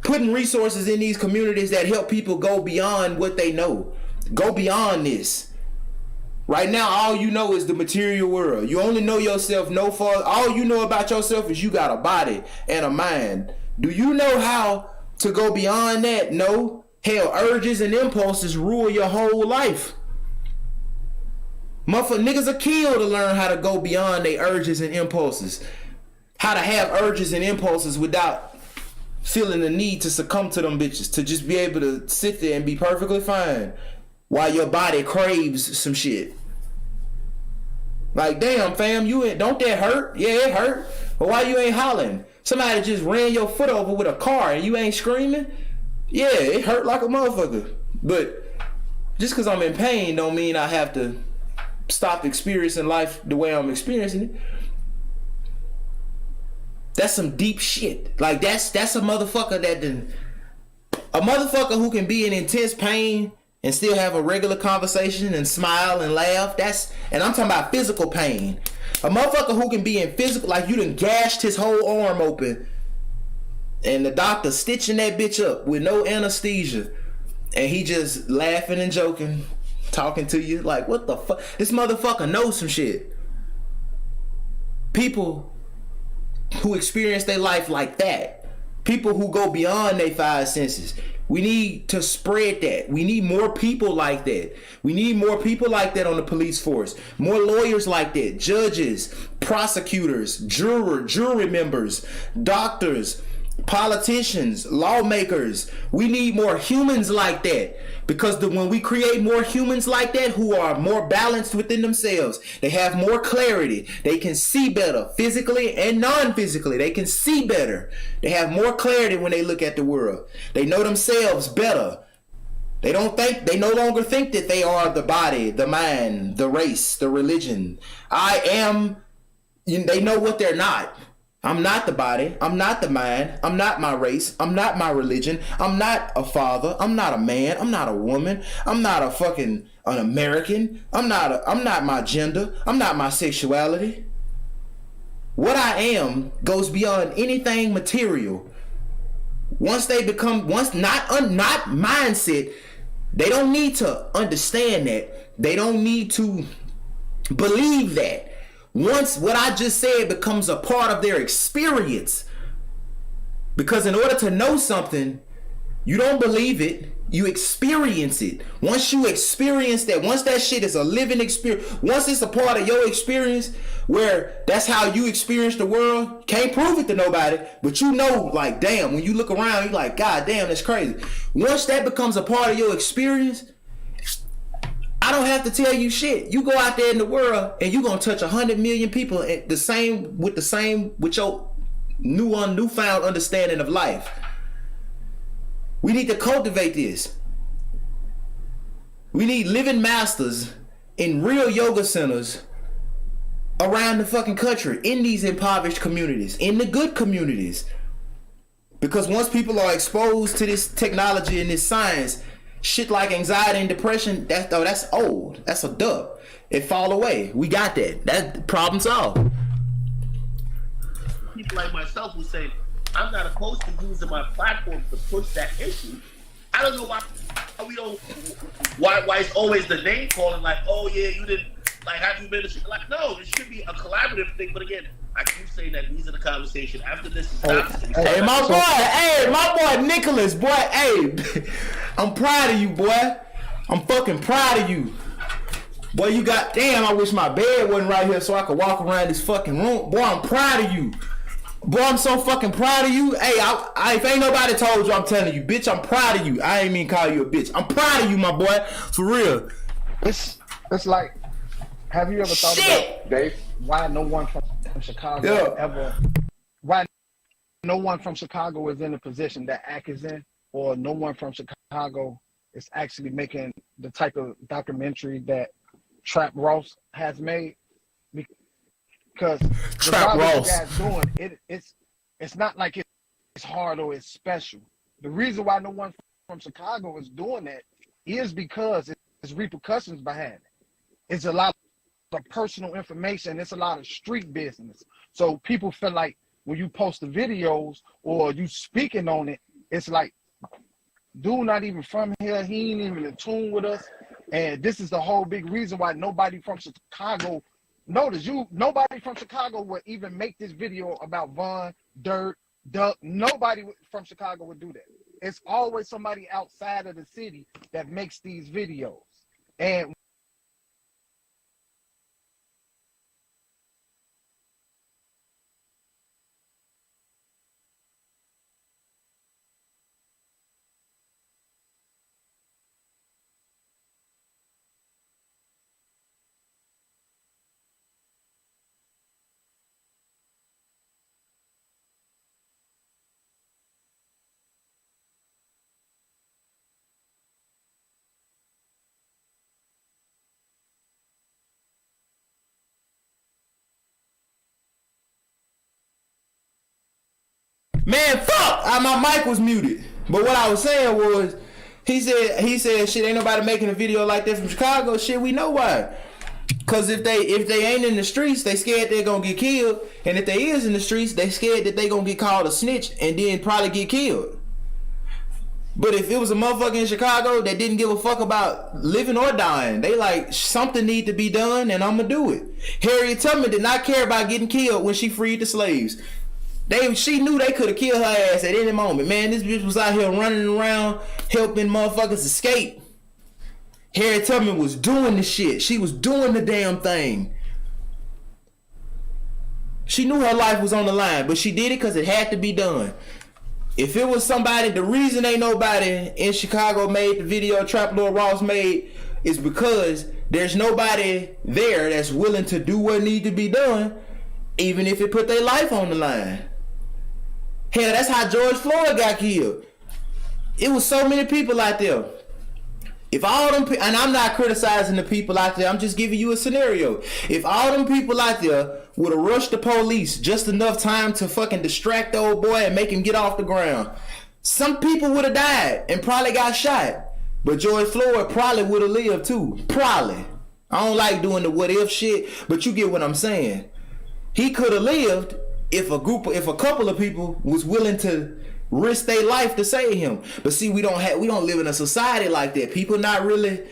Putting resources in these communities that help people go beyond what they know. Go beyond this. Right now, all you know is the material world. You only know yourself no far. All you know about yourself is you got a body and a mind. Do you know how to go beyond that? No. Hell, urges and impulses rule your whole life. Motherfucker, niggas are killed to learn how to go beyond their urges and impulses. How to have urges and impulses without feeling the need to succumb to them bitches. To just be able to sit there and be perfectly fine while your body craves some shit. Like, damn, fam, don't that hurt? Yeah, it hurt. But why you ain't hollering? Somebody just ran your foot over with a car and you ain't screaming? Yeah, it hurt like a motherfucker. But just because I'm in pain don't mean I have to stop experiencing life the way I'm experiencing it. That's some deep shit. Like that's a motherfucker a motherfucker who can be in intense pain and still have a regular conversation and smile and laugh. And I'm talking about physical pain. A motherfucker who can be in physical, like you done gashed his whole arm open and the doctor stitching that bitch up with no anesthesia, and he just laughing and joking, talking to you like, what the fuck? This motherfucker knows some shit. People who experience their life like that, people who go beyond their five senses, we need to spread that. We need more people like that. We need more people like that on the police force. More lawyers like that. Judges, prosecutors, jury members, doctors, politicians, lawmakers. We need more humans like that. Because when we create more humans like that who are more balanced within themselves, they have more clarity. They can see better physically and non-physically. They can see better. They have more clarity when they look at the world. They know themselves better. They no longer think that they are the body, the mind, the race, the religion. They know what they're not. I'm not the body. I'm not the mind. I'm not my race. I'm not my religion. I'm not a father. I'm not a man. I'm not a woman. I'm not an American. I'm not my gender. I'm not my sexuality. What I am goes beyond anything material. Once not mindset, they don't need to understand that. They don't need to believe that. Once what I just said becomes a part of their experience, because in order to know something, you don't believe it, you experience it. Once you experience that, once that shit is a living experience, once it's a part of your experience, where that's how you experience the world, can't prove it to nobody, but you know, like, damn, when you look around, you're like, God damn, that's crazy. Once that becomes a part of your experience, I don't have to tell you shit. You go out there in the world and you're gonna touch 100 million people with your newfound understanding of life. We need to cultivate this. We need living masters in real yoga centers around the fucking country, in these impoverished communities, in the good communities. Because once people are exposed to this technology and this science, shit like anxiety and depression, that's old. That's a dub. It fall away. We got that. That problem solved. People like myself who say, I'm not opposed to using my platform to push that issue. I don't know why it's always the name calling, like, oh yeah, you didn't, like, have you been like, no, it should be a collaborative thing. But again, I keep saying that these are the conversation after this is Hey, my boy Nicholas, boy, hey, I'm proud of you, boy. I'm fucking proud of you. Boy, you got, damn, I wish my bed wasn't right here so I could walk around this fucking room. Boy, I'm proud of you. Boy, I'm so fucking proud of you. Hey, if ain't nobody told you, I'm telling you, bitch, I'm proud of you. I ain't mean call you a bitch. I'm proud of you, my boy. For real. It's like, have you ever thought about, Dave, why no one from Chicago why no one from Chicago is in the position that Ack is in, or no one from Chicago is actually making the type of documentary that Trap Ross has made? Because Trap Ross, what guys doing it's not like it's hard or it's special. The reason why no one from Chicago is doing that is because there's repercussions behind it. It's a lot of personal information. It's a lot of street business. So people feel like when you post the videos or you speaking on it, it's like, dude not even from here. He ain't even in tune with us. And this is the whole big reason why nobody from Chicago, nobody from Chicago would even make this video about Von, Dirt, Duck. Nobody from Chicago would do that. It's always somebody outside of the city that makes these videos. And man, fuck! My mic was muted. But what I was saying was, he said, shit, ain't nobody making a video like that from Chicago. Shit, we know why. Cause if they ain't in the streets, they scared they're gonna get killed. And if they is in the streets, they scared that they gonna get called a snitch and then probably get killed. But if it was a motherfucker in Chicago that didn't give a fuck about living or dying, they like, something need to be done and I'm gonna do it. Harriet Tubman did not care about getting killed when she freed the slaves. She knew they could have killed her ass at any moment. Man, this bitch was out here running around helping motherfuckers escape. Harriet Tubman was doing the shit. She was doing the damn thing. She knew her life was on the line, but she did it because it had to be done. If it was somebody, the reason ain't nobody in Chicago made the video Trap Lord Ross made is because there's nobody there that's willing to do what need to be done, even if it put their life on the line. Hell, that's how George Floyd got killed. It was so many people out there. If all them, and I'm not criticizing the people out there, I'm just giving you a scenario. If all them people out there would have rushed the police just enough time to fucking distract the old boy and make him get off the ground, some people would have died and probably got shot. But George Floyd probably would have lived too. Probably. I don't like doing the what if shit, but you get what I'm saying. He could have lived if a couple of people was willing to risk their life to save him. But see, we don't live in a society like that. People not really,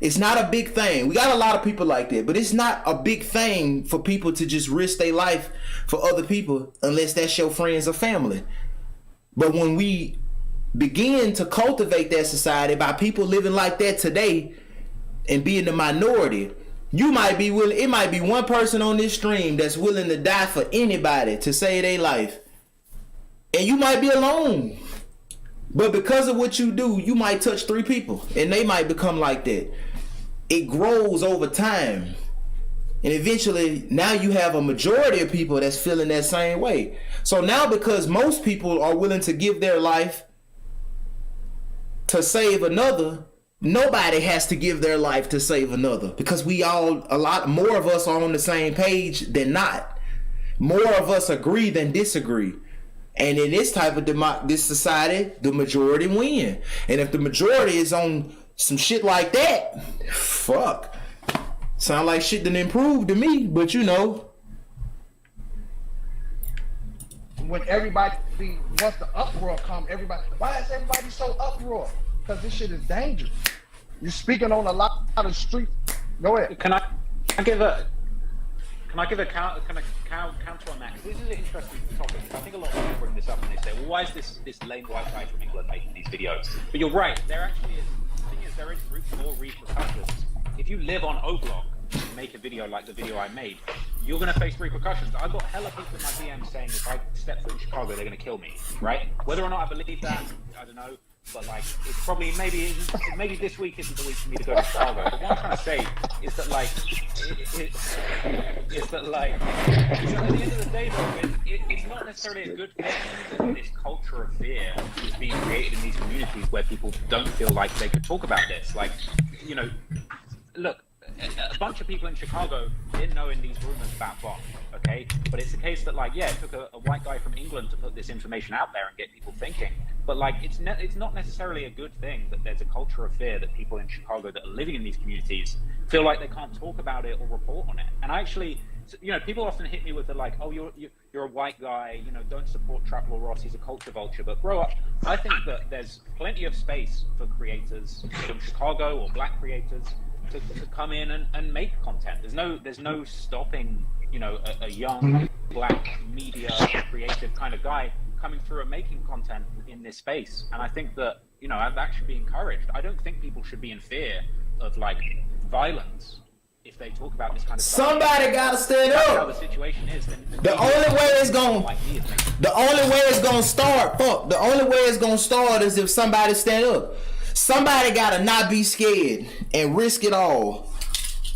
it's not a big thing. We got a lot of people like that, but it's not a big thing for people to just risk their life for other people unless that's your friends or family. But when we begin to cultivate that society by people living like that today and being the minority, you might be willing, it might be one person on this stream that's willing to die for anybody to save their life. And you might be alone. But because of what you do, you might touch 3 people and they might become like that. It grows over time. And eventually, now you have a majority of people that's feeling that same way. So now, because most people are willing to give their life to save another, nobody has to give their life to save another. Because a lot more of us are on the same page than not. More of us agree than disagree. And in this type of this society, the majority win. And if the majority is on some shit like that, fuck. Sound like shit done improved to me, but you know. When everybody, once the uproar come, why is everybody so uproar? Because this shit is dangerous. You're speaking on a lot of streets. Go ahead. Can I give a counter on that? This is an interesting topic. I think a lot of people bring this up and they say, well, why is this lame white guy from England making these videos? But you're right, there actually is, the thing is, there is more repercussions. If you live on O-Block and make a video like the video I made, you're going to face repercussions. I've got hella people in my DMs saying if I step foot in Chicago, they're going to kill me, right? Whether or not I believe that, I don't know. But like, it's probably maybe this week isn't the week for me to go to Chicago. But what I'm trying to say is that like, at the end of the day, though, it's not necessarily a good thing that this culture of fear is being created in these communities where people don't feel like they could talk about this. Like, you know, look, a bunch of people in Chicago didn't know in these rumors about bombs, okay? But it's the case that, like, yeah, it took a white guy from England to put this information out there and get people thinking. But, like, it's not necessarily a good thing that there's a culture of fear that people in Chicago that are living in these communities feel like they can't talk about it or report on it. And I actually, you know, people often hit me with the, like, oh, you're a white guy, you know, don't support Trap Lord Ross, he's a culture vulture. But grow up. I think that there's plenty of space for creators from Chicago or black creators to come in and make content. There's no stopping, you know, a young black media creative kind of guy coming through and making content in this space. And I think that, you know, that should be encouraged. I don't think people should be in fear of like violence if they talk about this kind of stuff. Somebody gotta stand up. How the situation is. The only way it's gonna start is if somebody stand up. Somebody gotta not be scared and risk it all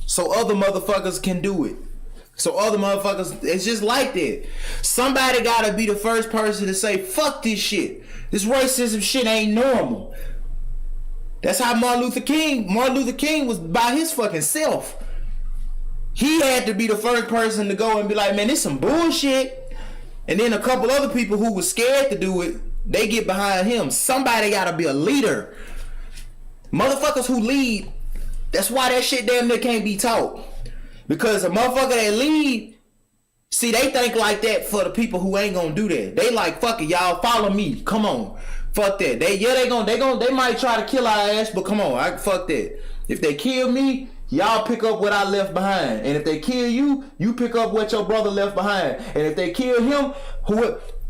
so other motherfuckers can do it. So other motherfuckers, it's just like that. Somebody gotta be the first person to say, fuck this shit. This racism shit ain't normal. That's how Martin Luther King was by his fucking self. He had to be the first person to go and be like, man, this some bullshit. And then a couple other people who was scared to do it, they get behind him. Somebody gotta be a leader. Motherfuckers who lead, that's why that shit damn near can't be taught. Because a motherfucker that leave, see, they think like that for the people who ain't gonna do that. They like, fuck it, y'all follow me. Come on. Fuck that. They might try to kill our ass, but come on, fuck that. If they kill me, y'all pick up what I left behind. And if they kill you, you pick up what your brother left behind. And if they kill him,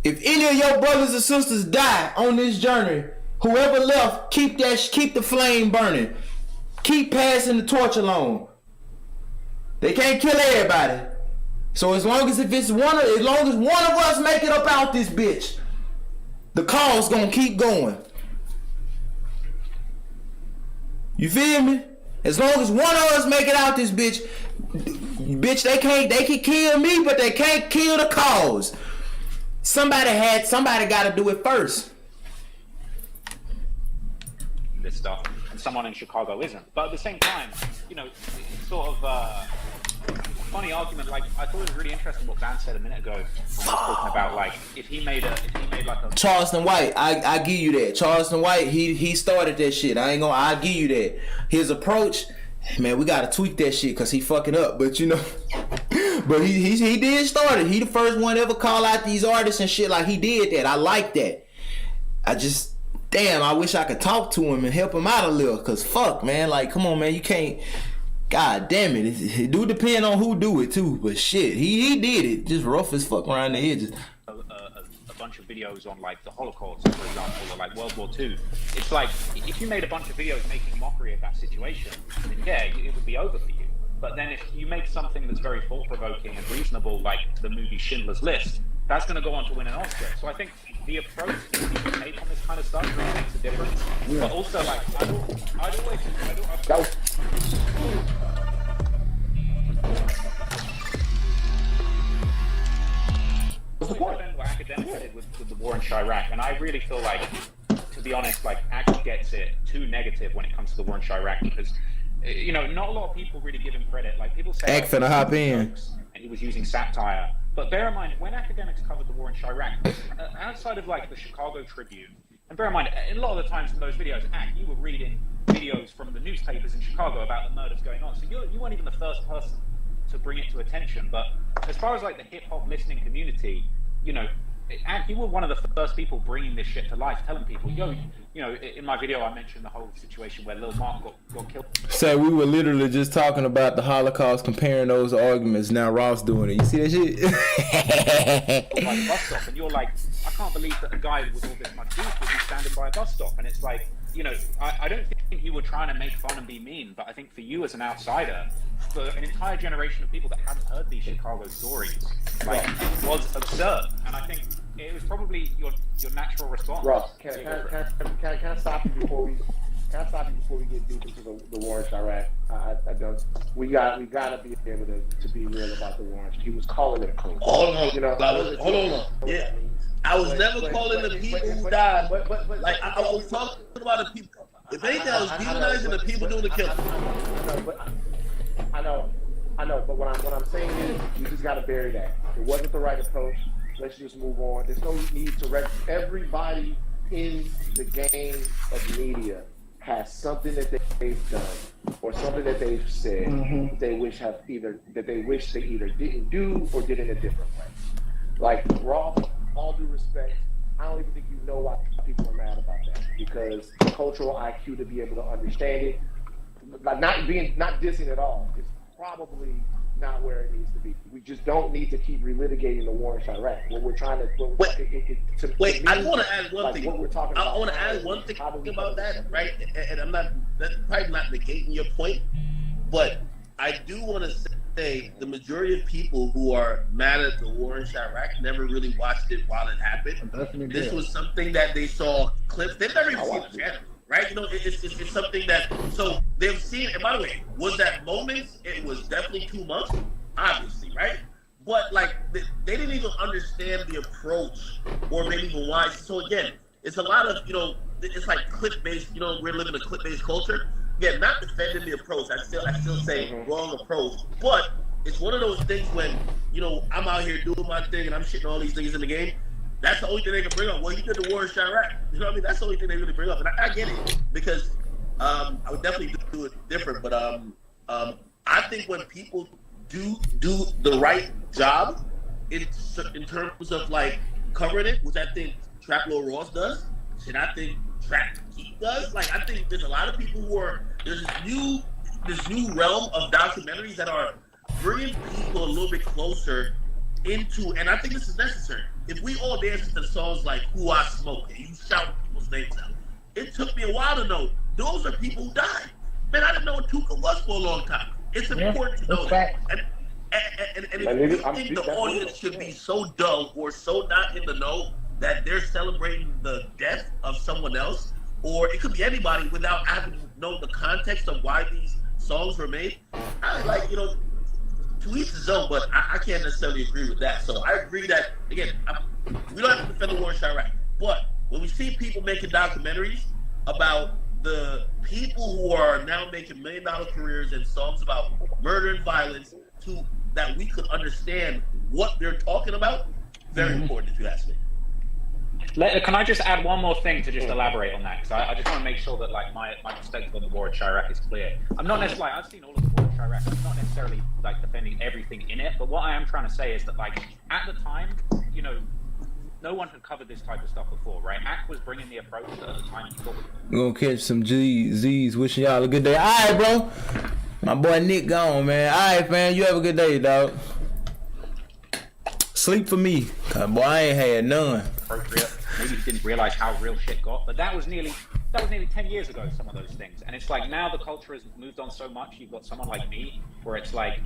if any of your brothers and sisters die on this journey, whoever left, keep the flame burning. Keep passing the torch along. They can't kill everybody. So as long as one of us make it up out this bitch, the cause gonna keep going. You feel me? As long as one of us make it out this bitch, they can kill me, but they can't kill the cause. Somebody gotta do it first. This stuff, and someone in Chicago isn't. But at the same time, you know, it's sort of funny argument. Like, I thought it was really interesting what Van said a minute ago when he was talking about, like, if he made like a Charleston White, I give you that. Charleston White, he started that shit. I give you that. His approach, man, we gotta tweak that shit because he fucking up. But you know, but he did start it. He the first one to ever call out these artists and shit like he did that. I like that. I wish I could talk to him and help him out a little. Cause fuck, man, like, come on, man, you can't. God damn it. It do depend on who do it too, but shit, he did it. Just rough as fuck around the edges. A bunch of videos on like the Holocaust, for example, or like World War II. It's like, if you made a bunch of videos making mockery of that situation, then yeah, it would be over for you. But then if you make something that's very thought-provoking and reasonable, like the movie Schindler's List, that's going to go on to win an Oscar. So I think the approach that people take on this kind of stuff really makes a difference. Yeah. But also, like, I'd always defend what academics did with the war in Chirac, and I really feel like, to be honest, like, ACT gets it too negative when it comes to the war in Chirac, because, you know, not a lot of people really give him credit. Like, people say ACT finna hop in, and he was using satire. But bear in mind, when academics covered the war in Chirac, outside of like the Chicago Tribune, and bear in mind, a lot of the times in those videos, you were reading videos from the newspapers in Chicago about the murders going on. So you weren't even the first person to bring it to attention. But as far as like the hip hop listening community, you know, you were one of the first people bringing this shit to life, telling people, yo, you know, in my video I mentioned the whole situation where Lil Mark got killed. So we were literally just talking about the Holocaust, comparing those arguments. Now Ross doing it. You see that shit? By the bus stop, and you're like, I can't believe that a guy with all this much beef would be standing by a bus stop. And it's like, you know, I don't think you were trying to make fun and be mean, but I think for you as an outsider, for an entire generation of people that hadn't heard these Chicago stories, like, it was absurd. And I think it was probably your natural response. Ross, can I stop you before we get deep into the war in Chirac? I don't. We gotta be able to be real about the war. He was calling it a coup. Hold on, you know. Hold on. Yeah, I was never calling the people who died. Like I was talking about the people. If anything, I was demonizing the people doing the killing. I know. But what I'm saying is, you just gotta bury that. It wasn't the right approach. Let's just move on. There's no need to everybody in the game of media has something that they've done or something that they've said they wish they either didn't do or did in a different way. Like Ross, all due respect, I don't even think you know why people are mad about that, because cultural IQ to be able to understand it, like not dissing at all, it's probably not where it needs to be. We just don't need to keep relitigating the war in Chirac. What we're trying to wait. I want to add one like thing. What we're talking I want to add one thing about that, right? And that's probably not negating your point, but I do want to say the majority of people who are mad at the war in Chirac never really watched it while it happened. This was something that they saw clips. They've never even seen the channel. Right, you know, it's something that, so they've seen. And by the way, was that moments? It was definitely 2 months, obviously, right? But like, they didn't even understand the approach, or maybe even why. So again, it's a lot of, you know, it's like clip-based. You know, we're living in a clip-based culture. Again, not defending the approach. I still say wrong approach, but it's one of those things when, you know, I'm out here doing my thing and I'm shitting all these niggas in the game. That's the only thing they can bring up. Well, you did the war in Chirac. You know what I mean? That's the only thing they really bring up. And I get it, because I would definitely do it different. But I think when people do the right job in terms of like covering it, which I think Trap Lord Ross does, and I think Trap Keith does. Like I think there's a lot of people who are there's this new realm of documentaries that are bringing people a little bit closer into, and I think this is necessary. If we all dance to songs like "Who I Smoke" and you shout people's names out, it took me a while to know those are people who died. Man, I didn't know what Tuka was for a long time. It's important to know that. And if you think the audience should be so dull or so not in the know that they're celebrating the death of someone else, or it could be anybody without having to know the context of why these songs were made, I like, to each his own, but I can't necessarily agree with that. So I agree that, again, we don't have to defend the war in Chirac, but when we see people making documentaries about the people who are now making $1 million careers and songs about murder and violence, to that we could understand what they're talking about, very important if you ask me. Can I just add one more thing to just elaborate on that? Because I just want to make sure that like my perspective on the war in Chirac is clear. I'm not necessarily, I've seen all of the war in Chirac. I'm not necessarily like defending everything in it, but what I am trying to say is that like at the time, no one had covered this type of stuff before, right? Ack was bringing the approach that at the time he thought was... We're gonna catch some Z's. Wishing y'all a good day. All right, bro. My boy Nick gone, man. All right, man. You have a good day, dog. Sleep for me. Cause boy, I ain't had none. Appropriate. Maybe he didn't realize how real shit got, but that was nearly 10 years ago, some of those things. And it's like now the culture has moved on so much. You've got someone like me where it's like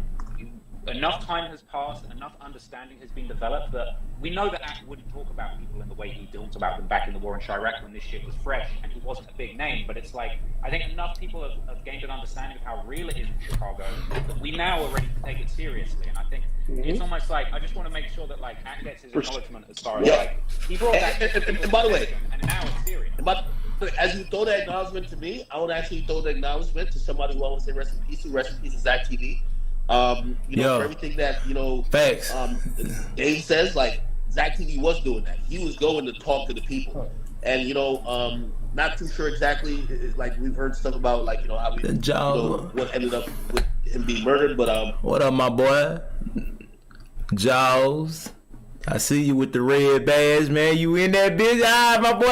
enough time has passed, enough understanding has been developed that we know that Ack wouldn't talk about people in the way he talked about them back in the war in Chirac when this shit was fresh and he wasn't a big name. But it's like, I think enough people have gained an understanding of how real it is in Chicago that we now are ready to take it seriously. And I think it's almost like, I just want to make sure that like Ack gets his acknowledgement as far as like, he brought that. And by the way, and now it's serious. But as you throw that acknowledgement to me, I would actually throw the acknowledgement to somebody who I want to say rest in peace, Zach TV. For everything that, facts. Dave says, like, Zach TV was doing that. He was going to talk to the people. And, not too sure exactly, like, we've heard stuff about, like, how we, what ended up with him being murdered, but, What up, my boy? Jaws. I see you with the red badge, man. You in that bitch? My boy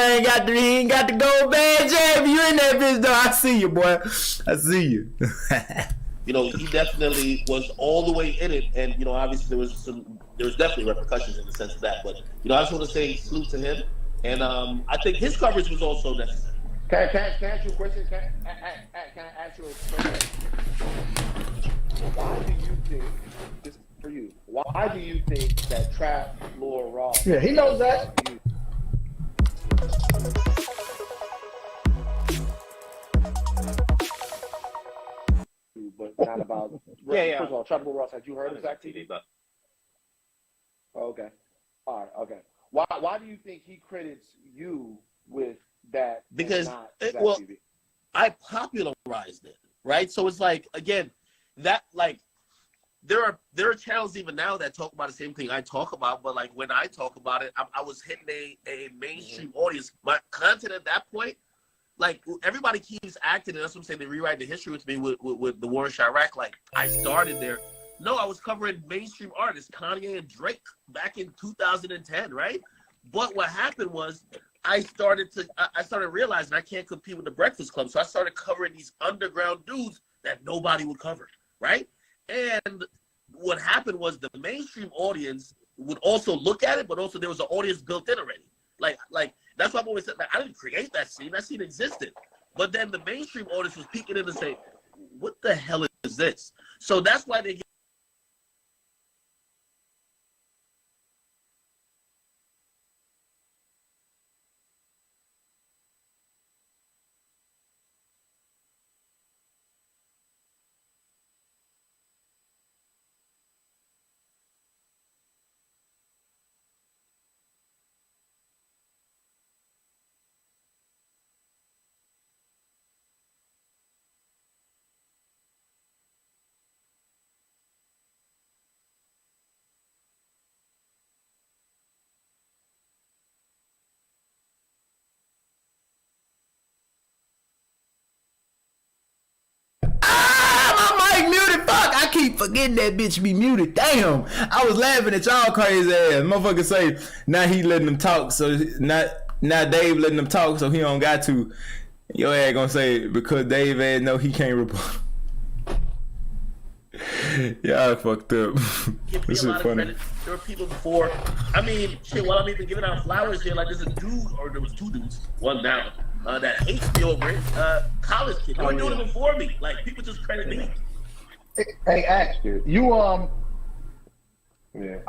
he ain't got the gold badge yet. You in that bitch, though. I see you, boy. I see you. He definitely was all the way in it, and obviously there was definitely repercussions in the sense of that. But I just want to say salute to him, and I think his coverage was also necessary. Can I ask you a question? Can I ask you a question? Why do you think this is for you? Why do you think that Trap Lord Ross? Yeah, he knows that. But not about. Yeah. First of all, Trap Lord Ross, had you heard of Zach TV? TV? Okay. All right. Okay. Why do you think he credits you with that? Because TV? I popularized it, right? So it's like, again, that like there are channels even now that talk about the same thing I talk about, but like when I talk about it, I was hitting a mainstream audience. My content at that point, like everybody keeps acting, and that's what I'm saying. They rewrite the history with me with the war in Chirac. Like I started there. No, I was covering mainstream artists, Kanye and Drake, back in 2010, right? But what happened was I started realizing I can't compete with the Breakfast Club, so I started covering these underground dudes that nobody would cover, right? And what happened was the mainstream audience would also look at it, but also there was an audience built in already. Like that's why I've always said, like, I didn't create that scene. That scene existed. But then the mainstream audience was peeking in and saying, what the hell is this? So that's why they forgetting that bitch be muted. Damn, I was laughing at y'all crazy ass. Motherfucker say, now he letting them talk, so now Dave letting them talk, so he don't got to. Your ass gonna say, because Dave ass know he can't report. Y'all fucked up. This is funny. There were people before. I mean, shit, while I'm even giving out flowers here, like there's a dude, or there was two dudes, one down, that hates me over it. College kid. They were doing it before me. Like, people just credit me. Hey, Ash, you, I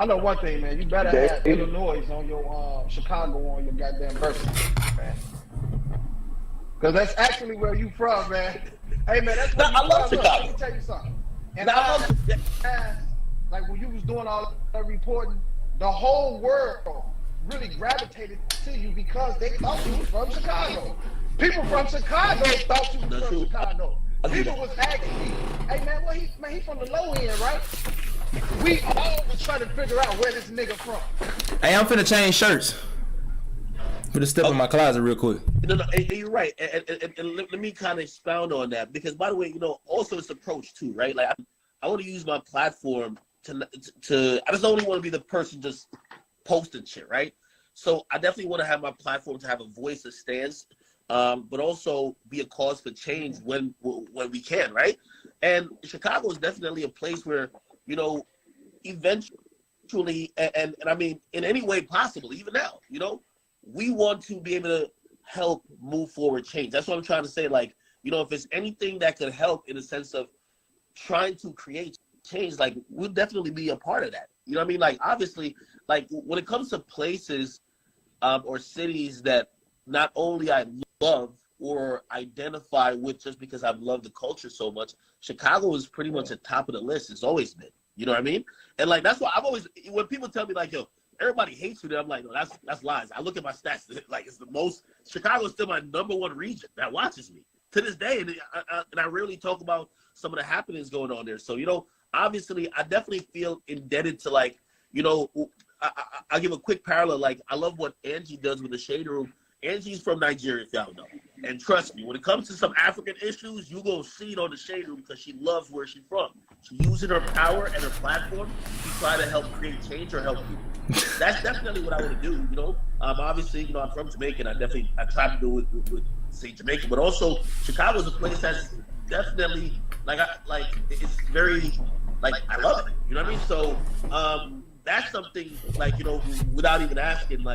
know one thing, man. You better have Illinois on your, Chicago on your goddamn birthday, man. Because that's actually where you from, man. Hey, man, that's where I love Chicago. Let me tell you something. And like when you was doing all that reporting, the whole world really gravitated to you because they thought you was from Chicago. People from Chicago thought you was from Chicago. People was asking me, hey man, he from the low end, right? We all was trying to figure out where this nigga from. Hey, I'm finna change shirts. Put a step in my closet real quick. No, you're right. And let me kind of expound on that. Because, by the way, also it's approach, too, right? Like, I want to use my platform to I just don't only want to be the person just posting shit, right? So I definitely want to have my platform to have a voice that stands, but also be a cause for change when we can, right? And Chicago is definitely a place where, eventually, and I mean, in any way possible, even now, we want to be able to help move forward change. That's what I'm trying to say. Like, if it's anything that could help in the sense of trying to create change, like, we'll definitely be a part of that. You know what I mean? Like, obviously, like, when it comes to places or cities that not only I love or identify with just because I've loved the culture so much, Chicago is pretty much at the top of the list. It's always been. You know what I mean? And, like, that's why I've always, when people tell me, like, yo, everybody hates you there, I'm like, no, that's lies. I look at my stats, like, it's the most, Chicago's still my #1 region that watches me to this day. And I rarely talk about some of the happenings going on there. So, obviously, I definitely feel indebted to, like, I'll give a quick parallel. Like, I love what Angie does with the Shade Room. Angie's from Nigeria, if y'all know. And trust me, when it comes to some African issues, you gonna see it on the Shade Room because she loves where she's from. She using her power and her platform to try to help create change or help people. That's definitely what I want to do, Obviously, I'm from Jamaica, and I try to do it with say Jamaica, but also Chicago's a place that's definitely, it's very, I love it, you know what I mean? So, that's something, without even asking,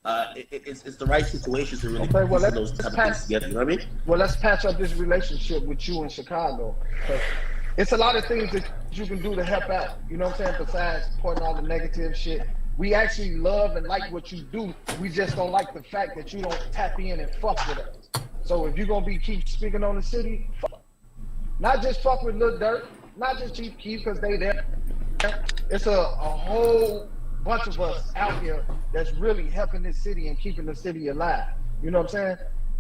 it's the right situation to really put those type of things together. You know what I mean? Well, let's patch up this relationship with you in Chicago. It's a lot of things that you can do to help out. You know what I'm saying? Besides pointing all the negative shit, we actually love and like what you do. We just don't like the fact that you don't tap in and fuck with us. So if you're gonna keep speaking on the city, not just fuck with Lil Durk, not just Chief Keef because they there. It's a whole bunch of us out here that's really helping this city and keeping the city alive. You know what I'm saying?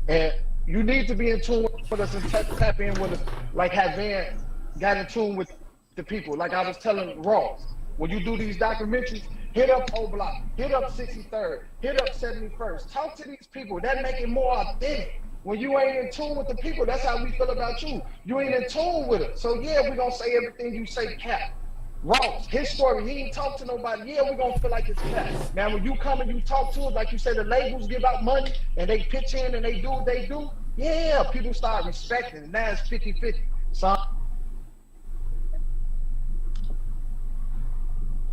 And you need to be in tune with us and tap in with us, like how Van got in tune with the people. Like I was telling Ross, when you do these documentaries, hit up O Block, hit up 63rd, hit up 71st. Talk to these people. That make it more authentic. When you ain't in tune with the people, that's how we feel about you. You ain't in tune with it. So yeah, we're gonna say everything you say cap. Ross, his story, he ain't talk to nobody. Yeah, we're gonna feel like it's cap. Now when you come and you talk to us, like you say, the labels give out money and they pitch in and they do what they do, yeah, people start respecting it. Now it's 50-50. So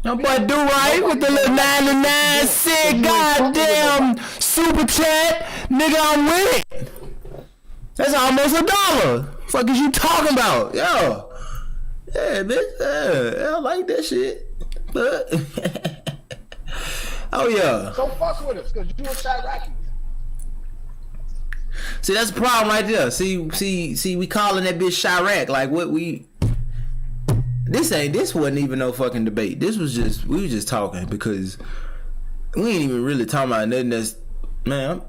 no boy do right with the little 99 cent goddamn super chat. Nigga, I'm with it. That's almost $1. Fuck is you talking about? Yo. Yeah, bitch. Yeah, I like that shit. But oh yeah. So fuck with us, cause you a Chirac. See, that's the problem right there. See, we calling that bitch Chirac. Like what we This wasn't even no fucking debate. We was just talking because we ain't even really talking about nothing that's, man.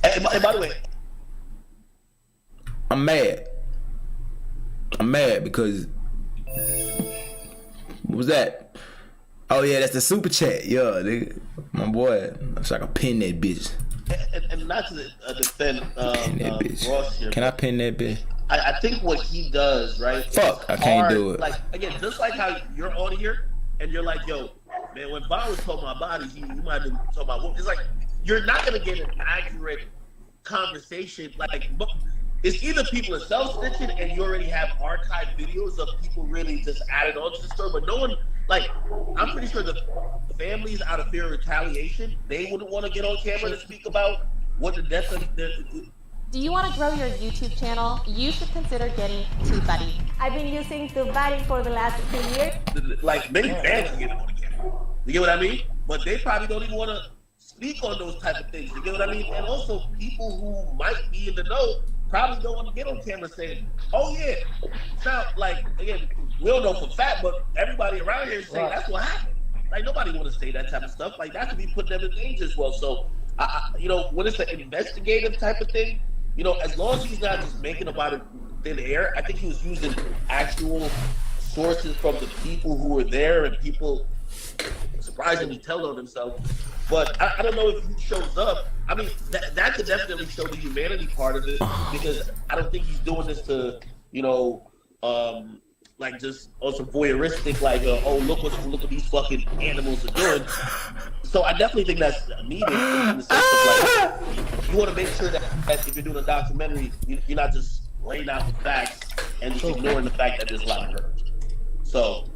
And by the way, I'm mad. I'm mad because what was that? Oh yeah, that's the super chat. Yeah, nigga. My boy. I wish I could pin that bitch. And not to defend Pin that bitch. Ross here. Can I pin that bitch? I think what he does, right? Fuck, I can't do it. Like again, just like how you're on here and you're like, yo, man, when Bob was talking about bodies, you might have been talking about what. It's like you're not gonna get an accurate conversation. Like, it's either people are self-stitching and you already have archived videos of people really just added on to the story, but no one, like, I'm pretty sure the families, out of fear of retaliation, they wouldn't want to get on camera to speak about what the death of Do you want to grow your YouTube channel? You should consider getting TubeBuddy. I've been using TubeBuddy for the last 2 years. Like, many fans can get on the camera. You get what I mean? But they probably don't even want to speak on those type of things. You get what I mean? And also, people who might be in the know probably don't want to get on camera saying, oh yeah. Now, like, again, we don't know for fact, but everybody around here is saying that's what happened. Like, nobody want to say that type of stuff. Like, that could be putting them in danger as well. So, you know, when it's an investigative type of thing, you know, as long as he's not just making about it thin air, I think he was using actual sources from the people who were there and people surprisingly tell on themselves. But I don't know if he shows up. I mean, that could definitely show the humanity part of it, because I don't think he's doing this to, you know, like just on some voyeuristic, like, oh, look what these fucking animals are doing. So I definitely think that's needed in the sense of, like, you want to make sure that if you're doing a documentary, you're not just laying out the facts and just ignoring the fact that there's a lot of hurt. So.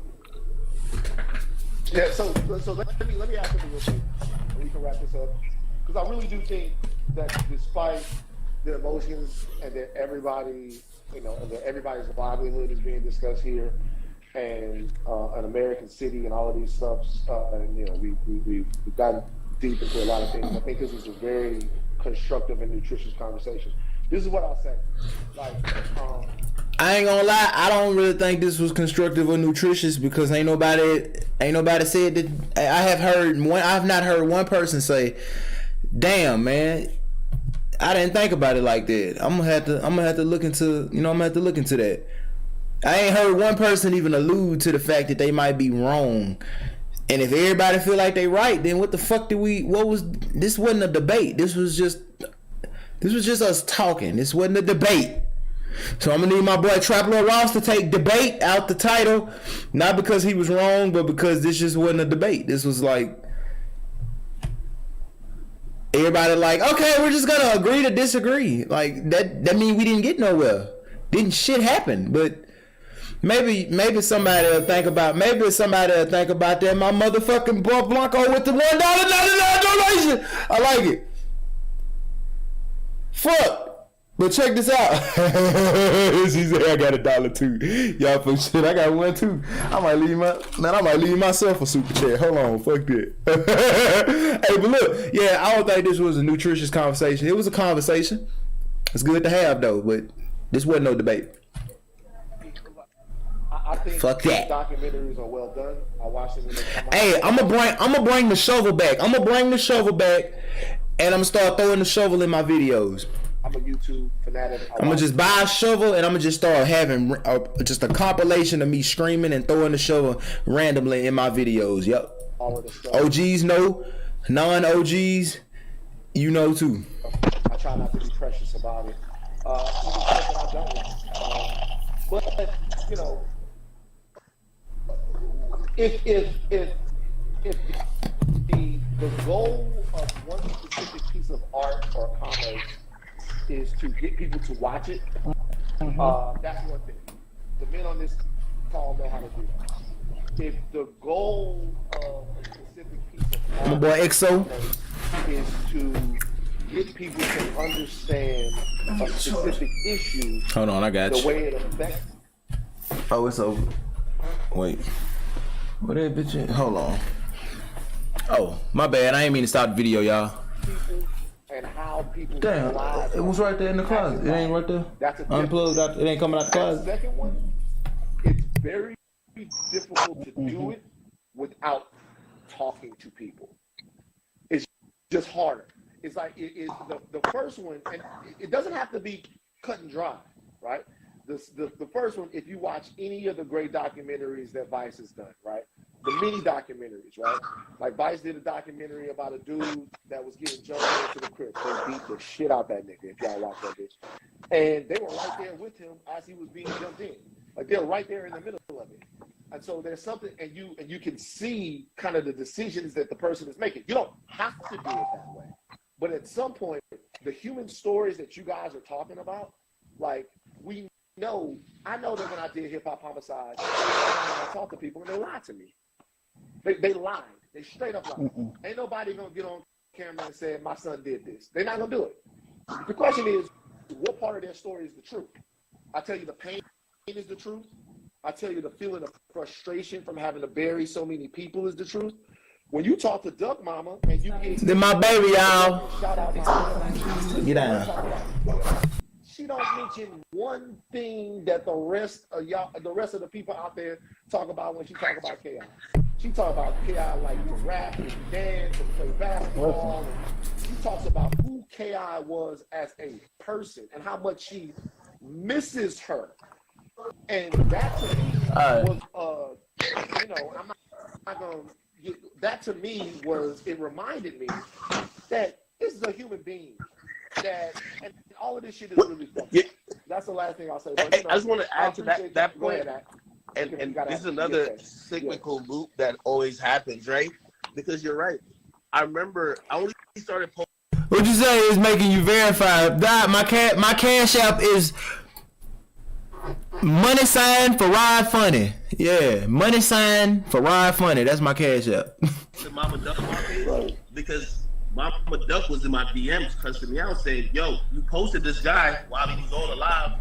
Yeah, so let me ask you real quick, and we can wrap this up, because I really do think that despite the emotions and that everybody, you know, and that everybody's livelihood is being discussed here, and an American city and all of these stuff, and you know, we've gotten deep into a lot of things. I think this is a very constructive and nutritious conversation. This is what I'll say, like. I ain't gonna lie, I don't really think this was constructive or nutritious, because ain't nobody said that. I've not heard one person say, damn, man, I didn't think about it like that. I'm gonna have to look into that. I ain't heard one person even allude to the fact that they might be wrong. And if everybody feel like they right, then what the fuck this wasn't a debate. This was just us talking. This wasn't a debate. So I'm gonna need my boy Trap Lord Ross to take debate out the title, not because he was wrong, but because this just wasn't a debate. This was like everybody like, okay, we're just gonna agree to disagree. Like that means we didn't get nowhere. Didn't shit happen. But maybe somebody will think about that. My motherfucking Bob Blanco with the $1.99 donation. I like it. Fuck. But check this out. She said I got $1 too. Y'all for shit. I got one too. I might leave myself a super chat. Hold on, fuck that. Hey, but look, yeah, I don't think this was a nutritious conversation. It was a conversation. It's good to have though, but this wasn't no debate. I think fuck that. Documentaries are well done. I watched them when they come out. Hey, I'm gonna bring the shovel back. and I'm gonna start throwing the shovel in my videos. I'm a YouTube fanatic. I'm gonna just buy a shovel and I'm gonna just start having just a compilation of me screaming and throwing the shovel randomly in my videos. Yep. OGs know, non-OGs, you know too. I try not to be precious about it. But you know, if the goal of one specific piece of art or commerce is to get people to watch it, that's one thing. The men on this call know how to do that. If the goal of a specific piece of art my boy XO is to get people to understand a specific issue, hold on, I got the you. way it affects. Oh, it's over. Wait. What that bitch in? Hold on. Oh, my bad. I ain't mean to stop the video, y'all. People and how people. Damn, it was right there in the closet. It ain't right there. That's unplugged. It ain't coming out the closet. The second one, it's very difficult to do it without talking to people. It's just harder. It's like the first one, and it doesn't have to be cut and dry, right? The first one, if you watch any of the great documentaries that Vice has done, right? the mini documentaries, right? Like Vice did a documentary about a dude that was getting jumped into the crib. They beat the shit out that nigga, if y'all watch that bitch. And they were right there with him as he was being jumped in. Like they're right there in the middle of it. And so there's something, and you can see kind of the decisions that the person is making. You don't have to do it that way. But at some point, the human stories that you guys are talking about, like I know that when I did Hip Hop Homicide, I talked to people and they lied to me. They lied. They straight up lied. Ain't nobody gonna get on camera and say, my son did this. They're not gonna do it. The question is, what part of their story is the truth? I tell you the pain is the truth. I tell you the feeling of frustration from having to bury so many people is the truth. When you talk to Duck Mama and you get... Then my baby, y'all. Shout out my Get down. She don't mention one thing that the rest of the people out there talk about when she talk about K.I. She talk about K.I. like to rap and dance and play basketball. And she talks about who K.I. was as a person and how much she misses her. And that to me was, I'm not going to, that to me was, it reminded me that this is a human being. And all of this shit is really fun. Yeah. That's the last thing I'll say. But, I just want to add to that Go point. ahead, And this is another cyclical loop that always happens, right? Because you're right. I remember I only started posting. What you say is making you verify. My cash app is money sign for Ride Funny. Yeah, money sign for Ride Funny. That's my cash app. The Mama Duck page because Mama Duck was in my DMs cussing me out saying, yo, you posted this guy while he was all alive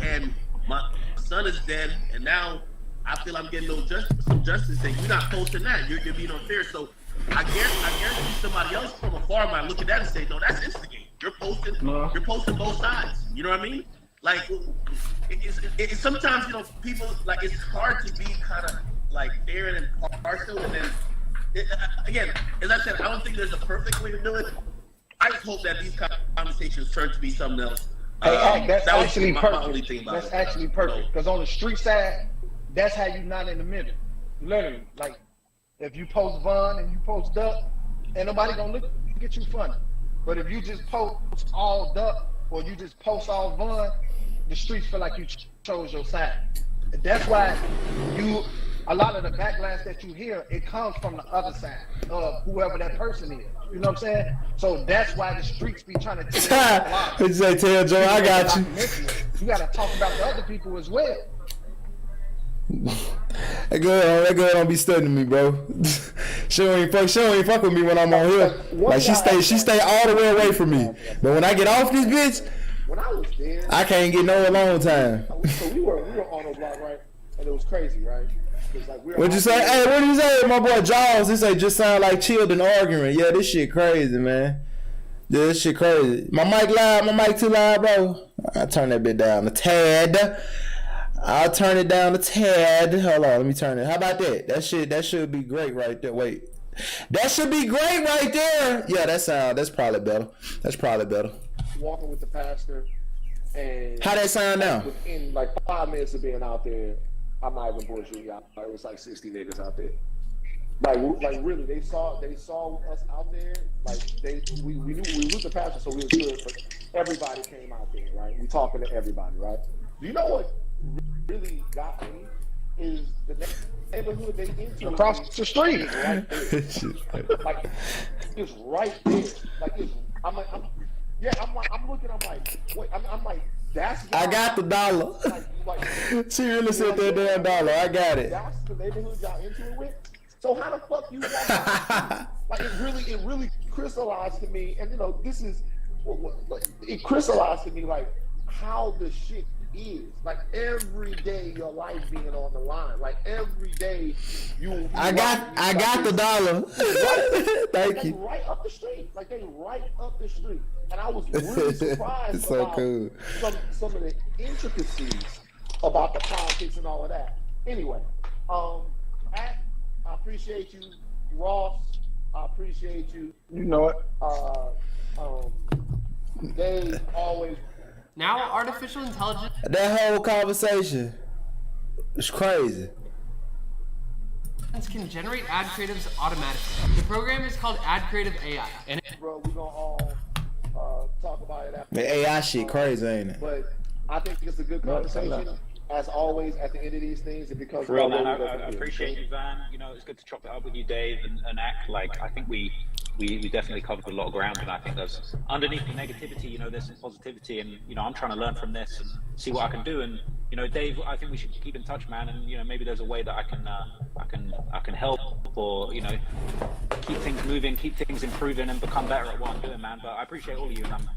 and my son is dead and now I feel I'm getting some justice and you're not posting that. You're being unfair. So I guarantee somebody else from afar might look at that and say, no, that's instigate. You're posting both sides. You know what I mean? Like it's sometimes, people like it's hard to be kind of like fair and impartial and then again, as I said, I don't think there's a perfect way to do it. I just hope that these conversations turn to be something else. That's actually perfect. My only thing about that's actually perfect. Because on the street side, that's how you not in the middle. Literally, like if you post Von and you post Duck, ain't nobody gonna look at you funny. But if you just post all Duck or you just post all Von, the streets feel like you chose your side. That's why a lot of the backlash that you hear, it comes from the other side of whoever that person is. You know what I'm saying? So that's why the streets be trying to tell you. Tell Joe, I got you. You got to talk about the other people as well. That girl don't be studying me, bro. She don't even fuck with me when I'm on here. Like she stay all the way away from me. But when I get off this bitch, when I was there, I can't get no alone time. So we were on a block, right? And it was crazy, right? Like What'd you say? Hey, what did you say? My boy Jaws, this ain't just sound like chilled and arguing. Yeah, this shit crazy, man. Yeah, this shit crazy. My mic loud, my mic too loud, bro. I'll turn that bit down a tad. I'll turn it down a tad. Hold on, let me turn it. How about that? That should be great right there. Wait. That should be great right there. Yeah, that's probably better. That's probably better. Walking with the pastor and how that sound now? Within like 5 minutes of being out there, I'm not even bullshitting y'all. It was like 60 niggas out there. Like really, they saw us out there. Like we knew the pastor, so we was good. But everybody came out there, right? We talking to everybody, right? Do you know what really got me is the neighborhood they into across the street, right there. Like it's right there. Like I'm looking. I'm like, wait. I'm like. I got the dollar. She really said that damn dollar. I got it. That's the neighborhood y'all into it with. So how the fuck you like it really crystallized to me, and this is it crystallized to me like how the shit is. Like every day your life being on the line. Like every day you I got the dollar. Thank you. Right up the street. Like they right up the street. And I was really surprised about some of the intricacies about the politics and all of that. Anyway, I appreciate you, Ross. I appreciate you. You know it. They always. Now artificial intelligence. That whole conversation is crazy. can generate ad creatives automatically. The program is called Ad Creative AI, and bro, we're gonna all talk about it after. The AI shit crazy, ain't it? But I think it's a good conversation. As always, at the end of these things, it becomes For real, about man. what we I go from appreciate here. you, Van. You know, it's good to chop it up with you, Dave and Ack. Like, I think we definitely covered a lot of ground, and I think there's underneath the negativity, you know, there's some positivity, and you know, I'm trying to learn from this and see what I can do. And you know, Dave, I think we should keep in touch, man. And you know, maybe there's a way that I can help, or you know, keep things moving, keep things improving, and become better at what I'm doing, man. But I appreciate all of you, and I'm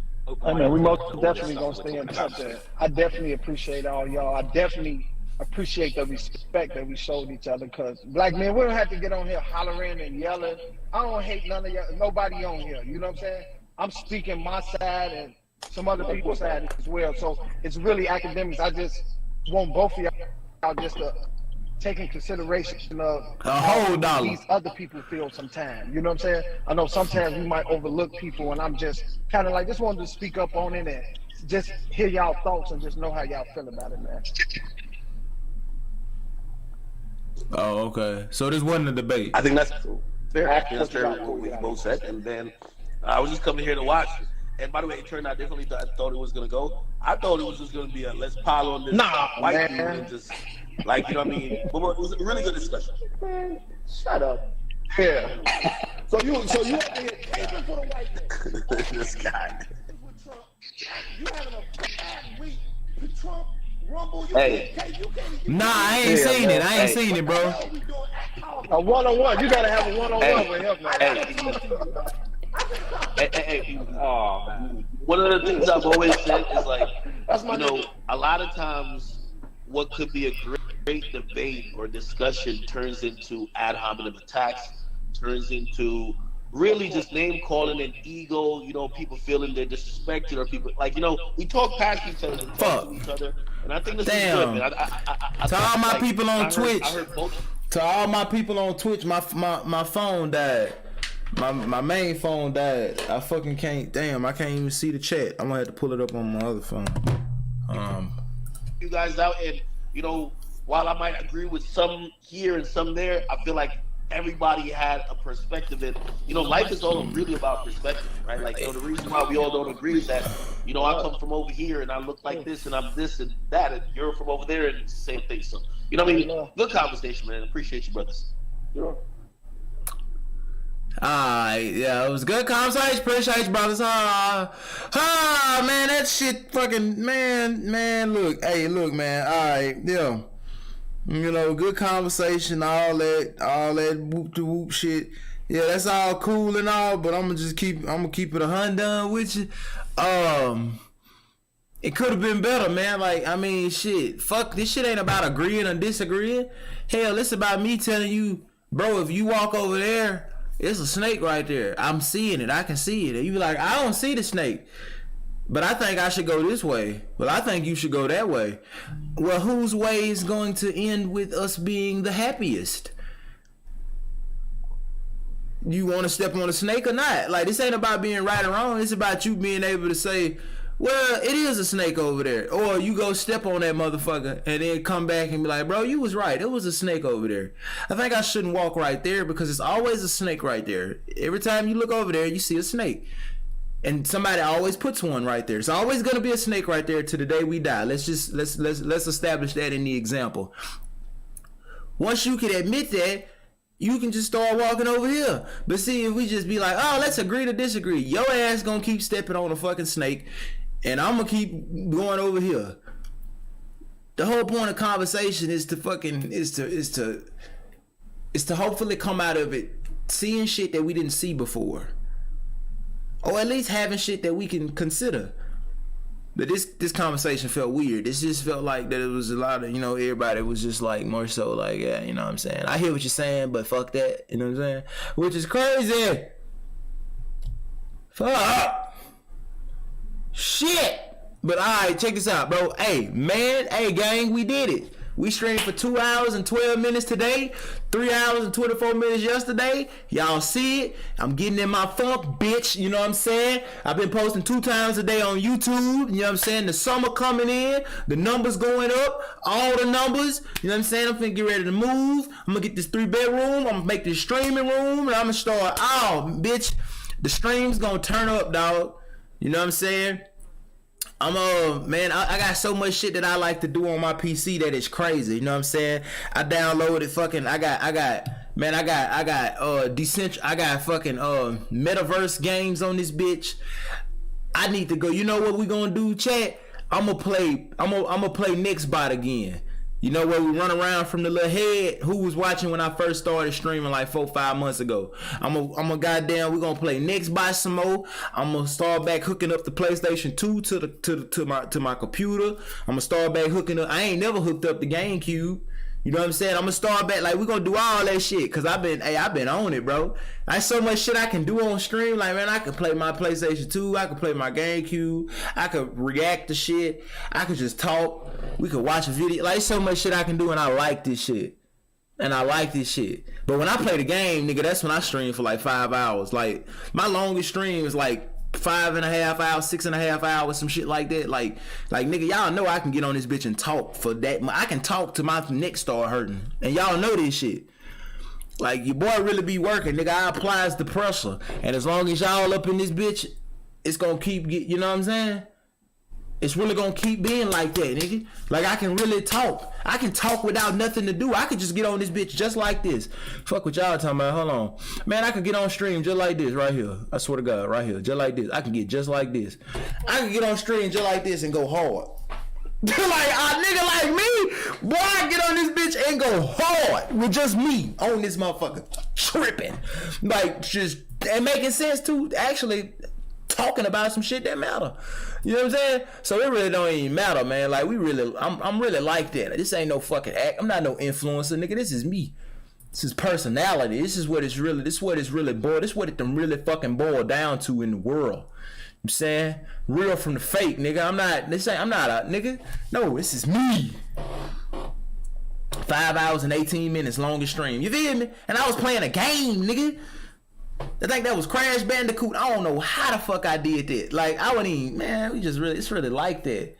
I mean, we most definitely gonna stay in touch. I definitely appreciate all y'all. I definitely appreciate the respect that we showed each other, because black men, we don't have to get on here hollering and yelling. I don't hate nobody on here. You know what I'm saying? I'm speaking my side and some other people's side as well. So it's really academics. I just want both of y'all just to take in consideration of whole dollar. These other people feel sometimes. You know what I'm saying? I know sometimes we might overlook people, and I'm just kind of like, just wanted to speak up on it and just hear y'all thoughts and just know how y'all feel about it, man. Oh, okay. So this wasn't a debate. I think that's fair. That's fair what we both said. And then I was just coming here to watch. And by the way, it turned out differently than I thought it was going to go. I thought it was just going to be a let's pile on this white dude and just, like, you know what I mean? But it was a really good discussion. Man, shut up. Yeah. So you have to hit cases for the white man. This guy. You having a bad week with Trump, Rumble. Hey. Nah, I ain't seen it. I ain't seen it, bro. A one-on-one. You gotta have a one-on-one with him, man. Hey, oh man. One of the things I've always said is like, you know, a lot of times what could be a great debate or discussion turns into ad hominem attacks, turns into really just name calling and ego, you know, people feeling they're disrespected, or people like, you know, we talk past each other and talk to each other, and I think this is good, man. To all my people on Twitch, I heard both. To all my people on Twitch, my phone died. My main phone died. I fucking can't. Damn, I can't even see the chat. I'm gonna have to pull it up on my other phone. You guys out, and you know, while I might agree with some here and some there, I feel like everybody had a perspective, and you know, life is all really about perspective, right? Like, you know, the reason why we all don't agree is that, you know, I come from over here and I look like this and I'm this and that, and you're from over there and it's the same thing. So, you know what I mean? Good conversation, man. Appreciate you, brothers. Sure. Yeah, it was a good conversation. Appreciate you, brothers. Man, that shit fucking, man, look, man, alright, yeah. You know, good conversation, all that whoop to whoop shit. Yeah, that's all cool and all, but I'm gonna keep it 100 with you. It could have been better, man. Like, I mean, shit, fuck, this shit ain't about agreeing or disagreeing. Hell, it's about me telling you, bro, if you walk over there, it's a snake right there. I'm seeing it. I can see it. And you be like, I don't see the snake, but I think I should go this way. Well, I think you should go that way. Well, whose way is going to end with us being the happiest? You want to step on a snake or not? Like, this ain't about being right or wrong. It's about you being able to say, well, it is a snake over there. Or you go step on that motherfucker and then come back and be like, bro, you was right. It was a snake over there. I think I shouldn't walk right there because it's always a snake right there. Every time you look over there, you see a snake. And somebody always puts one right there. It's always going to be a snake right there to the day we die. Let's establish that in the example. Once you can admit that, you can just start walking over here. But see, if we just be like, oh, let's agree to disagree, your ass gonna keep stepping on a fucking snake, and I'm gonna keep going over here. The whole point of conversation is to hopefully come out of it seeing shit that we didn't see before, or at least having shit that we can consider. But this conversation felt weird. This just felt like that it was a lot of, you know, everybody was just like more so like, yeah, you know what I'm saying? I hear what you're saying, but fuck that, you know what I'm saying? Which is crazy. Fuck. Shit. But alright, check this out, bro. Hey, man, hey, gang, we did it. We streamed for 2 hours and 12 minutes today, 3 hours and 24 minutes yesterday. Y'all see it. I'm getting in my funk, bitch. You know what I'm saying? I've been posting 2 times a day on YouTube. You know what I'm saying? The summer coming in, the numbers going up, all the numbers. You know what I'm saying? I'm finna get ready to move. I'm gonna get this 3-bedroom. I'm gonna make this streaming room, and I'm gonna start. Oh, bitch, the stream's gonna turn up, dog. You know what I'm saying? Man, I got so much shit that I like to do on my PC that it's crazy. You know what I'm saying? I downloaded fucking, I got fucking metaverse games on this bitch. I need to go. You know what we gonna do, chat? I'm gonna play Nextbot again. You know where we run around from the little head who was watching when I first started streaming like 4-5 months ago. I'm a goddamn, we're gonna play Nextbot some more. I'm gonna start back hooking up the PlayStation 2 to my computer. I'm gonna start back hooking up. I ain't never hooked up the GameCube. You know what I'm saying? I'm gonna start back, like, we're gonna do all that shit, cause I've been on it, bro. There's so much shit I can do on stream. Like, man, I could play my PlayStation 2, I could play my GameCube, I could react to shit, I could just talk, we could watch a video. Like, so much shit I can do, and I like this shit. But when I play the game, nigga, that's when I stream for like 5 hours. Like, my longest stream is like 5.5 hours, 6.5 hours, some shit like that. Like nigga, y'all know I can get on this bitch and talk for that. I can talk to my neck start hurting, and y'all know this shit. Like, your boy really be working, nigga. I applies the pressure, and as long as y'all up in this bitch, it's gonna keep you know what I'm saying? It's really gonna keep being like that, nigga. Like, I can really talk. I can talk without nothing to do. I could just get on this bitch just like this. Fuck what y'all talking about. Hold on. Man, I could get on stream just like this right here. I swear to God, right here. Just like this. I can get just like this. I can get on stream just like this and go hard. Like, a nigga like me, boy, I get on this bitch and go hard with just me on this motherfucker. Tripping. Like, just, and making sense too. Actually talking about some shit that matter. You know what I'm saying? So it really don't even matter, man. Like, I'm really like that. This ain't no fucking act. I'm not no influencer, nigga. This is me. This is personality. This is what it's really boiled. This is what it really fucking boiled down to in the world. I'm saying? Real from the fake, nigga. I'm not a nigga. No, this is me. 5 hours and 18 minutes longest stream. You feel me? And I was playing a game, nigga. I think that was Crash Bandicoot. I don't know how the fuck I did that. Like, I wouldn't even, man, it's really like that.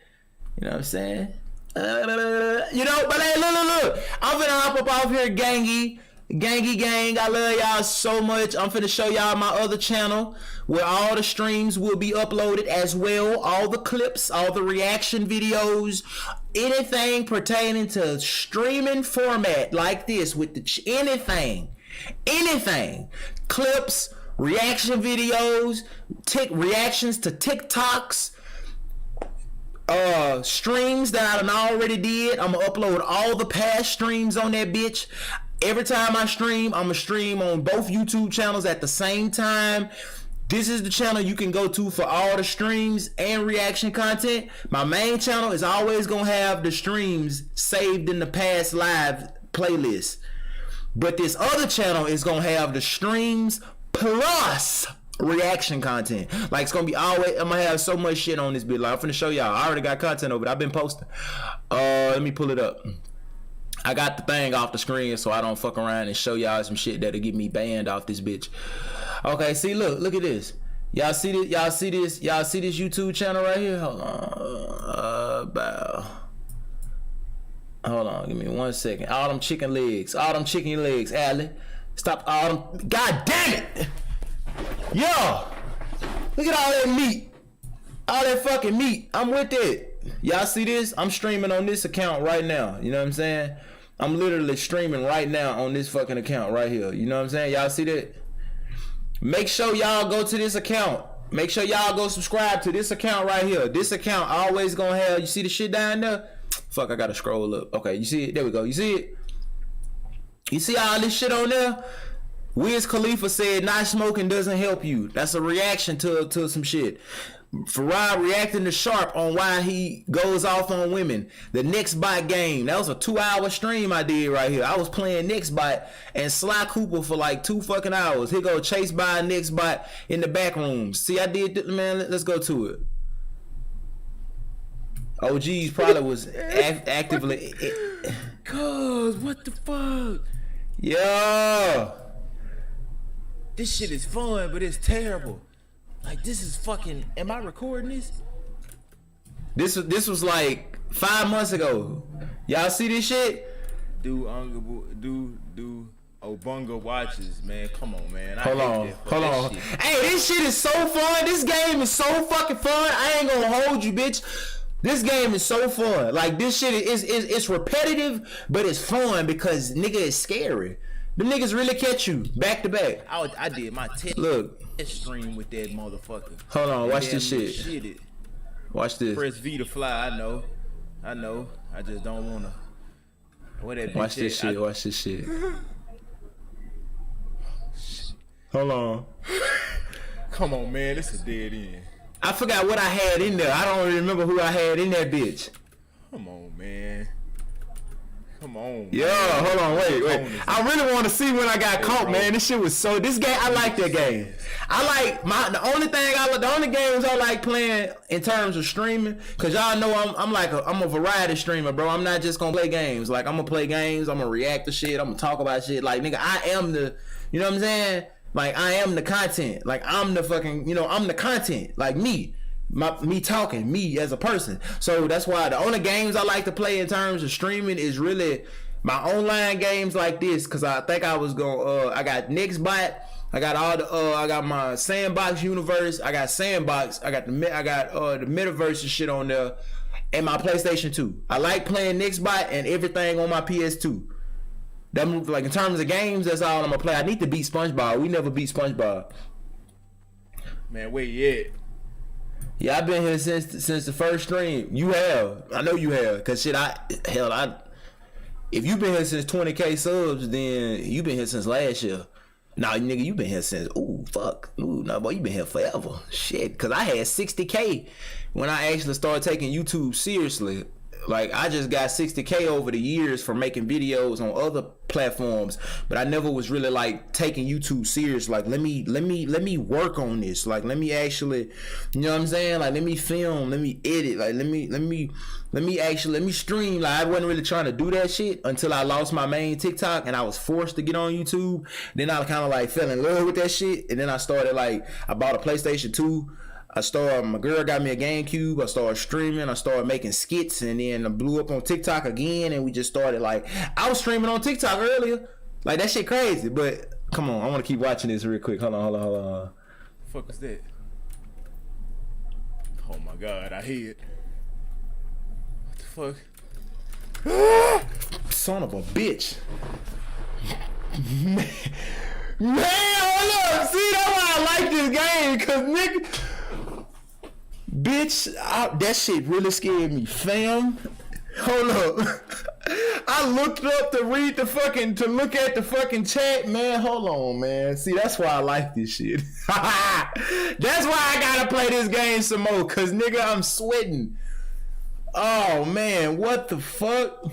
You know what I'm saying? You know, but hey, look. I'm finna hop up off here, gangy gang. I love y'all so much. I'm finna show y'all my other channel where all the streams will be uploaded as well. All the clips, all the reaction videos, anything pertaining to streaming format like this with the anything. Clips, reaction videos, reactions to TikToks, streams that I done already did. I'm gonna upload all the past streams on that bitch. Every time I stream, I'm gonna stream on both YouTube channels at the same time. This is the channel you can go to for all the streams and reaction content. My main channel is always gonna have the streams saved in the past live playlist. But this other channel is gonna have the streams plus reaction content. Like, it's gonna be always, I'm gonna have so much shit on this bit. Like, I'm finna show y'all. I already got content over it. I've been posting. Let me pull it up. I got the thing off the screen so I don't fuck around and show y'all some shit that'll get me banned off this bitch. Okay, see, look at this. Y'all see this? Y'all see this YouTube channel right here? Hold on. Hold on, give me 1 second. All them chicken legs, Allie. Stop all them. God damn it! Yo! Look at all that meat. All that fucking meat. I'm with it. Y'all see this? I'm streaming on this account right now. You know what I'm saying? I'm literally streaming right now on this fucking account right here. You know what I'm saying? Y'all see that? Make sure y'all go to this account. Make sure y'all go subscribe to this account right here. This account always gonna have, you see the shit down there? Fuck, I gotta scroll up. Okay, you see it? There we go. You see it? You see all this shit on there? Wiz Khalifa said not smoking doesn't help you. That's a reaction to some shit. Farad reacting to Sharp on why he goes off on women. The Nextbot game. That was a 2-hour stream I did right here. I was playing Nextbot and Sly Cooper for like 2 fucking hours. Here go chased by a Nextbot in the back rooms. See, I did, man. Let's go to it. OGs probably was actively. Cuz, what the fuck? Yo, This shit is fun, but it's terrible. Like, this is fucking. Am I recording this? this was like 5 months ago. Y'all see this shit? Do Obunga watches, man. Come on, man. Hold on. Hey, this shit is so fun. This game is so fucking fun. I ain't gonna hold you, bitch. This game is so fun. Like, this shit is it's repetitive, but it's fun because nigga is scary. The niggas really catch you back to back. I did my Look. stream with that motherfucker. Hold on, watch And this damn shit. It. Watch this. Press V to fly. I know. I just don't wanna. Where that bitch Watch this at? shit. Watch this shit. Hold on. Come on, man. This is dead end. I forgot what I had in there. I don't remember who I had in that bitch. Come on, man. Come on. Yo, man. hold on, wait. I really want to see when I got caught, man. This shit was so. This game, I like that game. I like the only games I like playing in terms of streaming, cause y'all know I'm a variety streamer, bro. I'm not just gonna play games. Like, I'm gonna play games. I'm gonna react to shit. I'm gonna talk about shit. Like, nigga, I am the. You know what I'm saying? Like, I am the content. Like, I'm the fucking. You know, I'm the content. Like me. Me talking, me as a person. So that's why the only games I like to play in terms of streaming is really my online games like this. Cause I think I was going I got Nextbot, I got all the I got my Sandbox universe, I got Sandbox, I got the metaverse and shit on there, and my PlayStation 2. I like playing Nextbot and everything on my PS2. That, like, in terms of games, that's all I'm gonna play. I need to beat SpongeBob. We never beat SpongeBob. Man, where you at? Yeah, I've been here since the first stream. You have. I know you have. Cause shit, if you been here since 20K subs, then you been here since last year. Nah, nigga, you been here since, nah, boy, you been here forever. Shit, cause I had 60K when I actually started taking YouTube seriously. Like, I just got 60K over the years for making videos on other platforms, but I never was really like taking YouTube serious. Like, let me work on this. Like, let me actually, you know what I'm saying? Like, let me film, let me edit. Like, let me stream. Like, I wasn't really trying to do that shit until I lost my main TikTok and I was forced to get on YouTube. Then I kind of like fell in love with that shit, and then I started I bought a PlayStation 2. My girl got me a GameCube. I started streaming. I started making skits, and then I blew up on TikTok again. And we just started I was streaming on TikTok earlier. Like, that shit crazy. But come on, I want to keep watching this real quick. Hold on. Fuck is that? Oh my god, I hear it. What the fuck? Son of a bitch. Man, hold up. See, that's why I like this game, cause nigga. Bitch, that shit really scared me, fam. Hold up. I looked up to look at the fucking chat, man. Hold on, man. See, that's why I like this shit. That's why I gotta play this game some more, cause nigga, I'm sweating. Oh man, what the fuck?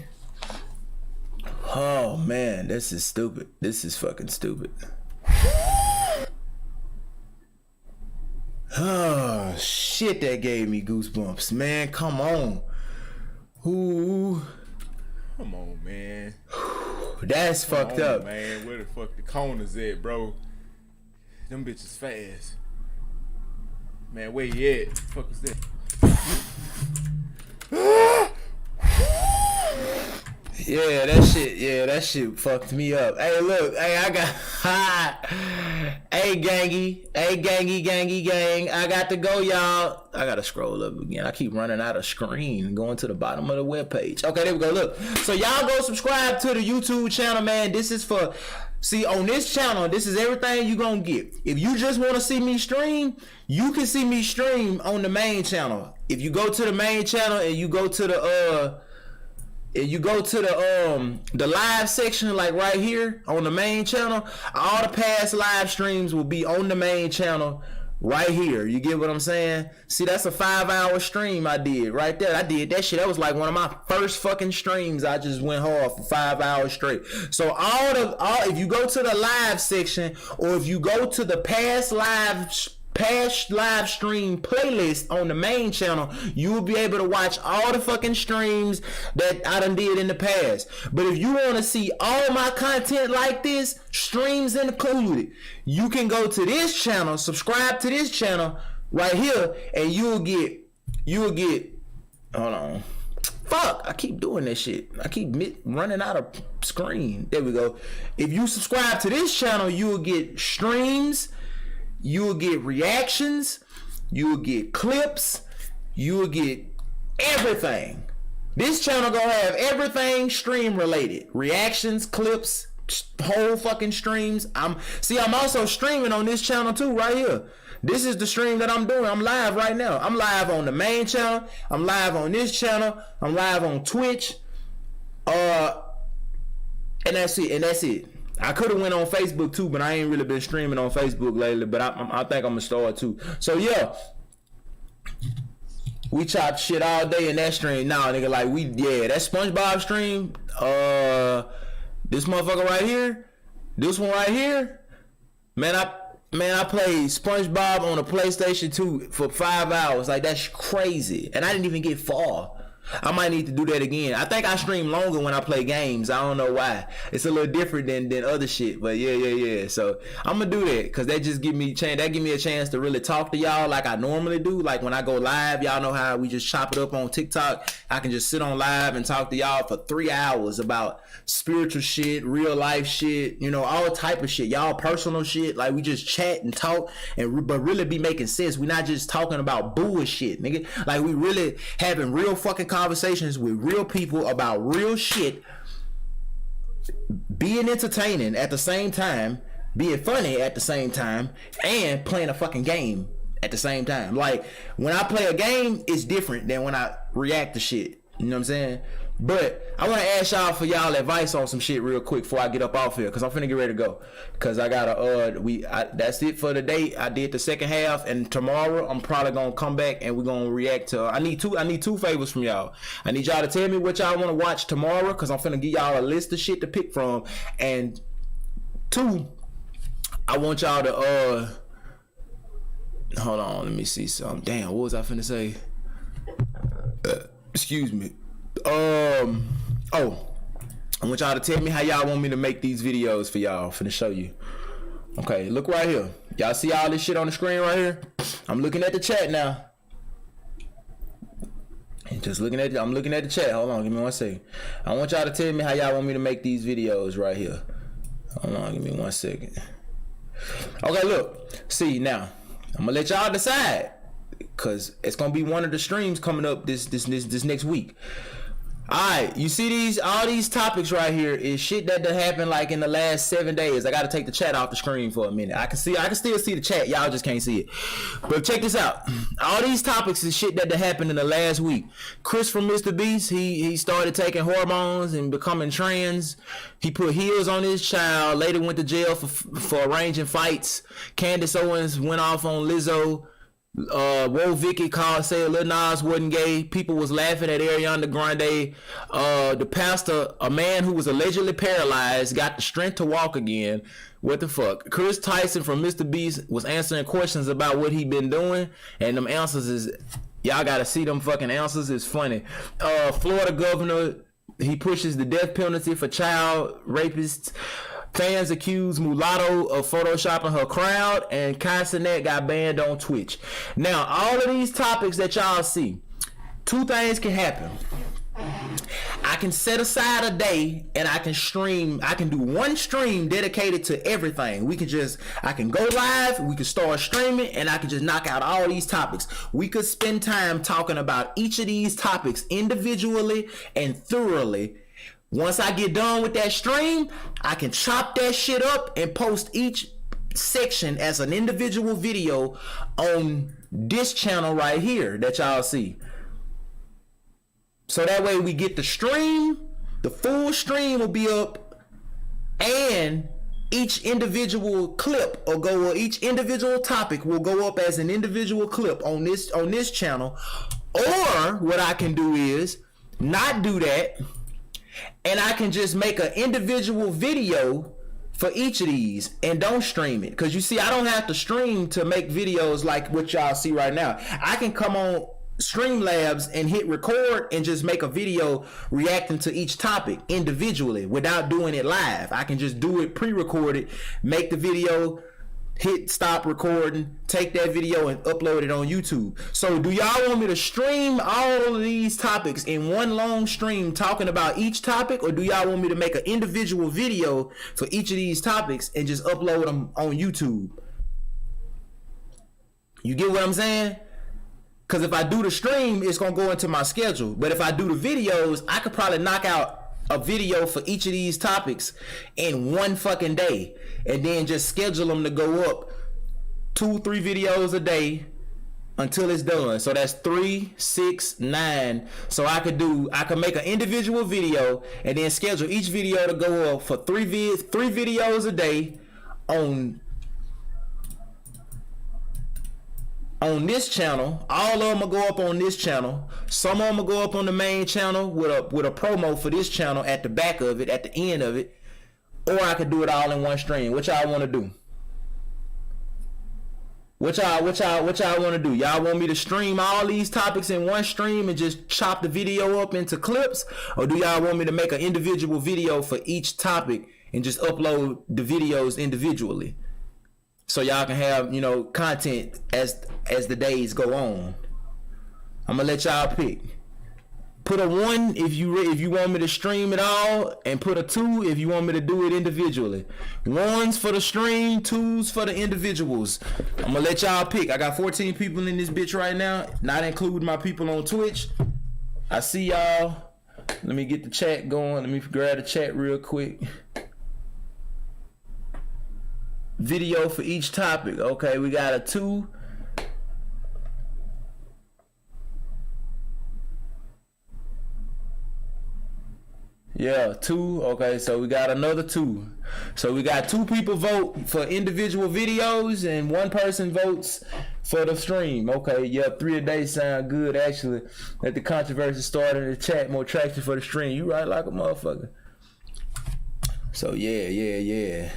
Oh man, this is stupid. This is fucking stupid. Oh shit, that gave me goosebumps, man. Come on. Ooh. Come on, man. That's fucked up, man. Where the fuck the corners at, bro? Them bitches fast. Man, where you at? Fuck is that? Yeah, that shit fucked me up. Hey, look, I got hey gangy gang. I got to go, y'all. I gotta scroll up again. I keep running out of screen, going to the bottom of the webpage. Okay, there we go. Look, so y'all go subscribe to the YouTube channel, man. This is for, see, on this channel, this is everything you gonna get. If you just want to see me stream, you can see me stream on the main channel. If you go to the main channel and you go to the live section, like right here on the main channel, all the past live streams will be on the main channel right here. You get what I'm saying? See, that's a 5-hour stream I did right there. I did that shit. That was like one of my first fucking streams. I just went hard for 5 hours straight. So if you go to the live section, or if you go to the past live past live stream playlist on the main channel, you will be able to watch all the fucking streams that I done did in the past. But if you want to see all my content like this, streams included, you can go to this channel, subscribe to this channel right here, and you'll get, hold on. Fuck, I keep doing that shit. I keep running out of screen. There we go. If you subscribe to this channel, you will get streams, you will get reactions, you will get clips, you will get everything. This channel gonna have everything stream related. Reactions, clips, whole fucking streams. I'm also streaming on this channel too, right here. This is the stream that I'm doing. I'm live right now. I'm live on the main channel. I'm live on this channel. I'm live on Twitch. And that's it. I could have went on Facebook too, but I ain't really been streaming on Facebook lately. But I think I'm gonna start too. So yeah, we chop shit all day in that stream. Nah, nigga, like that SpongeBob stream. This motherfucker right here. This one right here. Man, I played SpongeBob on a PlayStation 2 for 5 hours. Like, that's crazy. And I didn't even get far. I might need to do that again. I think I stream longer when I play games. I don't know why. It's a little different than other shit. But yeah. So I'm gonna do that because that just give me a chance to really talk to y'all like I normally do. Like when I go live, y'all know how we just chop it up on TikTok. I can just sit on live and talk to y'all for 3 hours about spiritual shit, real life shit, all type of shit, y'all personal shit. Like we just chat and talk, but really be making sense. We not just talking about bullshit, nigga. Like we really having real fucking conversations with real people about real shit, being entertaining at the same time, being funny at the same time, and playing a fucking game at the same time. Like when I play a game, it's different than when I react to shit. You know what I'm saying? But I want to ask y'all for y'all advice on some shit real quick before I get up off here, because I'm finna get ready to go. Because I gotta that's it for the day. I did the second half, and tomorrow I'm probably gonna come back and we're gonna react to. I need two favors from y'all. I need y'all to tell me what y'all want to watch tomorrow, because I'm finna give y'all a list of shit to pick from. And 2, I want y'all to hold on, let me see something. Damn, what was I finna say? Excuse me. I want y'all to tell me how y'all want me to make these videos for y'all. Finna show you. Okay, look right here. Y'all see all this shit on the screen right here? I'm looking at the chat now. I'm looking at the chat. Hold on, give me 1 second. I want y'all to tell me how y'all want me to make these videos right here. Hold on, give me 1 second. Okay, look. See, now I'm gonna let y'all decide, cause it's gonna be one of the streams coming up this next week. Alright, you see all these topics right here is shit that happened like in the last 7 days. I gotta take the chat off the screen for a minute. I can still see the chat, y'all just can't see it. But check this out. All these topics is shit that happened in the last week. Chris from Mr. Beast, he started taking hormones and becoming trans. He put heels on his child, later went to jail for arranging fights. Candace Owens went off on Lizzo. Whoa, Vicky said Lil Nas wasn't gay. People was laughing at Ariana Grande. The pastor, a man who was allegedly paralyzed, got the strength to walk again. What the fuck? Chris Tyson from Mr. Beast was answering questions about what he been doing, and them answers is, y'all gotta see them fucking answers. It's funny. Florida governor, he pushes the death penalty for child rapists. Fans accuse Mulatto of photoshopping her crowd, and Kai Cenat got banned on Twitch. Now, all of these topics that y'all see, 2 things can happen. I can set aside a day and I can stream. I can do 1 stream dedicated to everything. I can go live, we can start streaming, and I can just knock out all these topics. We could spend time talking about each of these topics individually and thoroughly. Once I get done with that stream, I can chop that shit up and post each section as an individual video on this channel right here that y'all see. So that way we get the stream, the full stream will be up, and each individual clip or each individual topic will go up as an individual clip on this channel. Or what I can do is not do that, and I can just make an individual video for each of these, and don't stream it. Because you see, I don't have to stream to make videos like what y'all see right now. I can come on Streamlabs and hit record and just make a video reacting to each topic individually without doing it live. I can just do it pre-recorded, make the video, hit stop recording, take that video and upload it on YouTube. So do y'all want me to stream all of these topics in one long stream talking about each topic, or do y'all want me to make an individual video for each of these topics and just upload them on YouTube? You get what I'm saying? Because if I do the stream, it's going to go into my schedule. But if I do the videos, I could probably knock out a video for each of these topics in one fucking day. And then just schedule them to go up 2-3 videos a day until it's done. So that's 3, 6, 9. So I could make an individual video and then schedule each video to go up for 3 videos a day on this channel. All of them will go up on this channel. Some of them will go up on the main channel with a promo for this channel at the back of it, at the end of it. Or I could do it all in one stream. What y'all want to do? What y'all want to do? Y'all want me to stream all these topics in one stream and just chop the video up into clips? Or do y'all want me to make an individual video for each topic and just upload the videos individually? So y'all can have, content as the days go on. I'm gonna let y'all pick. Put a 1 if you want me to stream it all, and put a 2 if you want me to do it individually. 1s for the stream, 2s for the individuals. I'm gonna let y'all pick. I got 14 people in this bitch right now, not including my people on Twitch. I see y'all. Let me get the chat going. Let me grab the chat real quick. Video for each topic. Okay, we got a 2. Yeah, 2. Okay, so we got another 2. So we got 2 people vote for individual videos and 1 person votes for the stream. Okay, yeah, 3 a day sound good actually. Let the controversy start in the chat, more traction for the stream. You right like a motherfucker. So yeah.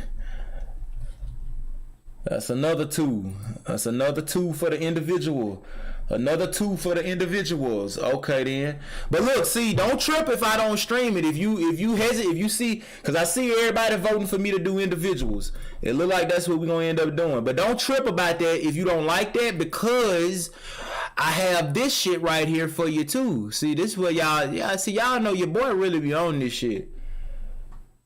That's another 2. That's another 2 for the individual. Another 2 for the individuals. Okay then. But look, see, don't trip if I don't stream it. If you hesitate, if you see, because I see everybody voting for me to do individuals. It look like that's what we're gonna end up doing. But don't trip about that if you don't like that, because I have this shit right here for you too. See, this is where y'all know your boy really be on this shit.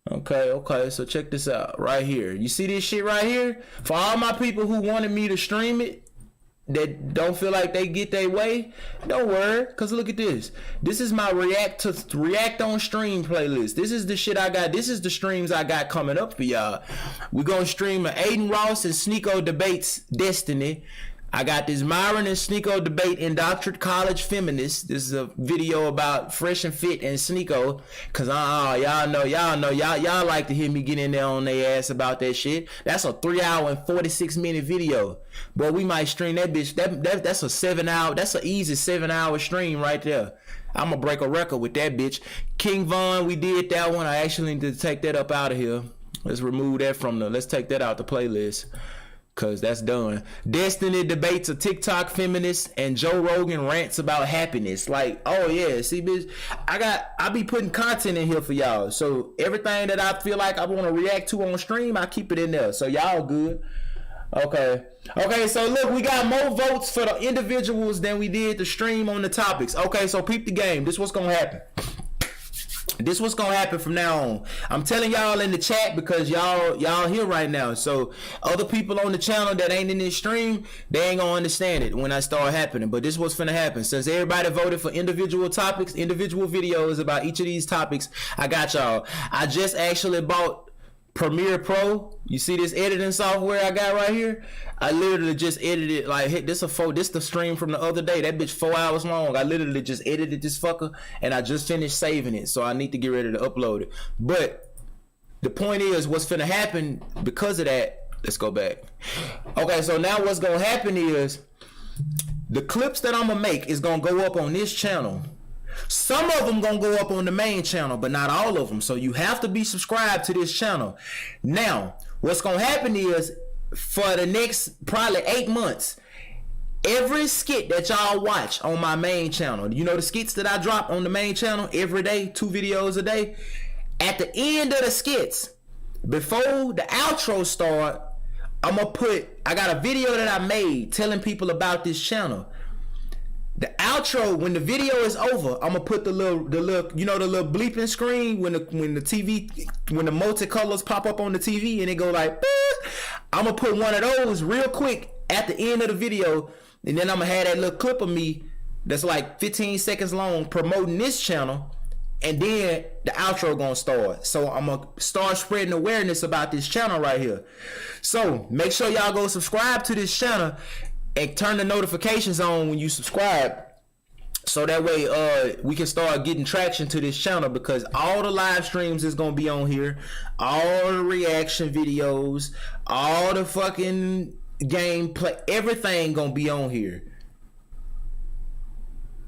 Okay, so check this out right here. You see this shit right here? For all my people who wanted me to stream it, that don't feel like they get their way, don't worry, cause look at this. This is my react on stream playlist. This is the shit I got. This is the streams I got coming up for y'all. We're gonna stream an Aiden Ross and Sneeko debates Destiny. I got this Myron and Sneeko debate Indoctrinate College Feminists. This is a video about Fresh and Fit and Sneeko. Cause y'all like to hear me get in there on their ass about that shit. That's a 3 hour and 46 minute video. Boy, we might stream that bitch. That's a 7 hour. That's an easy 7 hour stream right there. I'm gonna break a record with that bitch. King Von, we did that one. I actually need to take that up out of here. Let's remove that let's take that out the playlist. Cause that's done. Destiny debates a TikTok feminist, and Joe Rogan rants about happiness. Like, oh yeah, see bitch, I be putting content in here for y'all. So everything that I feel like I want to react to on stream, I keep it in there. So y'all good. Okay, so look, we got more votes for the individuals than we did the stream on the topics. Okay, so peep the game. This what's gonna happen. This what's gonna happen from now on. I'm telling y'all in the chat because y'all here right now. So other people on the channel that ain't in this stream, they ain't gonna understand it when I start happening. But this what's finna happen. Since everybody voted for individual topics, individual videos about each of these topics, I got y'all. I just actually bought Premiere Pro. You see this editing software I got right here? I literally just edited, this the stream from the other day. That bitch 4 hours long. I literally just edited this fucker and I just finished saving it. So I need to get ready to upload it. But the point is, what's finna happen because of that, let's go back. Okay, so now what's gonna happen is the clips that I'm gonna make is gonna go up on this channel. Some of them gonna go up on the main channel, but not all of them. So you have to be subscribed to this channel. Now, what's gonna happen is for the next probably 8 months, every skit that y'all watch on my main channel, you know the skits that I drop on the main channel every day, 2 videos a day. At the end of the skits, before the outro start, I got a video that I made telling people about this channel. The outro, when the video is over, I'm gonna put the little, you know, the little bleeping screen when the multicolors pop up on the TV and it go like, I'm gonna put one of those real quick at the end of the video, and then I'm gonna have that little clip of me that's like 15 seconds long promoting this channel, and then the outro gonna start. So I'm gonna start spreading awareness about this channel right here. So make sure y'all go subscribe to this channel and turn the notifications on when you subscribe, so that way we can start getting traction to this channel, because all the live streams is gonna be on here, all the reaction videos, all the fucking gameplay, everything gonna be on here.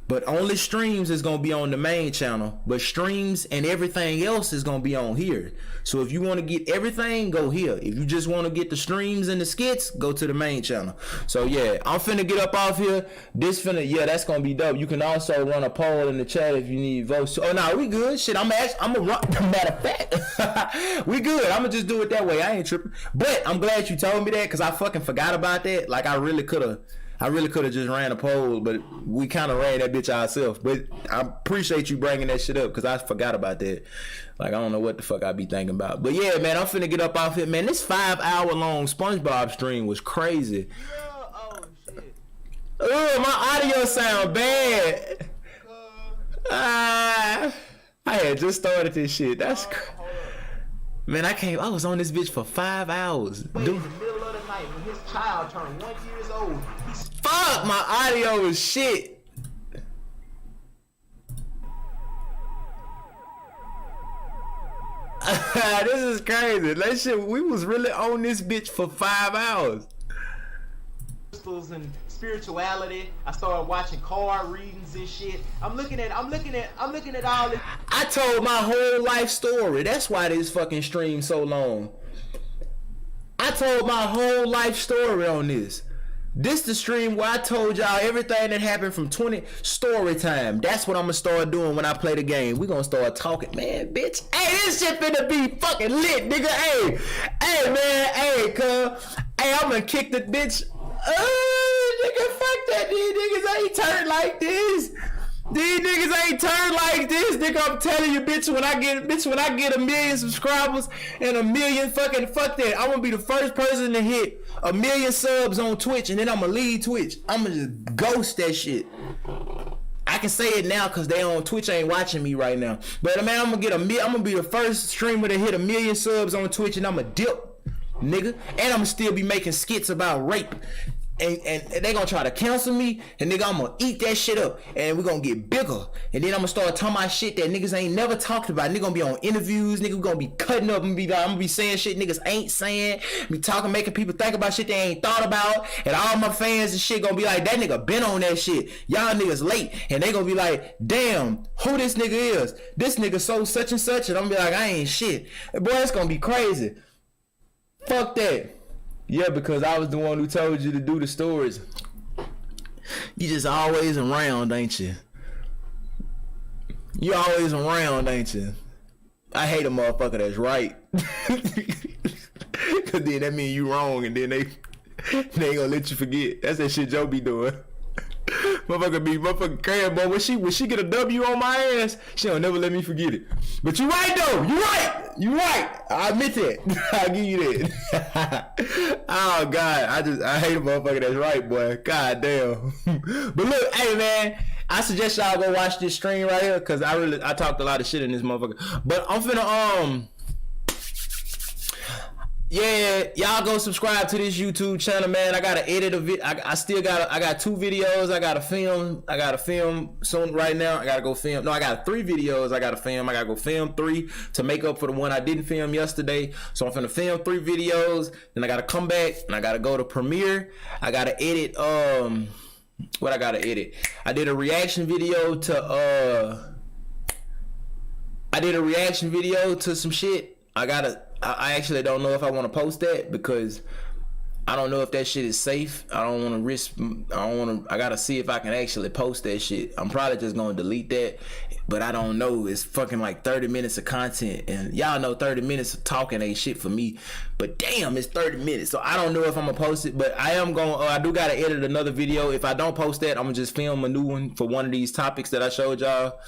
But only streams is gonna be on the main channel, but streams and everything else is gonna be on here. So if you want to get everything, go here. If you just want to get the streams and the skits, go to the main channel. So yeah, I'm finna get up off here. That's gonna be dope. You can also run a poll in the chat if you need votes. Oh no, we good. Shit, I'm gonna run. Matter of fact, we good. I'm gonna just do it that way. I ain't tripping. But I'm glad you told me that, because I fucking forgot about that. Like I really could have just ran a poll, but we kind of ran that bitch ourselves. But I appreciate you bringing that shit up, because I forgot about that. Like, I don't know what the fuck I be thinking about. But yeah, man, I'm finna get up off it. Man, this 5-hour-long SpongeBob stream was crazy. Oh, my audio sound bad. I had just started this shit. That's man, I was on this bitch for 5 hours. In the middle of the night when his child turned 1 year old. Fuck, my audio is shit. This is crazy. That shit, we was really on this bitch for 5 hours. Crystals and spirituality. I started watching card readings and shit. I'm looking at all this. I told my whole life story. That's why this fucking stream so long. I told my whole life story on this. This the stream where I told y'all everything that happened from 20 story time. That's what I'm gonna start doing when I play the game. We gonna start talking, man, bitch. Hey, this shit finna be fucking lit, nigga. Hey, man, hey, cuz. Hey, I'm gonna kick the bitch. Nigga, fuck that. These niggas ain't turned like this. These niggas ain't turned like this, nigga. I'm telling you, bitch, when I get 1 million subscribers and 1 million fuck that. I'm gonna be the first person to hit 1 million subs on Twitch, and then I'm gonna leave Twitch. I'm gonna just ghost that shit. I can say it now because they on Twitch ain't watching me right now. But man, I'm gonna be the first streamer to hit 1 million subs on Twitch, and I'm gonna dip, nigga. And I'm gonna still be making skits about rape. And they gonna try to cancel me, and nigga, I'm gonna eat that shit up, and we gonna get bigger, and then I'm gonna start talking about shit that niggas ain't never talked about. Nigga gonna be on interviews, nigga, we gonna be cutting up and I'm gonna be saying shit niggas ain't saying, be talking, making people think about shit they ain't thought about, and all my fans and shit gonna be like, that nigga been on that shit, y'all niggas late, and they gonna be like, damn, who this nigga is? This nigga so such and such, and I'm gonna be like, I ain't shit. Boy, it's gonna be crazy. Fuck that. Yeah, because I was the one who told you to do the stories. You just always around, ain't you? You always around, ain't you? I hate a motherfucker that's right. Cause then that mean you wrong, and then they ain't gonna let you forget. That's that shit Joe be doing. Motherfucker crazy, boy. When she get a W on my ass, she don't never let me forget it. But you right though. You right. I admit that. I'll give you that. Oh God, I hate a motherfucker that's right, boy. God damn. But look, hey man, I suggest y'all go watch this stream right here, cause I talked a lot of shit in this motherfucker. But I'm finna yeah, y'all go subscribe to this YouTube channel, man. I gotta edit a video. I got 2 videos. I gotta film soon right now. I gotta go film. No, I got 3 videos I gotta film. I gotta go film 3 to make up for the one I didn't film yesterday. So I'm finna film 3 videos. Then I gotta come back and I gotta go to Premiere. I gotta edit, what I gotta edit? I did a reaction video to, I did a reaction video to some shit. I actually don't know if I want to post that because I don't know if that shit is safe. I don't want to risk. I gotta see if I can actually post that shit. I'm probably just gonna delete that, but I don't know. It's fucking like 30 minutes of content, and y'all know 30 minutes of talking ain't shit for me. But damn, it's 30 minutes, so I don't know if I'm gonna post it. But I am gonna. I do gotta edit another video. If I don't post that, I'm gonna just film a new one for one of these topics that I showed y'all.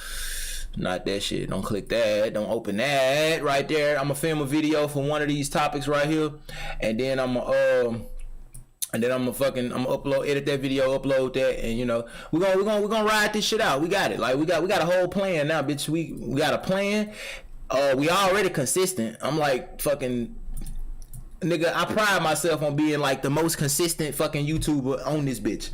Not that shit. Don't click that. Don't open that right there. I'm gonna film a video for one of these topics right here, and then I'm gonna edit that video, upload that, and you know we're gonna ride this shit out. We got it. Like we got a whole plan now, bitch. We got a plan. We already consistent. I'm like fucking nigga. I pride myself on being like the most consistent fucking YouTuber on this bitch.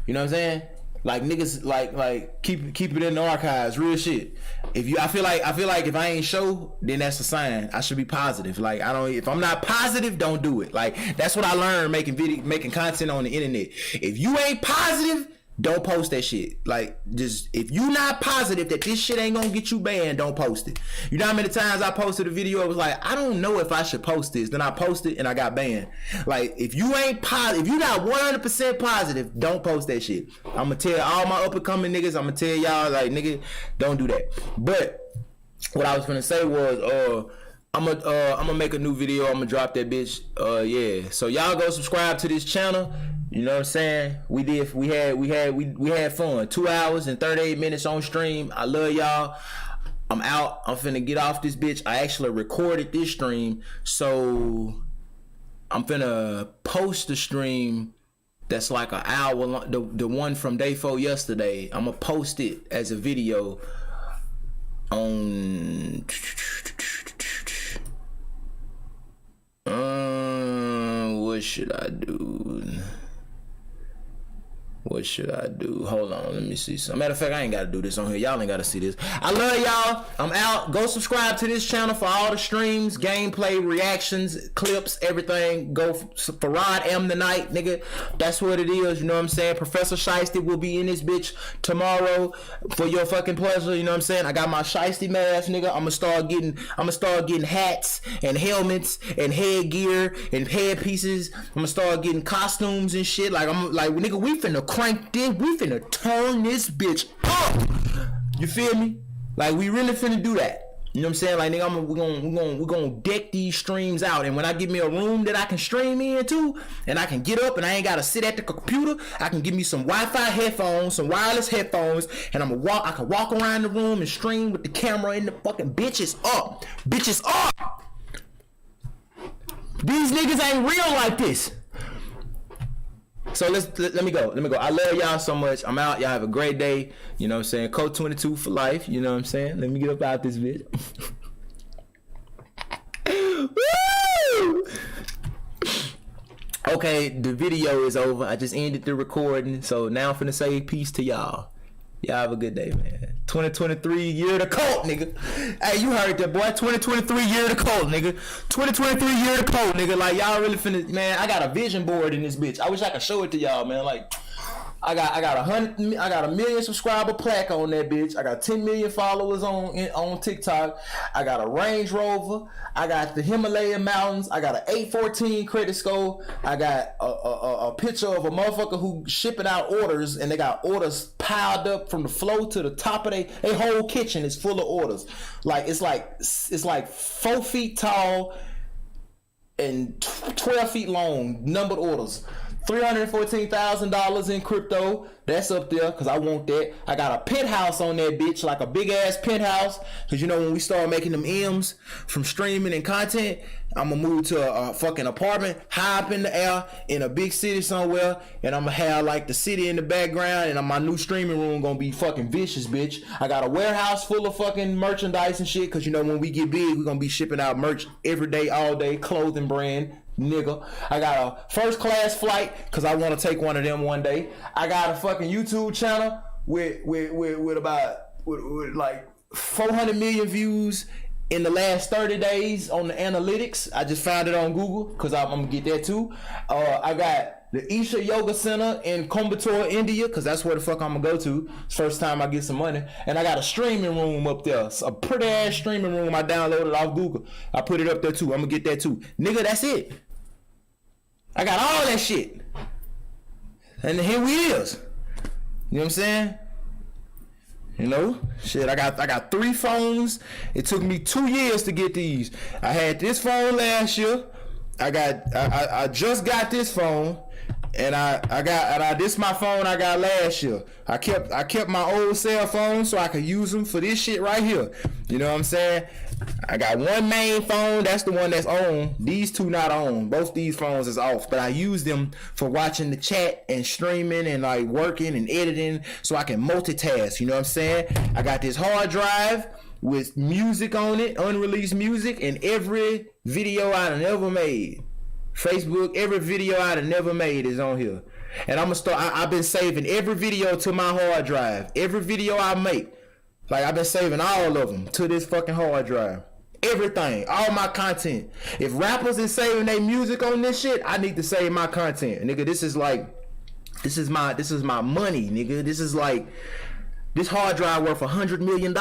You know what I'm saying? Like niggas, like keep it in the archives, real shit. I feel like if I ain't show, then that's a sign. I should be positive. Like if I'm not positive, don't do it. Like that's what I learned making content on the internet. If you ain't positive, don't post that shit. Like just if you not positive that this shit ain't gonna get you banned, don't post it. You know how many times I posted a video, I was like, I don't know if I should post this. Then I posted and I got banned. Like if you ain't positive, if you not 100% positive, don't post that shit. I'm gonna tell all my up and coming niggas, I'm gonna tell y'all like nigga, don't do that. But what I was gonna say was I'm gonna make a new video. I'm gonna drop that bitch. Yeah. So y'all go subscribe to this channel. You know what I'm saying? We had fun. 2 hours and 38 minutes on stream. I love y'all. I'm out. I'm finna get off this bitch. I actually recorded this stream, so I'm finna post the stream that's like an hour long. The one from day 4 yesterday. I'm gonna post it as a video on what should I do? What should I do? Hold on, let me see some. Matter of fact, I ain't gotta do this on here. Y'all ain't gotta see this. I love y'all. I'm out. Go subscribe to this channel for all the streams, gameplay, reactions, clips, everything. Go for Rod M tonight, nigga. That's what it is. You know what I'm saying? Professor Shiesty will be in this bitch tomorrow for your fucking pleasure. You know what I'm saying? I got my Shiesty mask, nigga. I'm gonna start getting hats and helmets and headgear and headpieces. I'm gonna start getting costumes and shit. Like nigga, we finna crank this, we finna turn this bitch up. You feel me? Like we really finna do that. You know what I'm saying? Like nigga, we're gonna deck these streams out, and when I get me a room that I can stream into, and I can get up and I ain't gotta sit at the computer, I can give me some Wi-Fi headphones, some wireless headphones, and I can walk around the room and stream with the camera in the fucking bitches up. Bitches up. These niggas ain't real like this. So let me go. I love y'all so much. I'm out. Y'all have a great day. You know what I'm saying? Code 22 for life. You know what I'm saying? Let me get up out this bitch. Woo! Okay, the video is over. I just ended the recording. So now I'm finna say peace to y'all. Y'all have a good day, man. 2023 year of the cult, nigga. Hey, you heard that, boy. 2023 year of the cult, nigga. 2023 year of the cult, nigga. Like, y'all really finna, man, I got a vision board in this bitch. I wish I could show it to y'all, man. Like, I got a million subscriber plaque on that bitch. I got 10 million followers on TikTok. I got a Range Rover. I got the Himalayan mountains. I got an 814 credit score. I got a picture of a motherfucker who shipping out orders, and they got orders piled up from the floor to the top of their whole kitchen is full of orders. Like it's like 4 feet tall and 12 feet long, numbered orders. $314,000 in crypto. That's up there because I want that. I got a penthouse on that bitch, like a big ass penthouse. Because you know when we start making them M's from streaming and content, I'm gonna move to a fucking apartment high up in the air in a big city somewhere, and I'm gonna have like the city in the background, and my new streaming room gonna be fucking vicious, bitch. I got a warehouse full of fucking merchandise and shit, because you know when we get big, we're gonna be shipping out merch every day, all day, clothing brand. Nigga, I got a first class flight because I want to take one of them one day. I got a fucking YouTube channel with like 400 million views in the last 30 days on the analytics. I just found it on Google because I'm gonna get that too. I got the Isha Yoga Center in Coimbatore, India, because that's where the fuck I'm gonna go to. First time I get some money. And I got a streaming room up there. It's a pretty ass streaming room I downloaded off Google. I put it up there too. I'm gonna get that too. Nigga, that's it. I got all that shit. And here we is. You know what I'm saying? You know, shit. I got 3 phones. It took me 2 years to get these. I had this phone last year. I just got this phone, and this my phone I got last year. I kept my old cell phone so I could use them for this shit right here. You know what I'm saying? I got one main phone, that's the one that's on. These 2 not on. Both these phones is off, but I use them for watching the chat and streaming and like working and editing so I can multitask. You know what I'm saying? I got this hard drive with music on it, unreleased music, and every video I've never made. Facebook, every video I've never made is on here. And I'm gonna start, I've been saving every video to my hard drive. Every video I make. Like, I've been saving all of them to this fucking hard drive. Everything, all my content. If rappers is saving their music on this shit, I need to save my content. Nigga, this is my money, nigga. This is like, this hard drive worth $100 million.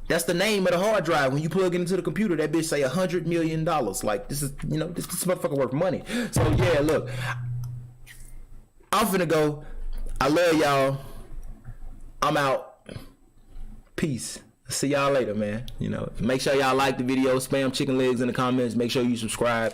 That's the name of the hard drive. When you plug it into the computer, that bitch say $100 million. Like, this is, you know, this motherfucker worth money. So yeah, look, I'm finna go. I love y'all. I'm out. Peace. See y'all later, man. You know, make sure y'all like the video, spam chicken legs in the comments. Make sure you subscribe.